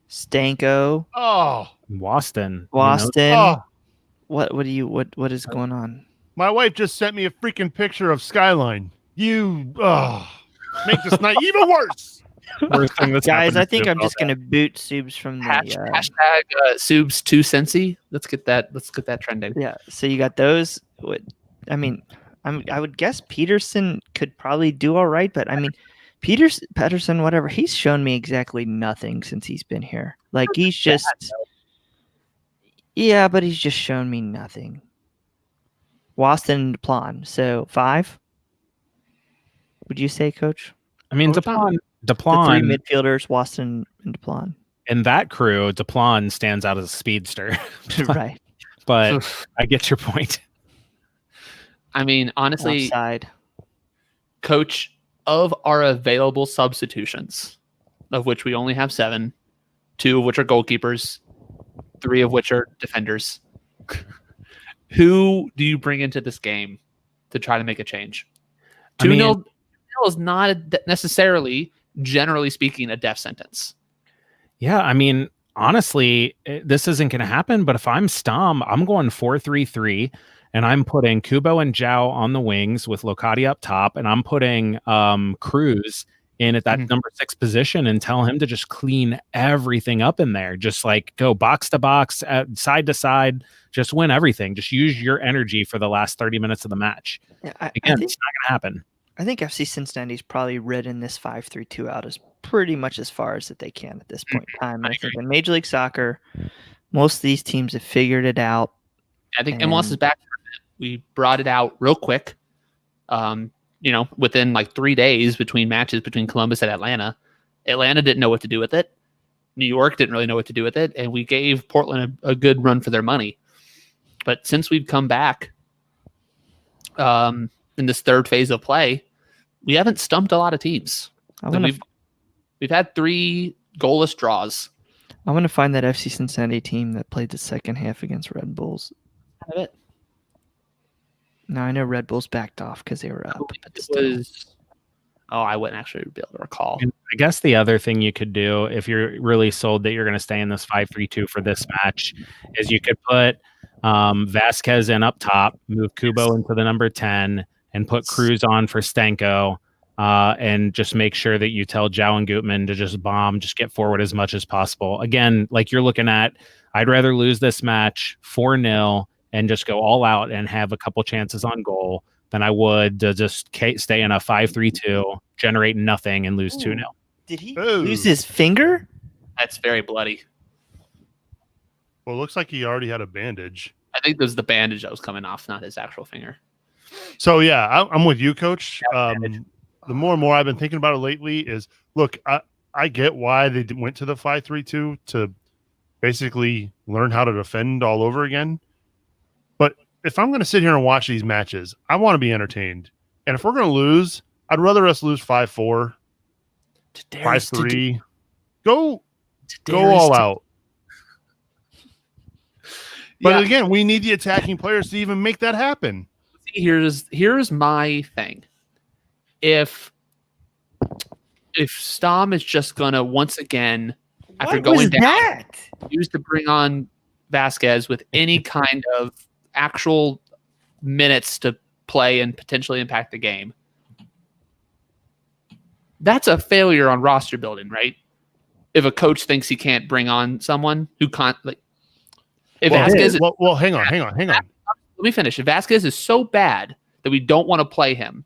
Stanko.
Oh,
Waston.
Oh.
What is going on?
My wife just sent me a freaking picture of Skyline. You make this night even worse.
Worst thing that's
guys, I think I'm just gonna boot Subs from the
hashtag Subs to Cincy. Let's get that trending.
Yeah. So you got those. I would guess Peterson could probably do all right, but I mean, Pedersen, whatever. He's shown me exactly nothing since he's been here. Like he's just, but he's just shown me nothing. Waston and Duplan. So 5. Would you say, Coach?
I mean, Duplan.
The 3 midfielders, Waston and Duplan.
In that crew, Duplan stands out as a speedster.
Right.
But I get your point.
I mean, honestly, Coach, of our available substitutions, of which we only have 7, 2 of which are goalkeepers, 3 of which are defenders, who do you bring into this game to try to make a change? 2-0 is not necessarily, generally speaking, a death sentence.
Yeah, I mean, honestly, this isn't going to happen, but if I'm Stom, I'm going 4-3-3, and I'm putting Kubo and Zhao on the wings with Locadia up top, and I'm putting Cruz in at that number 6 position and tell him to just clean everything up in there. Just like go box to box, side to side, just win everything. Just use your energy for the last 30 minutes of the match.
Yeah,
Again, it's not going to happen.
I think FC Cincinnati's probably ridden this 5-3-2 out as pretty much as far as that they can at this point in time. I think in Major League Soccer, most of these teams have figured it out.
I think MLS is back. We brought it out real quick. Within like 3 days between matches between Columbus and Atlanta. Atlanta didn't know what to do with it. New York didn't really know what to do with it. And we gave Portland a good run for their money. But since we've come back in this third phase of play, we haven't stumped a lot of teams. We've had 3 goalless draws.
I want to find that FC Cincinnati team that played the second half against Red Bulls.
Kind of it.
No, I know Red Bulls backed off because they were up.
Oh, I wouldn't actually be able to recall.
And I guess the other thing you could do if you're really sold that you're going to stay in this 5-3-2 for this match is you could put Vasquez in up top, move Kubo into the number 10, and put Cruz on for Stanko, and just make sure that you tell Zhao and Gutman to just bomb, just get forward as much as possible. Again, like you're looking at, I'd rather lose this match 4-0 and just go all out and have a couple chances on goal than I would to just stay in a 5-3-2, generate nothing, and lose 2-0.
Did he lose his finger?
That's very bloody.
Well, it looks like he already had a bandage.
I think this is the bandage that was coming off, not his actual finger.
So, yeah, I'm with you, Coach. The more and more I've been thinking about it lately is, look, I get why they went to the 5-3-2 to basically learn how to defend all over again. But if I'm going to sit here and watch these matches, I want to be entertained. And if we're going to lose, I'd rather us lose 5-4, 5-3. Go all out. But again, we need the attacking players to even make that happen.
Here's my thing. If Stom is just going to once again, after going down, use to bring on Vasquez with any kind of actual minutes to play and potentially impact the game, that's a failure on roster building, right? If a coach thinks he can't bring on someone who can't, like, if Vasquez,
well, hang on.
Let me finish. If Vasquez is so bad that we don't want to play him,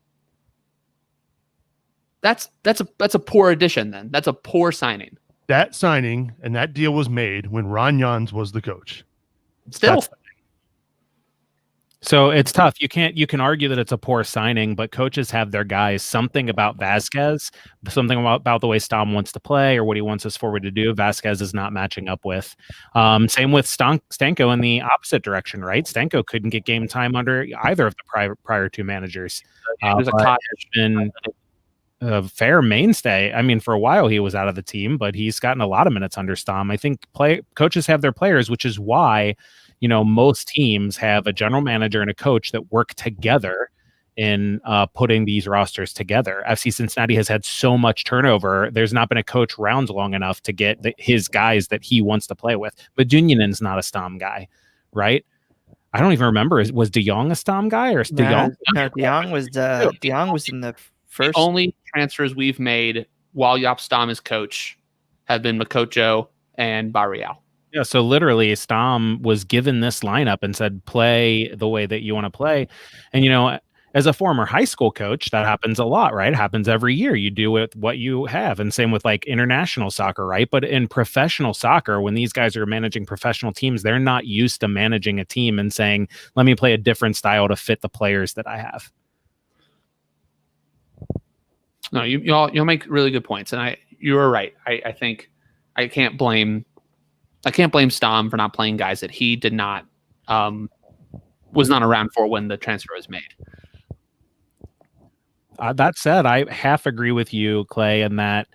that's a poor addition. Then that's a poor signing.
That signing and that deal was made when Ron Jans was the coach.
Still.
So it's tough. You can argue that it's a poor signing, but coaches have their guys. Something about Vasquez, something about the way Stom wants to play or what he wants his forward to do, Vasquez is not matching up with. Same with Stanko in the opposite direction, right? Stanko couldn't get game time under either of the prior two managers. Has been a fair mainstay. I mean, for a while he was out of the team, but he's gotten a lot of minutes under Stom. I think coaches have their players, which is why most teams have a general manager and a coach that work together in putting these rosters together. FC Cincinnati has had so much turnover. There's not been a coach around long enough to get his guys that he wants to play with. But Dunyanen's not a Stom guy, right? I don't even remember. Was De Jong a Stom guy or De Jong?
No, De Jong was in the first.
The only transfers we've made while Jaap Stam is coach have been Makoto and Barreal.
Yeah, so literally Stom was given this lineup and said, play the way that you want to play. And, as a former high school coach, that happens a lot, right? It happens every year. You do with what you have. And same with like international soccer, right? But in professional soccer, when these guys are managing professional teams, they're not used to managing a team and saying, let me play a different style to fit the players that I have.
No, you'll make really good points. And you are right. I think I can't blame Stom for not playing guys that he did not was not around for when the transfer was made.
That said, I half agree with you, Clay, in that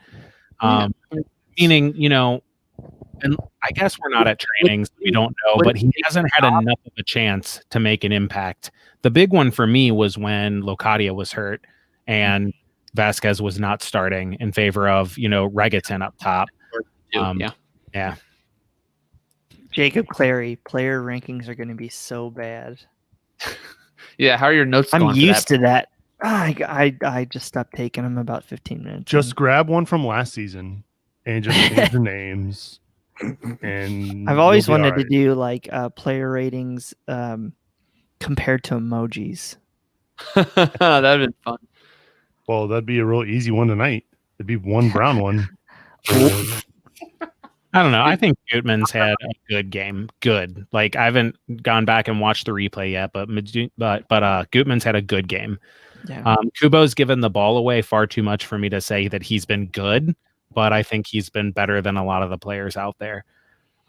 meaning, and I guess we're not at trainings, we don't know, but he hasn't had enough of a chance to make an impact. The big one for me was when Locadia was hurt and Vasquez was not starting in favor of, Regaton up top. Yeah.
Jacob Clary, player rankings are going to be so bad.
Yeah, how are your notes?
I'm used to that. I just stopped taking them about 15 minutes.
Just grab one from last season and just change the names. And
I've always wanted to do like player ratings compared to emojis.
That'd have been fun.
Well, that'd be a real easy one tonight. It'd be one brown one.
I don't know. I think Gutman's had a good game. Good. Like I haven't gone back and watched the replay yet, but Gutman's had a good game.
Yeah.
Kubo's given the ball away far too much for me to say that he's been good, but I think he's been better than a lot of the players out there.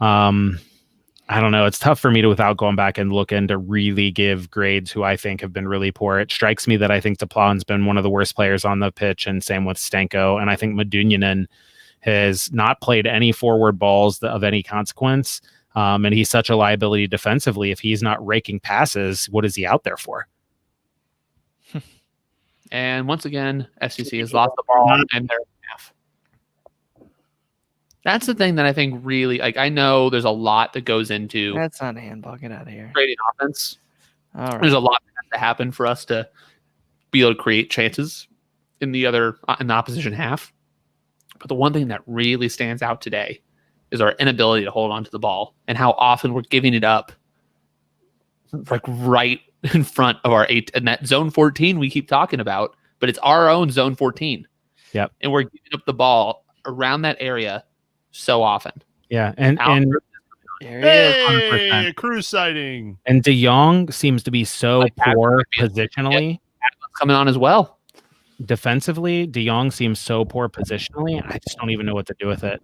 I don't know. It's tough for me to, without going back and looking, to really give grades who I think have been really poor. It strikes me that I think Deplan's been one of the worst players on the pitch, and same with Stanko. And I think Medunjanin has not played any forward balls of any consequence. And he's such a liability defensively. If he's not raking passes, what is he out there for?
And once again, FCC has lost the ball and they're in half. That's the thing that I think really, like, I know there's a lot that goes into
That's not a handball. Get out of here.
creating offense.
All right.
There's a lot that has to happen for us to be able to create chances in the opposition half. But the one thing that really stands out today is our inability to hold on to the ball and how often we're giving it up, like right in front of our 8 and that zone 14 we keep talking about, but it's our own zone 14.
Yep.
And we're giving up the ball around that area so often.
Yeah, and
There he is.
Hey,
100%.
Cruz sighting.
And De Jong seems to be so
Like,
poor positionally.
Coming on as well.
Defensively, De Jong seems so poor positionally. I just don't even know what to do with it.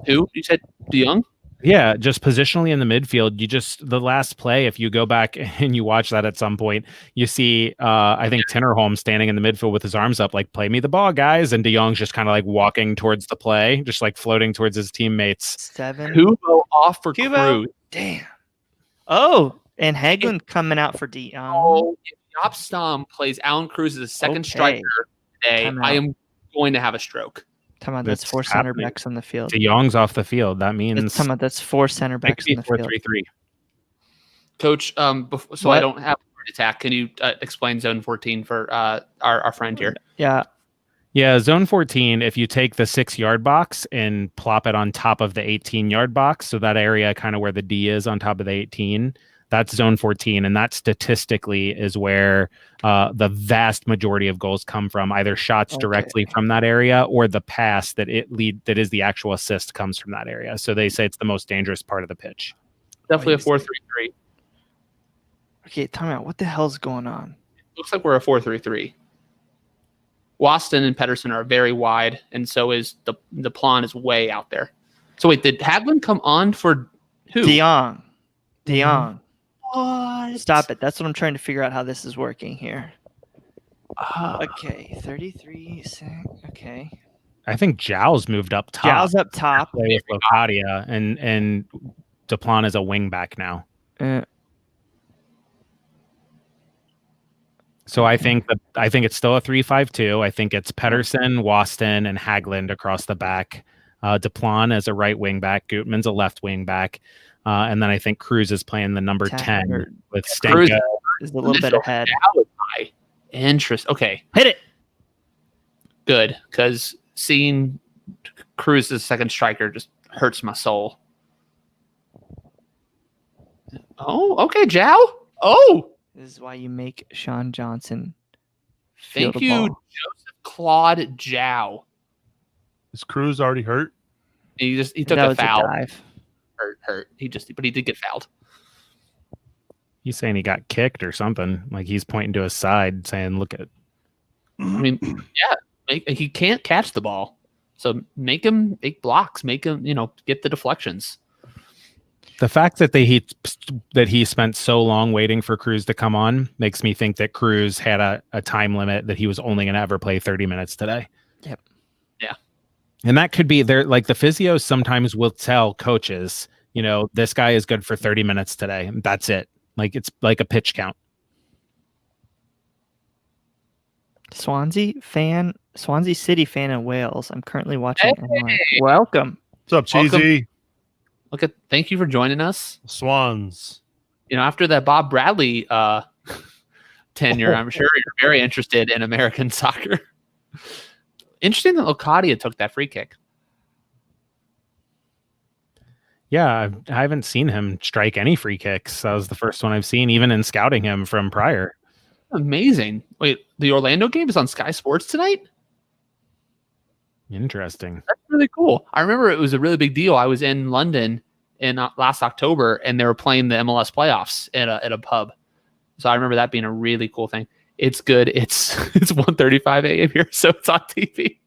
Who? You said De Jong?
Yeah, just positionally in the midfield. The last play, if you go back and you watch that at some point, you see, I think Tinnerholm standing in the midfield with his arms up, like, play me the ball, guys. And De Jong's just kind of like walking towards the play, just like floating towards his teammates.
7.
Kubo off for
Kubo.
Cruz.
Damn. Oh, and Hagelin coming out for Dion.
Oh, if Yopstam plays Alan Cruz as a second
Okay.
striker today,
Time
I
out.
am going to have a stroke.
Talking about that's
It's
4 center
happening.
backs on the field.
De Jong's off the field. That means
Talking about that's 4 center
it
backs
could be
on the field.
4-3-3.
Coach, so I
What?
don't have a heart attack. Can you explain zone 14 for our friend here?
Yeah.
Yeah, zone 14, if you take the 6-yard box and plop it on top of the 18-yard box, so that area kind of where the D is on top of the 18, that's zone 14. And that statistically is where the vast majority of goals come from, either shots directly from that area or the pass that that is the actual assist comes from that area. So they say it's the most dangerous part of the pitch.
Definitely a
Wait a
4-3-3.
Okay, time out. What the hell's going on?
Looks like we're a 4-3-3. Waston and Pedersen are very wide, and so is the Plan is way out there. So wait, did Hagelin come on for who?
Dion.
What?
Stop it. That's what I'm trying to figure out how this is working here.
Uh,
Okay, 33. Okay.
I think Zhao's moved up top.
Zhao's up top.
Play with Locadia, and Duplan is a wing back now. So I think it's still a 3-5-2. I think it's Pedersen, Waston, and Haglund across the back. Duplan as a right wing back. Gutman's a left wing back. And then I think Cruz is playing the number 10 with
Cruz
Stenka.
Is a little bit ahead.
Zhao is high. Interest. Okay,
Hit it.
good, because seeing Cruz as second striker just hurts my soul. Oh, okay, Zhao. Oh,
This is why you make Sean Johnson.
thank
field a
you,
ball.
Joseph Claude Zhao.
Is Cruz already hurt?
He took
That
a
was
foul.
dive.
Hurt. But he did get fouled.
He's saying he got kicked or something. Like he's pointing to his side saying, look at.
I mean, yeah, he can't catch the ball, so make him make blocks. Make him, get the deflections.
The fact that he spent so long waiting for Cruz to come on makes me think that Cruz had a time limit that he was only going to ever play 30 minutes today.
Yep.
Yeah.
And that could be there. Like the physios sometimes will tell coaches, this guy is good for 30 minutes today. That's it. Like it's like a pitch count.
Swansea City fan in Wales. I'm currently watching online. Welcome.
What's up, Cheesy?
Thank you for joining us.
Swans.
After that Bob Bradley tenure, I'm sure you're very interested in American soccer. Interesting that Locadia took that free kick.
Yeah, I haven't seen him strike any free kicks. That was the first one I've seen, even in scouting him from prior.
Amazing. Wait, the Orlando game is on Sky Sports tonight?
Interesting.
That's really cool. I remember it was a really big deal. I was in London in last October, and they were playing the MLS playoffs at a pub. So I remember that being a really cool thing. It's good. It's 1:35 a.m. here, so it's on TV.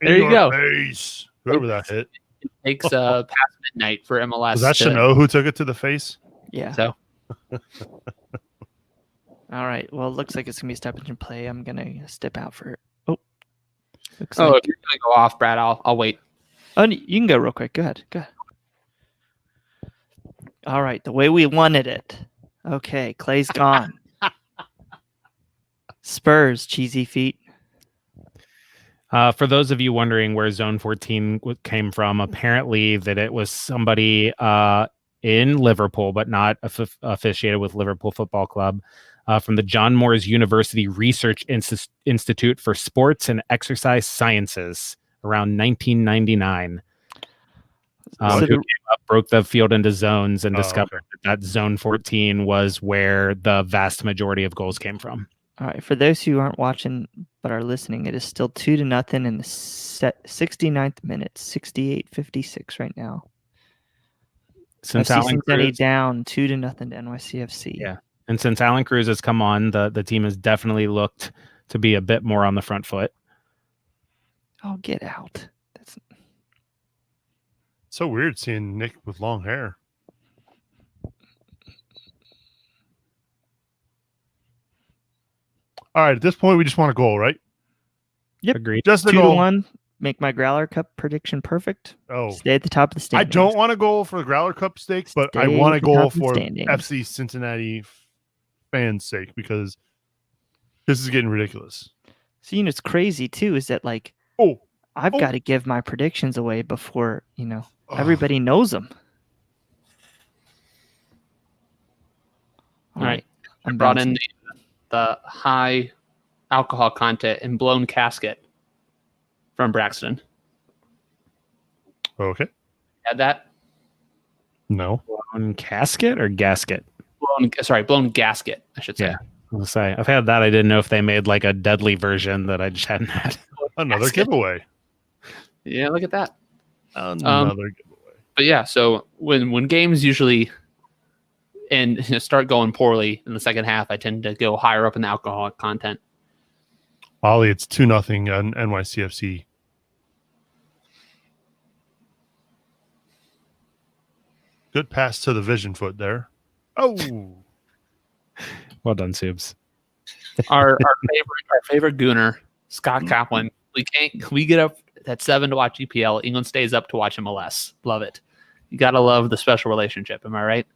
There you go.
Face. Whoever that hit.
It takes past midnight for MLS.
Was that Chanot who took it to the face?
Yeah.
So
All right. Well, it looks like it's gonna be a stoppage in play. I'm gonna step out for. Oh. Looks
if you're
like.
gonna go off, Brad, I'll wait.
Oh, you can go real quick. Go ahead. All right. The way we wanted it. Okay. Clay's gone. Spurs, cheesy feet.
For those of you wondering where Zone 14 came from, apparently that it was somebody in Liverpool, but not affiliated with Liverpool Football Club, from the John Moores University Research Institute for Sports and Exercise Sciences around 1999. Who came up, broke the field into zones, and discovered that Zone 14 was where the vast majority of goals came from.
All right, for those who aren't watching but are listening, it is still 2-0 in the 69th minute, 68-56 right now.
Since
FC
Alan
Cincinnati
Cruz,
down 2-0 to NYCFC.
Yeah, and since Alan Cruz has come on, the team has definitely looked to be a bit more on the front foot.
Oh, get out! That's
so weird seeing Nick with long hair. All right, at this point, we just want a goal, right?
Yep.
Agreed.
Just a
2-1. Make my Growler Cup prediction perfect.
Oh,
Stay at the top of the
I
standings.
don't want a goal for the Growler Cup sake, but I
Stay
want
at
a
the
goal
top of the
for
standings.
FC Cincinnati fans' sake because this is getting ridiculous.
So, it's crazy, too, is that, like, I've got to give my predictions away before, everybody knows them.
All right. I
I'm
brought
bouncing.
in the high alcohol content and blown casket from Braxton.
Okay.
Had that?
No.
Blown casket or gasket?
Blown gasket, I should say.
Yeah. I'll say I've had that. I didn't know if they made like a deadly version that I just hadn't had.
Another giveaway.
Yeah, look at that.
Another giveaway.
But yeah, so when games usually start going poorly in the second half, I tend to go higher up in the alcoholic content.
Ollie, it's 2-0 on NYCFC. Good pass to the vision foot there. Oh,
Well done, Subs.
Our favorite gooner, Scott Kaplan. We get up at 7 to watch EPL. England stays up to watch MLS. Love it. You gotta love the special relationship. Am I right?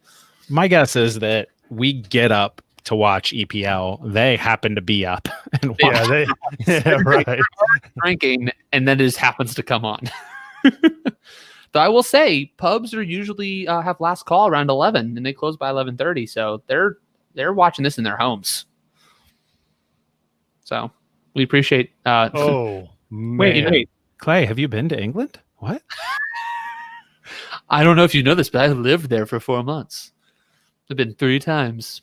My guess is that we get up to watch EPL. They happen to be up and watch.
Right.
Drinking, and then it just happens to come on. Though I will say, pubs are usually have last call around 11, and they close by 11:30. So they're watching this in their homes. So we appreciate.
Wait, Clay, have you been to England? What?
I don't know if you know this, but I lived there for 4 months. I've been 3 times.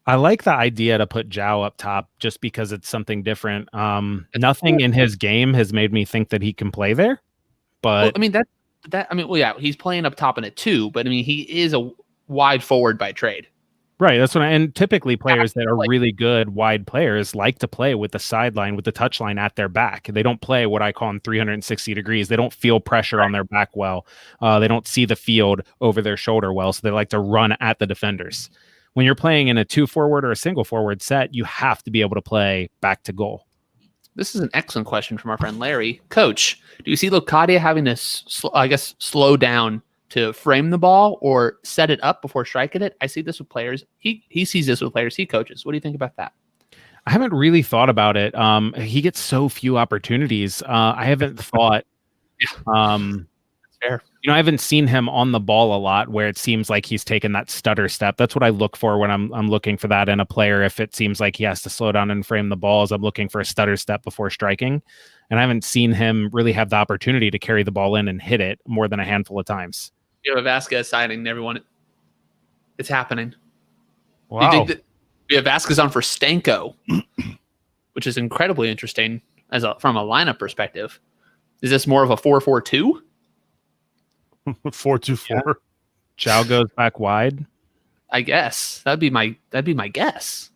I like the idea to put Zhao up top just because it's something different. Nothing in his game has made me think that he can play there. But
he's playing up top in it too. But I mean, he is a wide forward by trade.
Right. That's what and typically players that are really good wide players like to play with the sideline, with the touchline at their back. They don't play what I call in 360 degrees. They don't feel pressure on their back well. They don't see the field over their shoulder well. So they like to run at the defenders. When you're playing in a 2-forward or a single forward set, you have to be able to play back to goal.
This is an excellent question from our friend Larry. Coach, do you see Locadia having to, slow down to frame the ball or set it up before striking it? I see this with players. He sees this with players he coaches. What do you think about that?
I haven't really thought about it. He gets so few opportunities. I haven't thought.
Fair.
I haven't seen him on the ball a lot where it seems like he's taken that stutter step. That's what I look for when I'm looking for that in a player. If it seems like he has to slow down and frame the balls, I'm looking for a stutter step before striking. And I haven't seen him really have the opportunity to carry the ball in and hit it more than a handful of times.
You have a Vasquez signing, everyone. It's happening.
Wow.
You think that we have Vasquez on for Stanko, which is incredibly interesting from a lineup perspective. Is this more of a 4-4-2?
4-2-4.
Zhao goes back wide.
I guess that'd be my guess.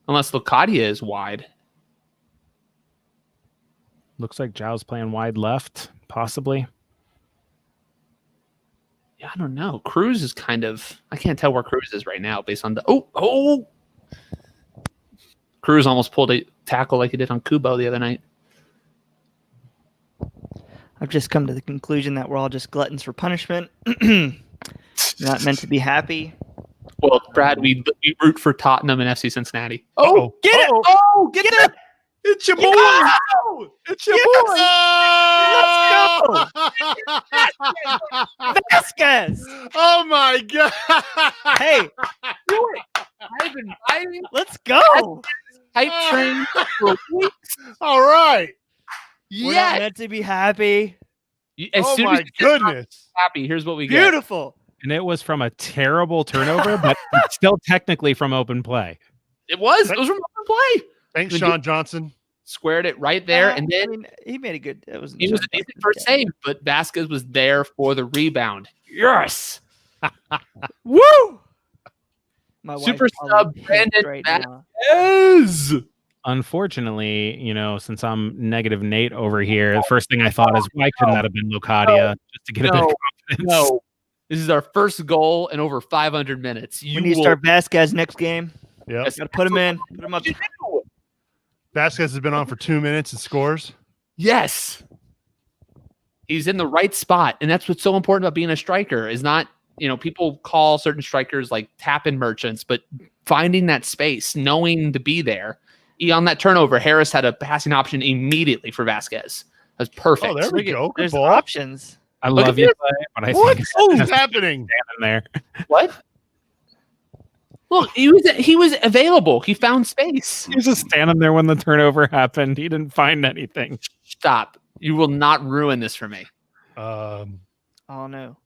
Unless Locadia is wide.
Looks like Zhao's playing wide left, possibly.
Yeah, I don't know. Cruz is I can't tell where Cruz is right now based on the Cruz almost pulled a tackle like he did on Kubo the other night.
I've just come to the conclusion that we're all just gluttons for punishment. Not meant to be happy.
Well, Brad, we root for Tottenham and FC Cincinnati.
Uh-oh.
Get it!
Uh-oh.
Oh, get there!
It's your boy. It's your boy.
Vasquez!
Oh my god.
Hey,
Do it. I've been riding
let's go.
hype train for weeks.
All right.
We're not
Yes.
meant to be happy.
As
Oh
soon
my
as you're
goodness.
happy, here's what we get.
Beautiful.
And it was from a terrible turnover, but it's still technically from open play.
It was. It was from open play.
Thanks,
Good
Sean Johnson.
Squared it right there, and
I
then
mean, he made a good. It was.
he was a decent first save, but Vasquez was there for the rebound. Yes.
Woo! My wife
Super
probably
sub
pissed
Brandon
right
Vasquez.
now.
Yes.
Unfortunately, since I'm negative Nate over here, the first thing I thought is, why couldn't that have been Locadia just to get a bit of confidence?
No. This is our first goal in over 500 minutes.
We need to start Vasquez next game.
Yep.
Gotta put him in. Put him up.
Vasquez has been on for 2 minutes and scores.
Yes. He's in the right spot. And that's what's so important about being a striker is not, people call certain strikers like tap-in merchants, but finding that space, knowing to be there. On that turnover, Harris had a passing option immediately for Vasquez. That was perfect.
Oh, there we go. Good
There's
ball.
options.
I
Look
love
at
you,
this.
Clay, but I
What
think
is happening?
standing there.
What? Look, he was available. He found space.
He was just standing there when the turnover happened. He didn't find anything.
Stop. You will not ruin this for me.
Oh no.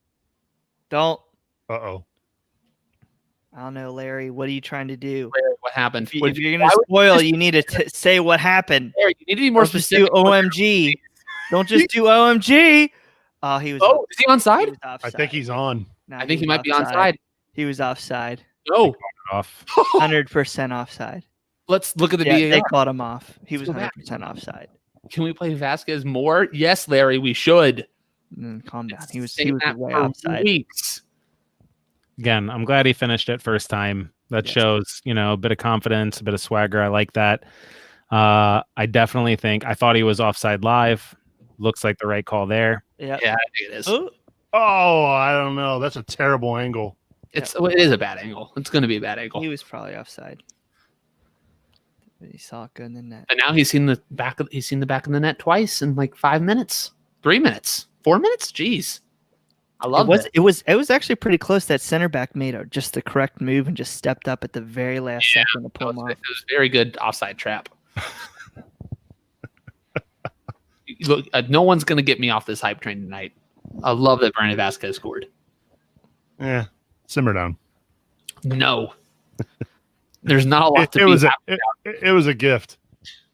Don't.
Uh-oh.
I don't know, Larry. What are you trying to do?
What happened?
If you're gonna spoil, you need to say what happened.
You need to be more
Don't just do
specific.
OMG. Don't just do OMG. Oh, he was.
Oh, is he
he
onside?
was
I
offside.
think he's on.
No,
I think he
was
might be
offside.
onside.
He was offside.
No.
Off.
100% offside.
Let's look at the
Yeah, they
VAR.
caught him off. He was
Let's go back.
100% offside.
Can we play Vasquez more? Yes, Larry, we should.
Calm down. He was
Saying that
way
for
offside.
weeks.
Again, I'm glad he finished it first time. That
Yes.
shows, a bit of confidence, a bit of swagger. I like that. I definitely think I thought he was offside live. Looks like the right call there.
Yeah.
Yeah, I think it is.
Oh,
Oh, I don't know. That's a terrible angle.
It is a bad angle. It's going to be a bad angle.
he was probably offside. But he saw it good in the net.
And now he's seen the back of the net twice in like 5 minutes, 3 minutes, 4 minutes. Jeez, I love it.
It was actually pretty close. That center back made just the correct move and just stepped up at the very last second to pull him off.
It was a very good offside trap. Look, no one's going to get me off this hype train tonight. I love that Brandon Vasquez scored.
Yeah. Simmer down.
No, there's not a lot
It,
to
it
be
was
happy.
it was a gift.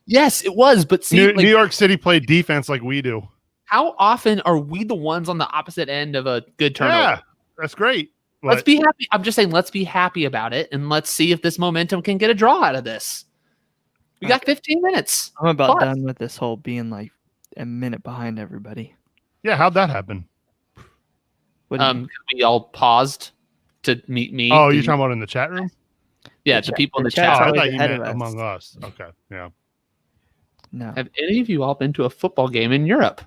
Yes, it was. But see,
New York City played defense like we do.
how often are we the ones on the opposite end of a good turnover?
Yeah, that's great.
Let's
But
be happy. I'm just saying, let's be happy about it, and let's see if this momentum can get a draw out of this. We got 15 minutes.
I'm about
Plus.
done with this whole being like a minute behind everybody.
yeah, how'd that happen?
What do you-
We all paused to meet me.
Oh, you're talking about in the chat room?
yeah,
the
the people in
the
the
Oh,
chat's
chat.
I
always
thought you
ahead
meant
of us.
among us. Okay, yeah.
no,
Have any of you all been to a football game in Europe?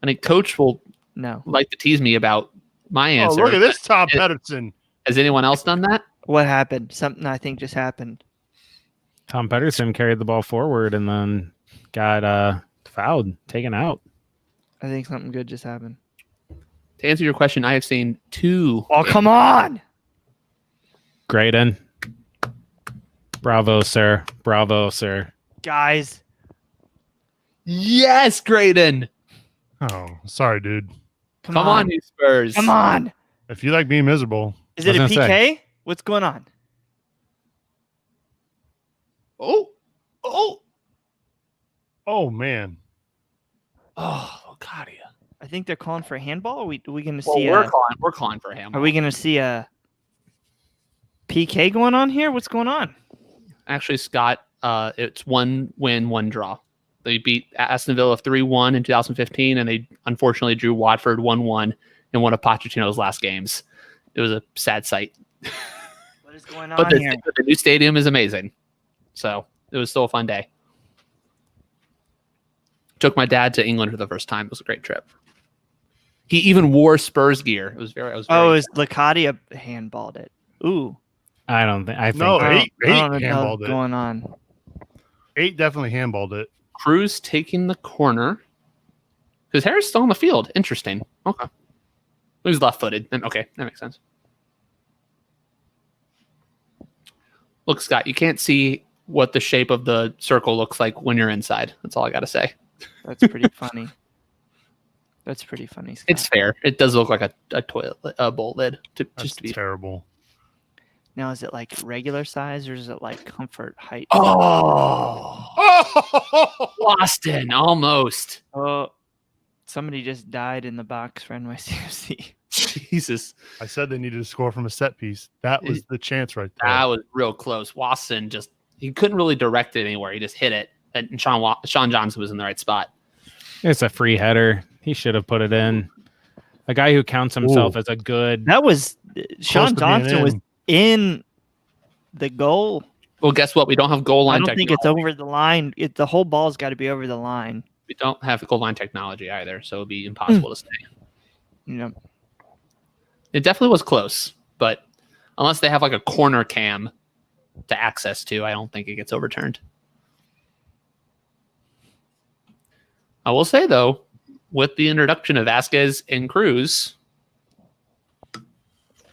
I think Coach will
no.
like to tease me about my
Oh,
answer.
look at this
but
Tom Pedersen.
Has anyone else done that?
What happened? Something I think just happened.
Tom Pedersen carried the ball forward and then got fouled, taken out.
I think something good just happened.
To answer your question, I have seen 2.
Oh, come on!
Graydon. Bravo, sir. Bravo, sir.
Guys,
Yes, Graydon.
Oh, sorry, dude.
Come on, you Spurs.
Come on!
If you like being miserable,
Is
I
it a
was gonna
PK? What's going on?
Oh.
oh man.
Oh, Locadia.
I think they're calling for a handball. Are we going to
Well,
see
we're calling for him.
Are we going to see a PK going on here? What's going on?
Actually, Scott, it's 1 win, 1 draw. They beat Aston Villa 3-1 in 2015, and they unfortunately drew Watford 1-1 in one of Pochettino's last games. It was a sad sight.
What is going on
But
here?
the new stadium is amazing. So it was still a fun day. Took my dad to England for the first time. It was a great trip. He even wore Spurs gear. It was very.
Oh, is Locadia handballed it? Ooh,
I don't think. I think
No,
I
eight
don't know what
handballed it.
going on.
8 definitely handballed it.
Cruz taking the corner. Because Harris still on the field. Interesting. Okay. He was left-footed. Then okay, that makes sense. Look, Scott, you can't see what the shape of the circle looks like when you're inside. That's all I got to say.
That's pretty funny. That's pretty funny, Scott.
It's fair. It does look like a toilet, a bowl lid.
That's
To be
terrible.
Now, is it like regular size or is it like comfort height?
Oh,
Oh!
Boston, almost.
Oh, somebody just died in the box for NYCFC.
Jesus,
I said they needed to score from a set piece. That was the chance right there.
that was real close. Wasson he couldn't really direct it anywhere. He just hit it, and Sean Johnson was in the right spot.
it's a free header. He should have put it in. A guy who counts himself as a good.
That was Sean
to being
Johnson was in the goal.
Well, guess what? We don't have goal line
I don't think
technology.
it's over the line. The whole ball's got to be over the line.
We don't have goal line technology either, so it'd be impossible to stay.
You know,
It definitely was close, but unless they have like a corner cam to access to, I don't think it gets overturned. I will say, though, with the introduction of Vasquez and Cruz,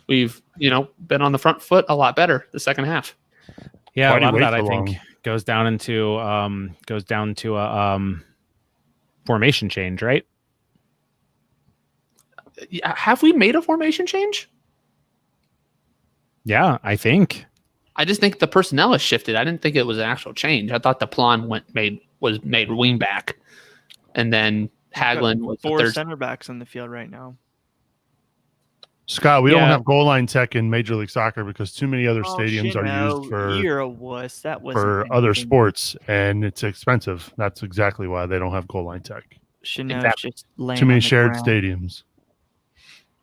we've, been on the front foot a lot better the second half.
Yeah,
Why
a
do you
lot of
wait
that I
so
think
long?
goes down to a formation change, right?
Have we made a formation change?
Yeah, I think.
I just think the personnel has shifted. I didn't think it was an actual change. I thought the Plan was made wing back, and then Hagelin was the
4
third.
center backs on the field right now.
Scott, we don't
Yeah.
have goal line tech in Major League Soccer because too many other stadiums are used
You're a wuss. That was
for other sports, and it's expensive. That's exactly why they don't have goal line tech.
Chanel's
Exactly.
just laying
Too many
on the
shared
ground.
stadiums.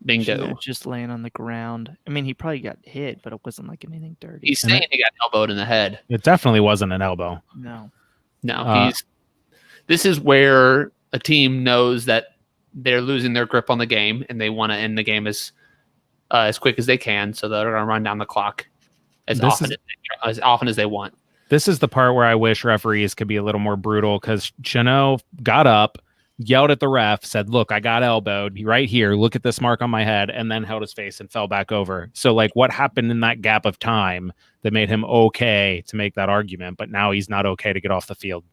Bingo.
Chanel's just laying on the ground. I mean, he probably got hit, but it wasn't like anything dirty.
He's saying he got elbowed in the head.
It definitely wasn't an elbow.
No.
No, this is where a team knows that they're losing their grip on the game and they want to end the game as quick as they can, so they're going to run down the clock as often as they want.
This is the part where I wish referees could be a little more brutal, because Chanel got up, yelled at the ref, said, "Look, I got elbowed right here. Look at this mark on my head," and then held his face and fell back over. So, like, what happened in that gap of time that made him okay to make that argument, but now he's not okay to get off the field?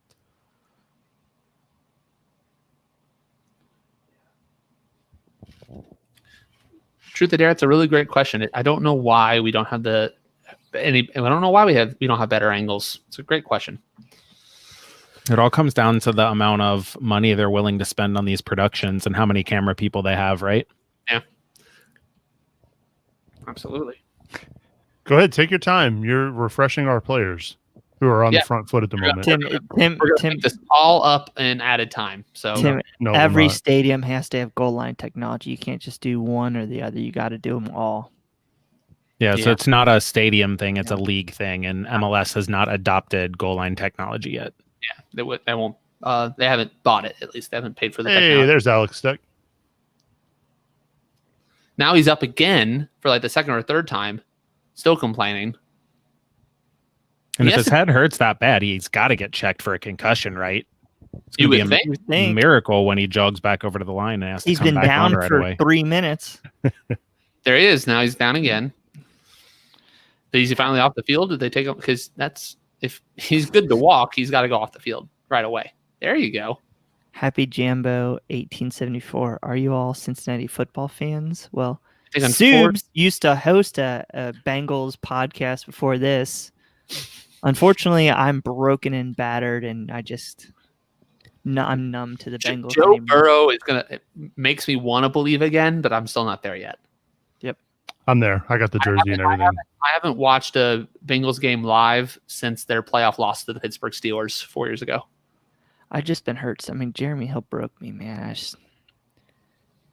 Truth of dare, it's a really great question. I don't know why we don't have I don't know why we don't have better angles. It's a great question.
It all comes down to the amount of money they're willing to spend on these productions and how many camera people they have, right?
Yeah. Absolutely.
Go ahead, take your time. You're refreshing our players who are on the front foot at the moment.
Tim,
We're going to make this all up in added time. So
Tim,
No, we're
every
not.
stadium has to have goal line technology. You can't just do one or the other. You got to do them all.
Yeah, so
Yeah.
it's not a stadium thing, it's a league thing, and MLS has not adopted goal line technology yet.
they won't. They haven't bought it. At least they haven't paid for the
Hey,
technology.
there's Alex Steck.
Now he's up again for like the second or third time, still complaining.
And
He
if
has
his head hurts that bad, he's got to get checked for a concussion, right? It's
You
gonna
would
be
think.
You think
miracle when he jogs back over to the line and has to
he's
come
been
back
down
on right
for
away.
3 minutes.
There he is. Now he's down again. Is he finally off the field? Did they take him? Because if he's good to walk, he's got to go off the field right away. There you go.
Happy Jambo 1874. Are you all Cincinnati football fans? Well,
I think on
Subes used to host a Bengals podcast before this. Unfortunately, I'm broken and battered, and I'm numb to the Bengals.
Joe
anymore.
Burrow it makes me want to believe again, but I'm still not there yet.
I'm there. I got the jersey and everything.
I haven't watched a Bengals game live since their playoff loss to the Pittsburgh Steelers 4 years ago.
I've just been hurt. I mean, Jeremy Hill broke me, man. I just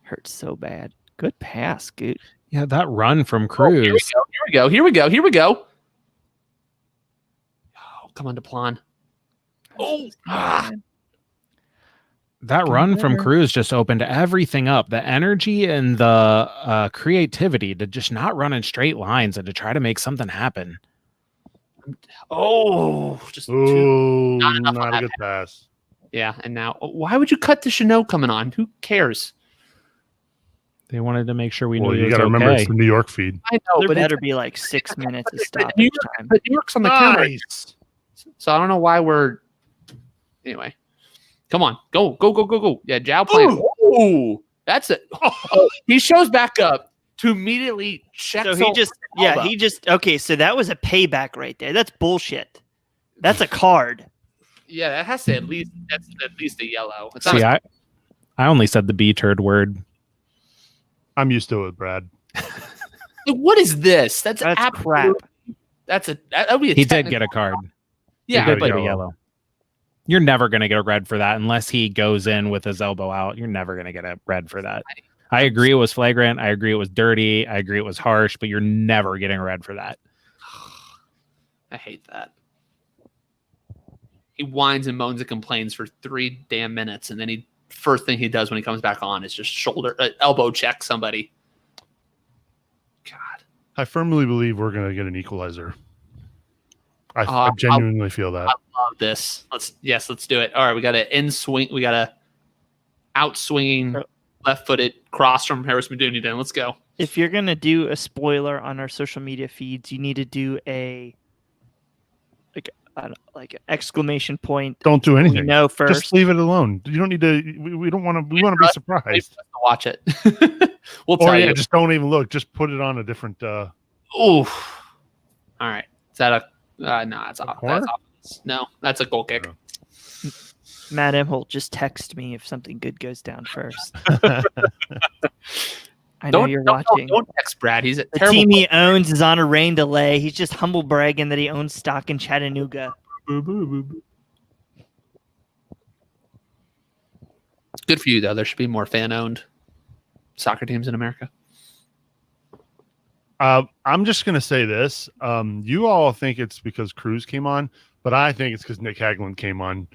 hurt so bad. Good pass, good.
Yeah, that run from
Oh,
Cruz.
here we go. Oh, come on, DePlon. Oh,
That run from Cruz just opened everything up. The energy and the creativity to just not run in straight lines and to try to make something happen.
Oh, just
not a good pass.
Yeah, and now why would you cut to Chanel coming on? Who cares?
They wanted to make sure we knew.
You got to remember it's the New York feed.
I know,
There
but
better be like 6 minutes of stoppage time.
But New York's on the counter, so I don't know why we're. Anyway, come on, go! Yeah, Zhao playing. Oh, that's it. Oh, he shows back up to immediately check.
So he just okay. So that was a payback right there. That's bullshit. That's a card.
Yeah, that has to at least a yellow. It's
See, I only said the B turd word.
I'm used to it, Brad.
What is this? That's
crap.
That'd be.
He did get a card.
Yeah,
he did get a yellow. You're never going to get a red for that unless he goes in with his elbow out. You're never going to get a red for that. I agree it was flagrant. I agree it was dirty. I agree it was harsh, but you're never getting a red for that.
I hate that. He whines and moans and complains for 3 damn minutes, and then first thing he does when he comes back on is just elbow check somebody. God.
I firmly believe we're going to get an equalizer. I genuinely feel that.
I love this. Let's do it. All right, we got an in swing. We got a out swinging left-footed cross from Harris Meduni. Then let's go.
If you're gonna do a spoiler on our social media feeds, you need to do like an exclamation point.
Don't do anything.
You know first.
Just leave it alone. You don't need to. We don't want to. We want to be surprised.
Watch it. We'll tell you.
Just don't even look. Just put it on a different.
Oof. All right. Is that a? No, that's off. No, that's a goal kick.
Matt Emholt, just text me if something good goes down first. I know you're watching.
Don't text Brad. He's a
the team he owns is on a rain delay. He's just humble bragging that he owns stock in Chattanooga.
It's good for you, though. There should be more fan-owned soccer teams in America.
I'm just going to say this. You all think it's because Cruz came on, but I think it's because Nick Hagglund came on.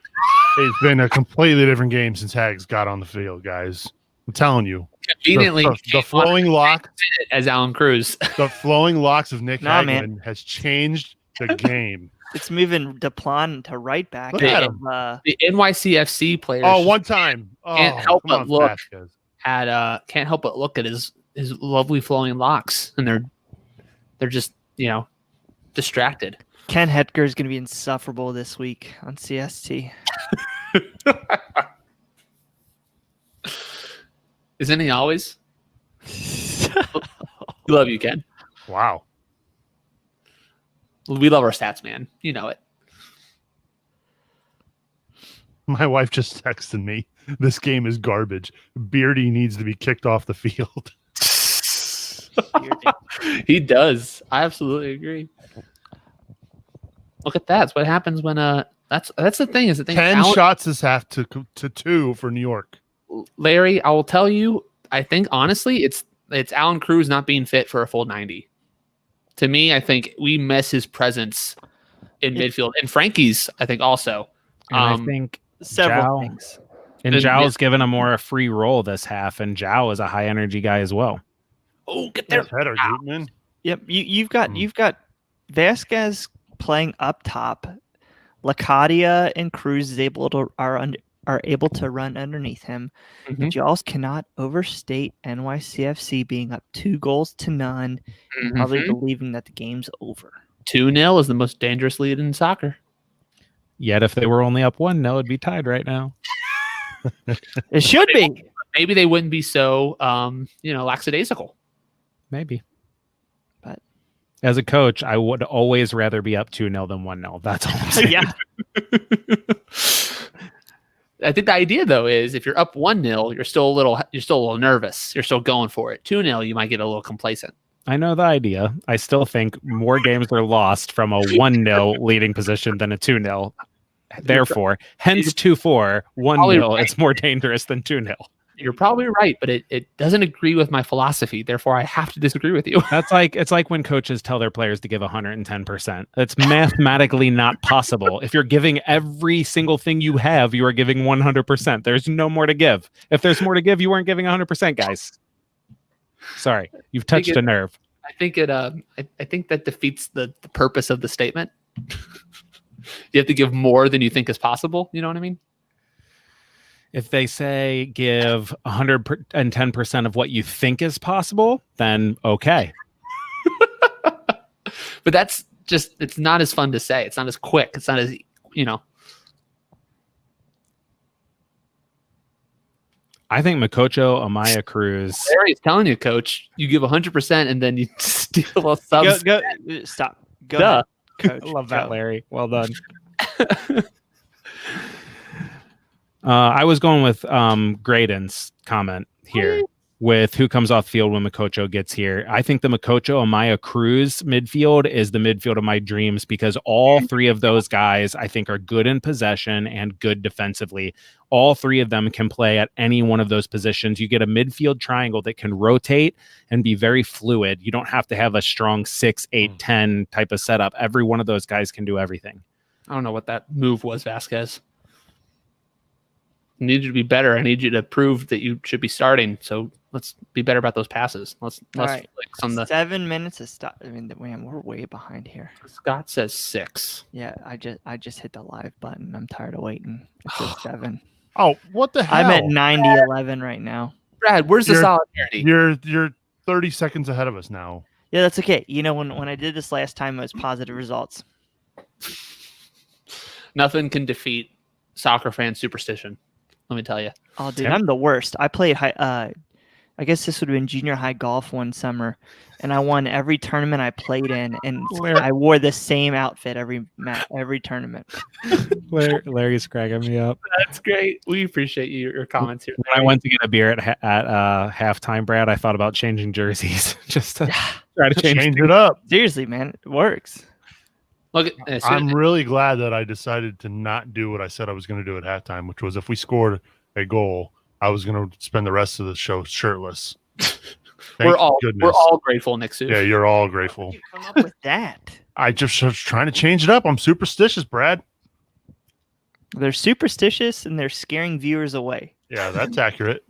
It's been a completely different game since Hags got on the field, guys. I'm telling you.
Conveniently,
the flowing lock
as Alan Cruz.
The flowing locks of Nick Hagglund has changed the game.
It's moving Deplan to right back.
Look at him.
The NYCFC players.
Oh, one time.
Can't help but look at his lovely flowing locks, and they're just distracted.
Ken Hetker is going to be insufferable this week on CST.
Isn't he always? We love you, Ken.
Wow.
We love our stats, man. You know it.
My wife just texted me. This game is garbage. Beardy needs to be kicked off the field.
He does. I absolutely agree. Look at that. That's what happens when that's the thing. Is the thing.
10 shots is half to 2 for New York.
Larry, I will tell you. I think honestly, it's Alan Cruz not being fit for a full 90. To me, I think we miss his presence in midfield, and Frankie's. I think also.
I think
several things.
And Zhao's given him more a free role this half, and Zhao is a high energy guy as well.
Oh, get there,
header, Gutman.
Yep, you've got Vasquez playing up top. Lacadia and Cruz are able to run underneath him.
Mm-hmm.
But you also cannot overstate NYCFC being up 2-0, probably believing that the game's over.
2-0 is the most dangerous lead in soccer.
Yet if they were only up 1-0, it'd be tied right now.
It should be.
Maybe they wouldn't be so lackadaisical. Maybe.
But
as a coach, I would always rather be up 2-0 than 1-0. That's all I'm saying.
Yeah.
I think the idea though is if you're up 1-0, you're still a little nervous. You're still going for it. 2-0, you might get a little complacent.
I know the idea. I still think more games are lost from a 1-0 leading position than a 2-0. Therefore, hence 2-4, 1-0 is more dangerous than 2-0.
You're probably right, but it doesn't agree with my philosophy. Therefore, I have to disagree with you.
It's like when coaches tell their players to give 110%. That's mathematically not possible. If you're giving every single thing you have, you are giving 100%. There's no more to give. If there's more to give, you weren't giving 100%, guys. Sorry, you've touched a nerve.
I think I think that defeats the purpose of the statement. You have to give more than you think is possible. You know what I mean?
If they say give 110% of what you think is possible, then okay.
But that's just, it's not as fun to say. It's not as quick. It's not as,
I think Makocho Amaya Cruz.
Larry's telling you, coach, you give 100% and then you steal a sub.
Stop. Go
Duh.
ahead, coach.
I love that, Larry. Well done. I was going with Graydon's comment here with who comes off field when Makocho gets here. I think the Makocho Amaya Cruz midfield is the midfield of my dreams because all three of those guys I think are good in possession and good defensively. All three of them can play at any one of those positions. You get a midfield triangle that can rotate and be very fluid. You don't have to have a strong 6, 8, 10 type of setup. Every one of those guys can do everything.
I don't know what that move was, Vasquez. I need you to be better. I need you to prove that you should be starting. So let's be better about those passes. Let's
right.
flex on the
7 minutes of stop. I mean, man, we're way behind here.
Scott says 6.
Yeah, I just hit the live button. I'm tired of waiting. It says 7.
Oh, what the hell?
I'm at 90-11 right now.
Brad, where's the solidarity?
You're 30 seconds ahead of us now.
Yeah, that's okay. You know, when I did this last time, it was positive results.
Nothing can defeat soccer fan superstition. Let me tell you.
Oh, dude, I'm the worst. I played high. I guess this would have been junior high golf one summer, and I won every tournament I played in, and I wore the same outfit every tournament.
Larry's cracking me up.
That's great. We appreciate your comments here.
When I went to get a beer at halftime, Brad, I thought about changing jerseys just to try to change
it up.
Seriously, man, it works.
Look,
I'm really glad that I decided to not do what I said I was going to do at halftime, which was if we scored a goal, I was going to spend the rest of the show shirtless.
We're all grateful, Nick Sue.
Yeah, you're all grateful.
Come up with that.
I just was trying to change it up. I'm superstitious, Brad.
They're superstitious and they're scaring viewers away.
Yeah, that's accurate.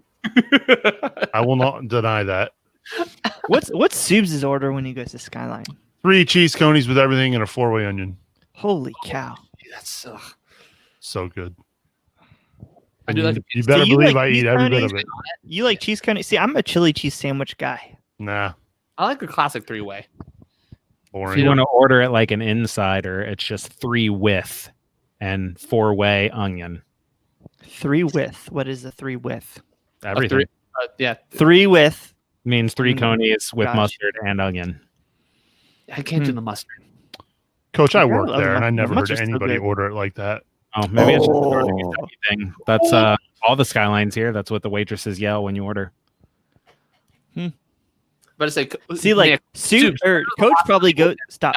I will not deny that.
What's Subes' order when he goes to Skyline?
3 cheese conies with everything and a 4-way onion.
Holy cow.
That's
so good.
I do like a
you better believe I eat every bit of it.
You like cheese conies? See, I'm a chili cheese sandwich guy.
Nah.
I like a classic 3-way.
Boring.
If you want to order it like an insider, it's just 3 with and 4-way onion.
3 with. What is the 3 with?
Everything.
3 with
means 3 conies with mustard and onion.
I can't do the mustard.
Coach, I worked there and I never heard anybody order it like that.
Oh, maybe it's just a Kentucky thing. That's all the Skylines here. That's what the waitresses yell when you order.
But I say,
see, like Coach probably goes. Stop.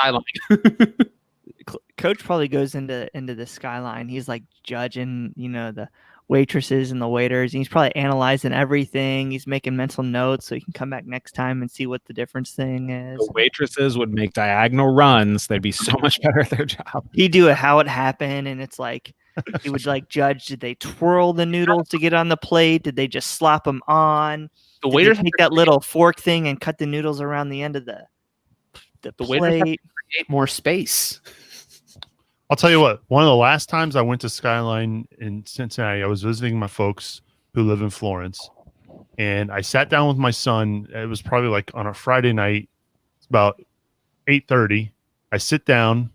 Coach probably goes into the Skyline. He's like judging, the waitresses and the waiters. And he's probably analyzing everything. He's making mental notes so he can come back next time and see what the difference thing is.
The waitresses would make diagonal runs. They'd be so much better at their job.
He'd do it how it happened, and it's like he would like judge. Did they twirl the noodles to get on the plate? Did they just slap them on?
The waiters
take that little fork thing and cut the noodles around the end of the plate.
Waiters have to create more space.
I'll tell you what, one of the last times I went to Skyline in Cincinnati, I was visiting my folks who live in Florence, and I sat down with my son. It was probably like on a Friday night. It's about 8:30. I sit down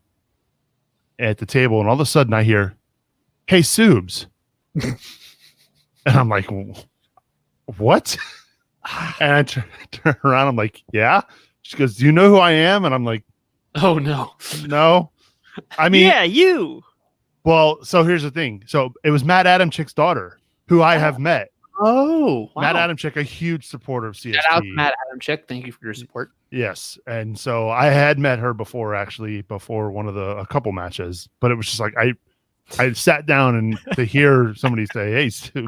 at the table, and all of a sudden I hear, "Hey, Subes." And I'm like, "What?" And I turn around. I'm like, "Yeah." She goes, "Do you know who I am?" And I'm like,
"Oh, no.
No." I mean,
yeah, you.
Well, so here's the thing. So it was Matt Adamchick's daughter, who I have met.
Oh, wow.
Matt Adamchick, a huge supporter of CST.
Shout out to Matt Adamchick. Thank you for your support.
Yes, and so I had met her before one of a couple matches, but it was just like I sat down and to hear somebody say, "Hey, Stu,"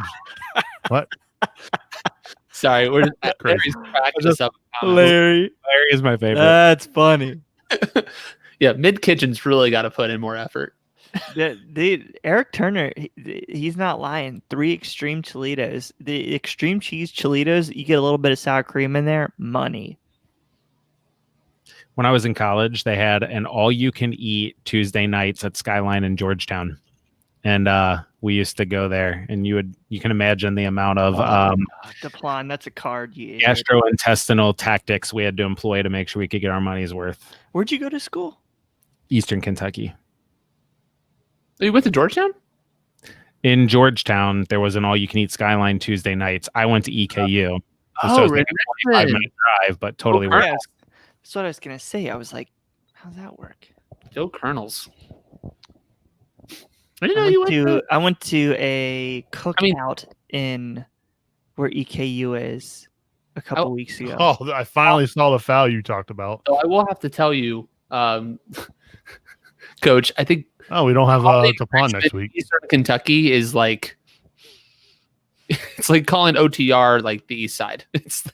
what?
Sorry, we're
Crazy.
Larry's cracking us up.
Larry
is my favorite.
That's funny.
Yeah, mid kitchen's really got to put in more effort.
The Eric Turner, he's not lying. 3 extreme Cholitos. The extreme cheese Cholitos, you get a little bit of sour cream in there. Money.
When I was in college, they had an all-you-can-eat Tuesday nights at Skyline in Georgetown, and we used to go there. And you can imagine the amount of
Deplon, that's a card.
gastrointestinal tactics we had to employ to make sure we could get our money's worth.
Where'd you go to school?
Eastern Kentucky.
You went to Georgetown?
In Georgetown, there was an all-you-can-eat Skyline Tuesday nights. I went to EKU.
Oh,
so it was like a 25-minute drive, but totally worth it.
That's what I was gonna say. I was like, how's that work?
Go Colonels. I didn't know you went to.
I went to a cookout in where EKU is a couple weeks ago.
Oh, I finally saw the foul you talked about.
So I will have to tell you, Coach. I think.
Oh, we don't have Tapan next week.
Eastern Kentucky is like. It's like calling OTR like the East Side. It's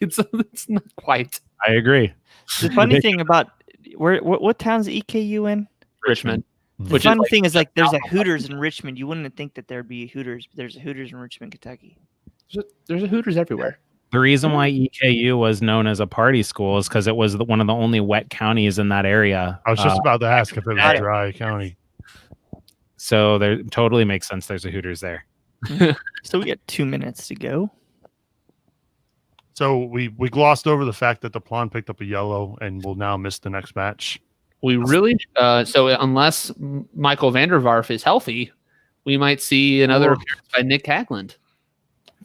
not quite.
I agree.
The funny thing about what town's EKU in?
Richmond.
The funny thing is like there's a Hooters in Richmond. You wouldn't think that there'd be a Hooters, but there's a Hooters in Richmond, Kentucky.
There's a Hooters everywhere.
The reason why EKU was known as a party school is because it was one of the only wet counties in that area.
I was just about to ask if it was a dry county.
So there totally makes sense. There's a Hooters there.
So we got 2 minutes to go.
So we glossed over the fact that the Plon picked up a yellow and will now miss the next match.
We really so unless Michael Vandervarf is we might see another appearance by Nick Hagland.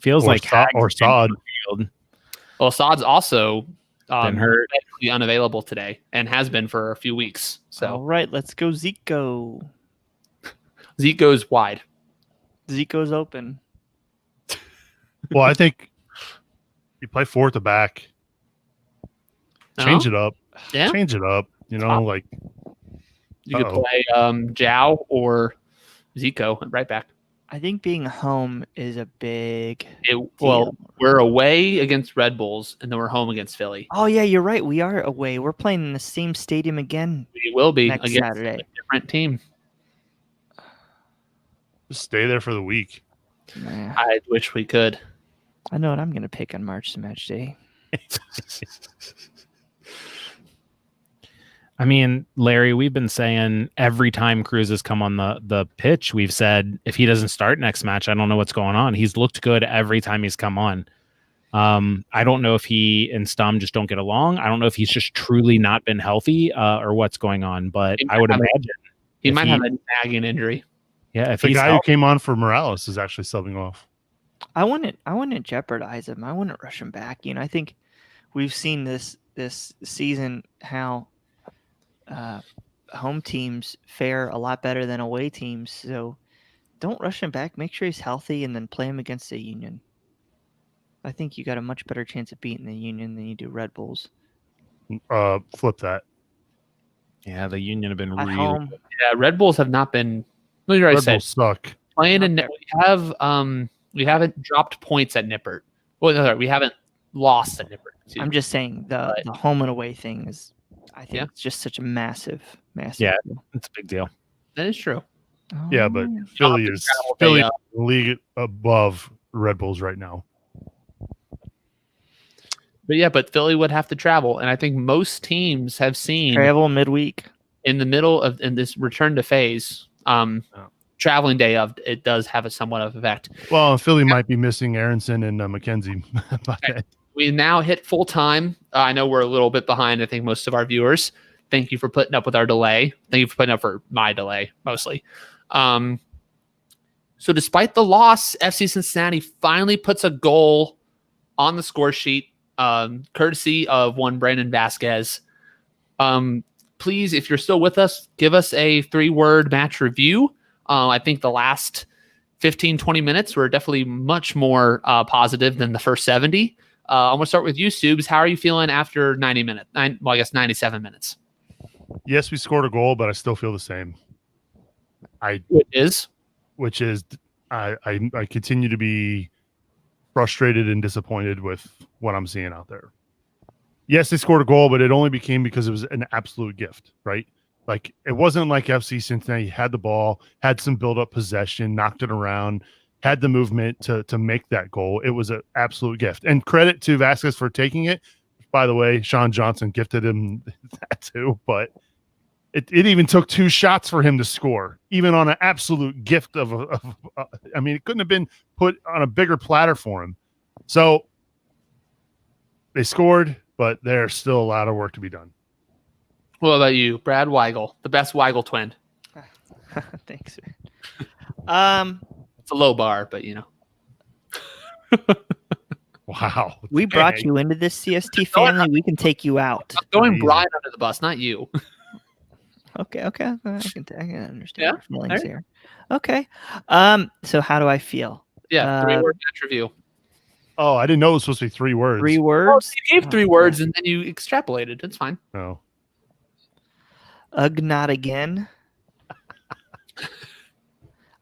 Feels like
Saad.
Well, Saad's also
been hurt,
unavailable today, and has been for a few weeks. So
all right, let's go Zico.
Zico's wide.
Zico's open.
Well, I think you play 4 at the back. Change it up.
Yeah.
Change it up. You know, like
you could play Zhao or Zico right back.
I think being home is a big
well, we're away against Red Bulls, and then we're home against Philly.
Oh, yeah, you're right. We are away. We're playing in the same stadium again.
We will be
next
against
Saturday.
a different team.
Just stay there for the week.
Nah.
I wish we could.
I know what I'm going to pick on March to match day.
I mean, Larry, we've been saying every time Cruz has come on the pitch, we've said if he doesn't start next match, I don't know what's going on. He's looked good every time he's come on. I don't know if he and Stum just don't get along. I don't know if he's just truly not been healthy or what's going on, but I would imagine
he might have a nagging injury.
Yeah, if
the
he's
guy who came on for Morales is actually subbing off.
I wouldn't jeopardize him. I wouldn't rush him back. You know, I think we've seen this season how home teams fare a lot better than away teams. So don't rush him back. Make sure he's healthy, and then play him against the Union. I think you got a much better chance of beating the Union than you do Red Bulls.
Flip that.
Yeah, the Union have been
At
really
home.
good.
Yeah, Red Bulls have not been.
Red Bulls suck.
Playing in we haven't dropped points at Nippert. Well, no, we haven't lost at Nippert.
I'm just saying the home and away thing is, I think it's just such a massive
Yeah,
deal.
it's a big deal.
That is true.
Oh.
Yeah, but Philly is league above Red Bulls right now.
But Philly would have to travel, and I think most teams have seen
travel midweek
in the middle of in this return to phase. Traveling day of it does have a somewhat of effect.
Well, Philly might be missing Aronson and McKenzie.
We now hit full time. I know we're a little bit behind. I think most of our viewers. Thank you for putting up with our delay. Thank you for putting up for my delay mostly. So despite the loss, FC Cincinnati finally puts a goal on the score sheet, courtesy of one Brandon Vasquez. Please, if you're still with us, give us a 3-word match review. I think the last 15, 20 minutes were definitely much more positive than the first 70. I'm going to start with you, Subs. How are you feeling after 90 minutes? I guess 97 minutes.
Yes, we scored a goal, but I still feel the same. Which is I continue to be frustrated and disappointed with what I'm seeing out there. Yes, they scored a goal, but it only became because it was an absolute gift, right? Like, it wasn't like FC Cincinnati had the ball, had some build-up possession, knocked it around, had the movement to make that goal. It was an absolute gift. And credit to Vasquez for taking it. By the way, Sean Johnson gifted him that too, but it even took 2 shots for him to score, even on an absolute gift I mean, it couldn't have been put on a bigger platter for him. So they scored, but there's still a lot of work to be done.
What about you, Brad Weigel, the best Weigel twin?
Thanks.
It's a low bar, but
Wow.
We brought you into this CST family. We can take you out.
I'm going Brian under the bus, not you.
Okay. I can understand
Yeah,
your feelings
right.
here. Okay. So how do I feel?
Yeah, 3-word match review.
Oh, I didn't know it was supposed to be 3 words.
3
Well,
words?
you gave 3 words and then you extrapolated. It's fine.
No.
Ugh, not again.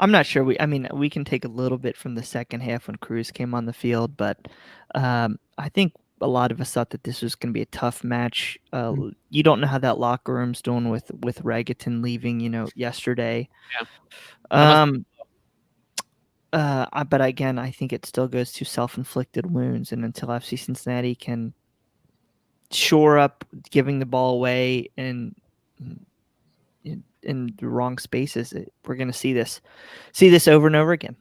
I'm not sure. We can take a little bit from the second half when Cruz came on the field, but I think a lot of us thought that this was going to be a tough match. You don't know how that locker room's doing with Regaton leaving, yesterday.
Yeah.
But again, I think it still goes to self-inflicted wounds, and until FC Cincinnati can shore up giving the ball away in the wrong spaces, we're going to see this over and over again.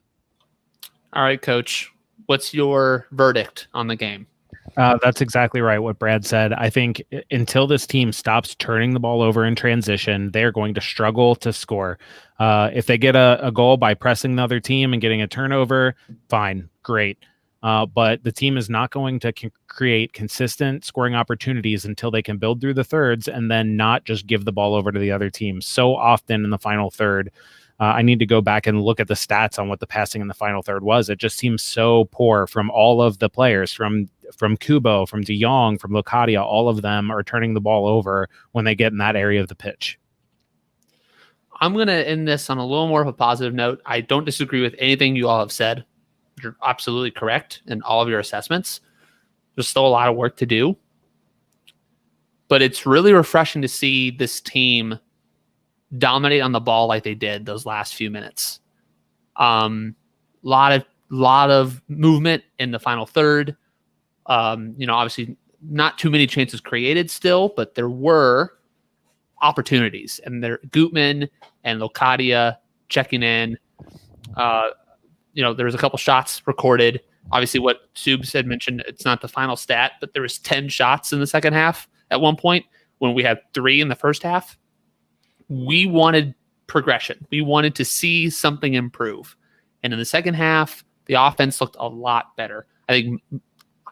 All right, Coach. What's your verdict on the game?
That's exactly right. What Brad said. I think until this team stops turning the ball over in transition, they're going to struggle to score. If they get a goal by pressing the other team and getting a turnover, fine, great. But the team is not going to create consistent scoring opportunities until they can build through the thirds and then not just give the ball over to the other team. So often in the final third, I need to go back and look at the stats on what the passing in the final third was. It just seems so poor from all of the players, from Kubo, from De Jong, from Locadia. All of them are turning the ball over when they get in that area of the pitch.
I'm going to end this on a little more of a positive note. I don't disagree with anything you all have said. You're absolutely correct in all of your assessments. There's still a lot of work to do. But it's really refreshing to see this team dominate on the ball like they did those last few minutes. Lot of movement in the final third. Obviously not too many chances created still, but there were opportunities, and there Gutman and Locadia checking in. There was a couple shots recorded. Obviously, what Subs had mentioned, it's not the final stat, but there was 10 shots in the second half at one point when we had 3 in the first half. We wanted progression. We wanted to see something improve. And in the second half, the offense looked a lot better. I think,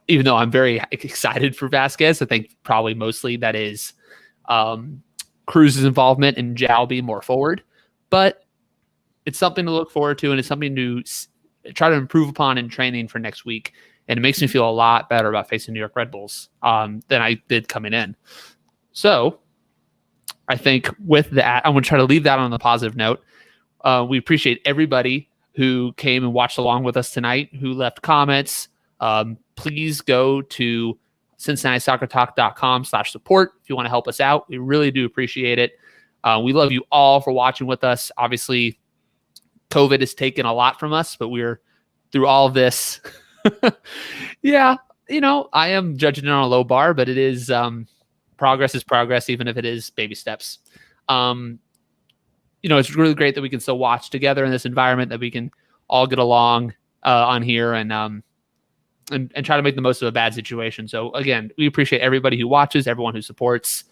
even though I'm very excited for Vasquez, I think probably mostly that is Cruz's involvement and Jalby more forward. But it's something to look forward to, and it's something to try to improve upon in training for next week. And it makes me feel a lot better about facing New York Red Bulls than I did coming in. So I think with that, I'm going to try to leave that on a positive note. We appreciate everybody who came and watched along with us tonight, who left comments. Please go to CincinnatiSoccerTalk.com/support if you want to help us out. We really do appreciate it. We love you all for watching with us. Obviously, COVID has taken a lot from us, but we're through all of this. Yeah, I am judging it on a low bar, but it is progress is progress, even if it is baby steps. It's really great that we can still watch together in this environment, that we can all get along on here and try to make the most of a bad situation. So again, we appreciate everybody who watches, everyone who supports.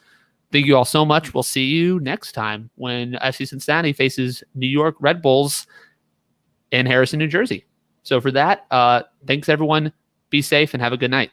Thank you all so much. We'll see you next time when FC Cincinnati faces New York Red Bulls in Harrison, New Jersey. So for that, thanks everyone. Be safe and have a good night.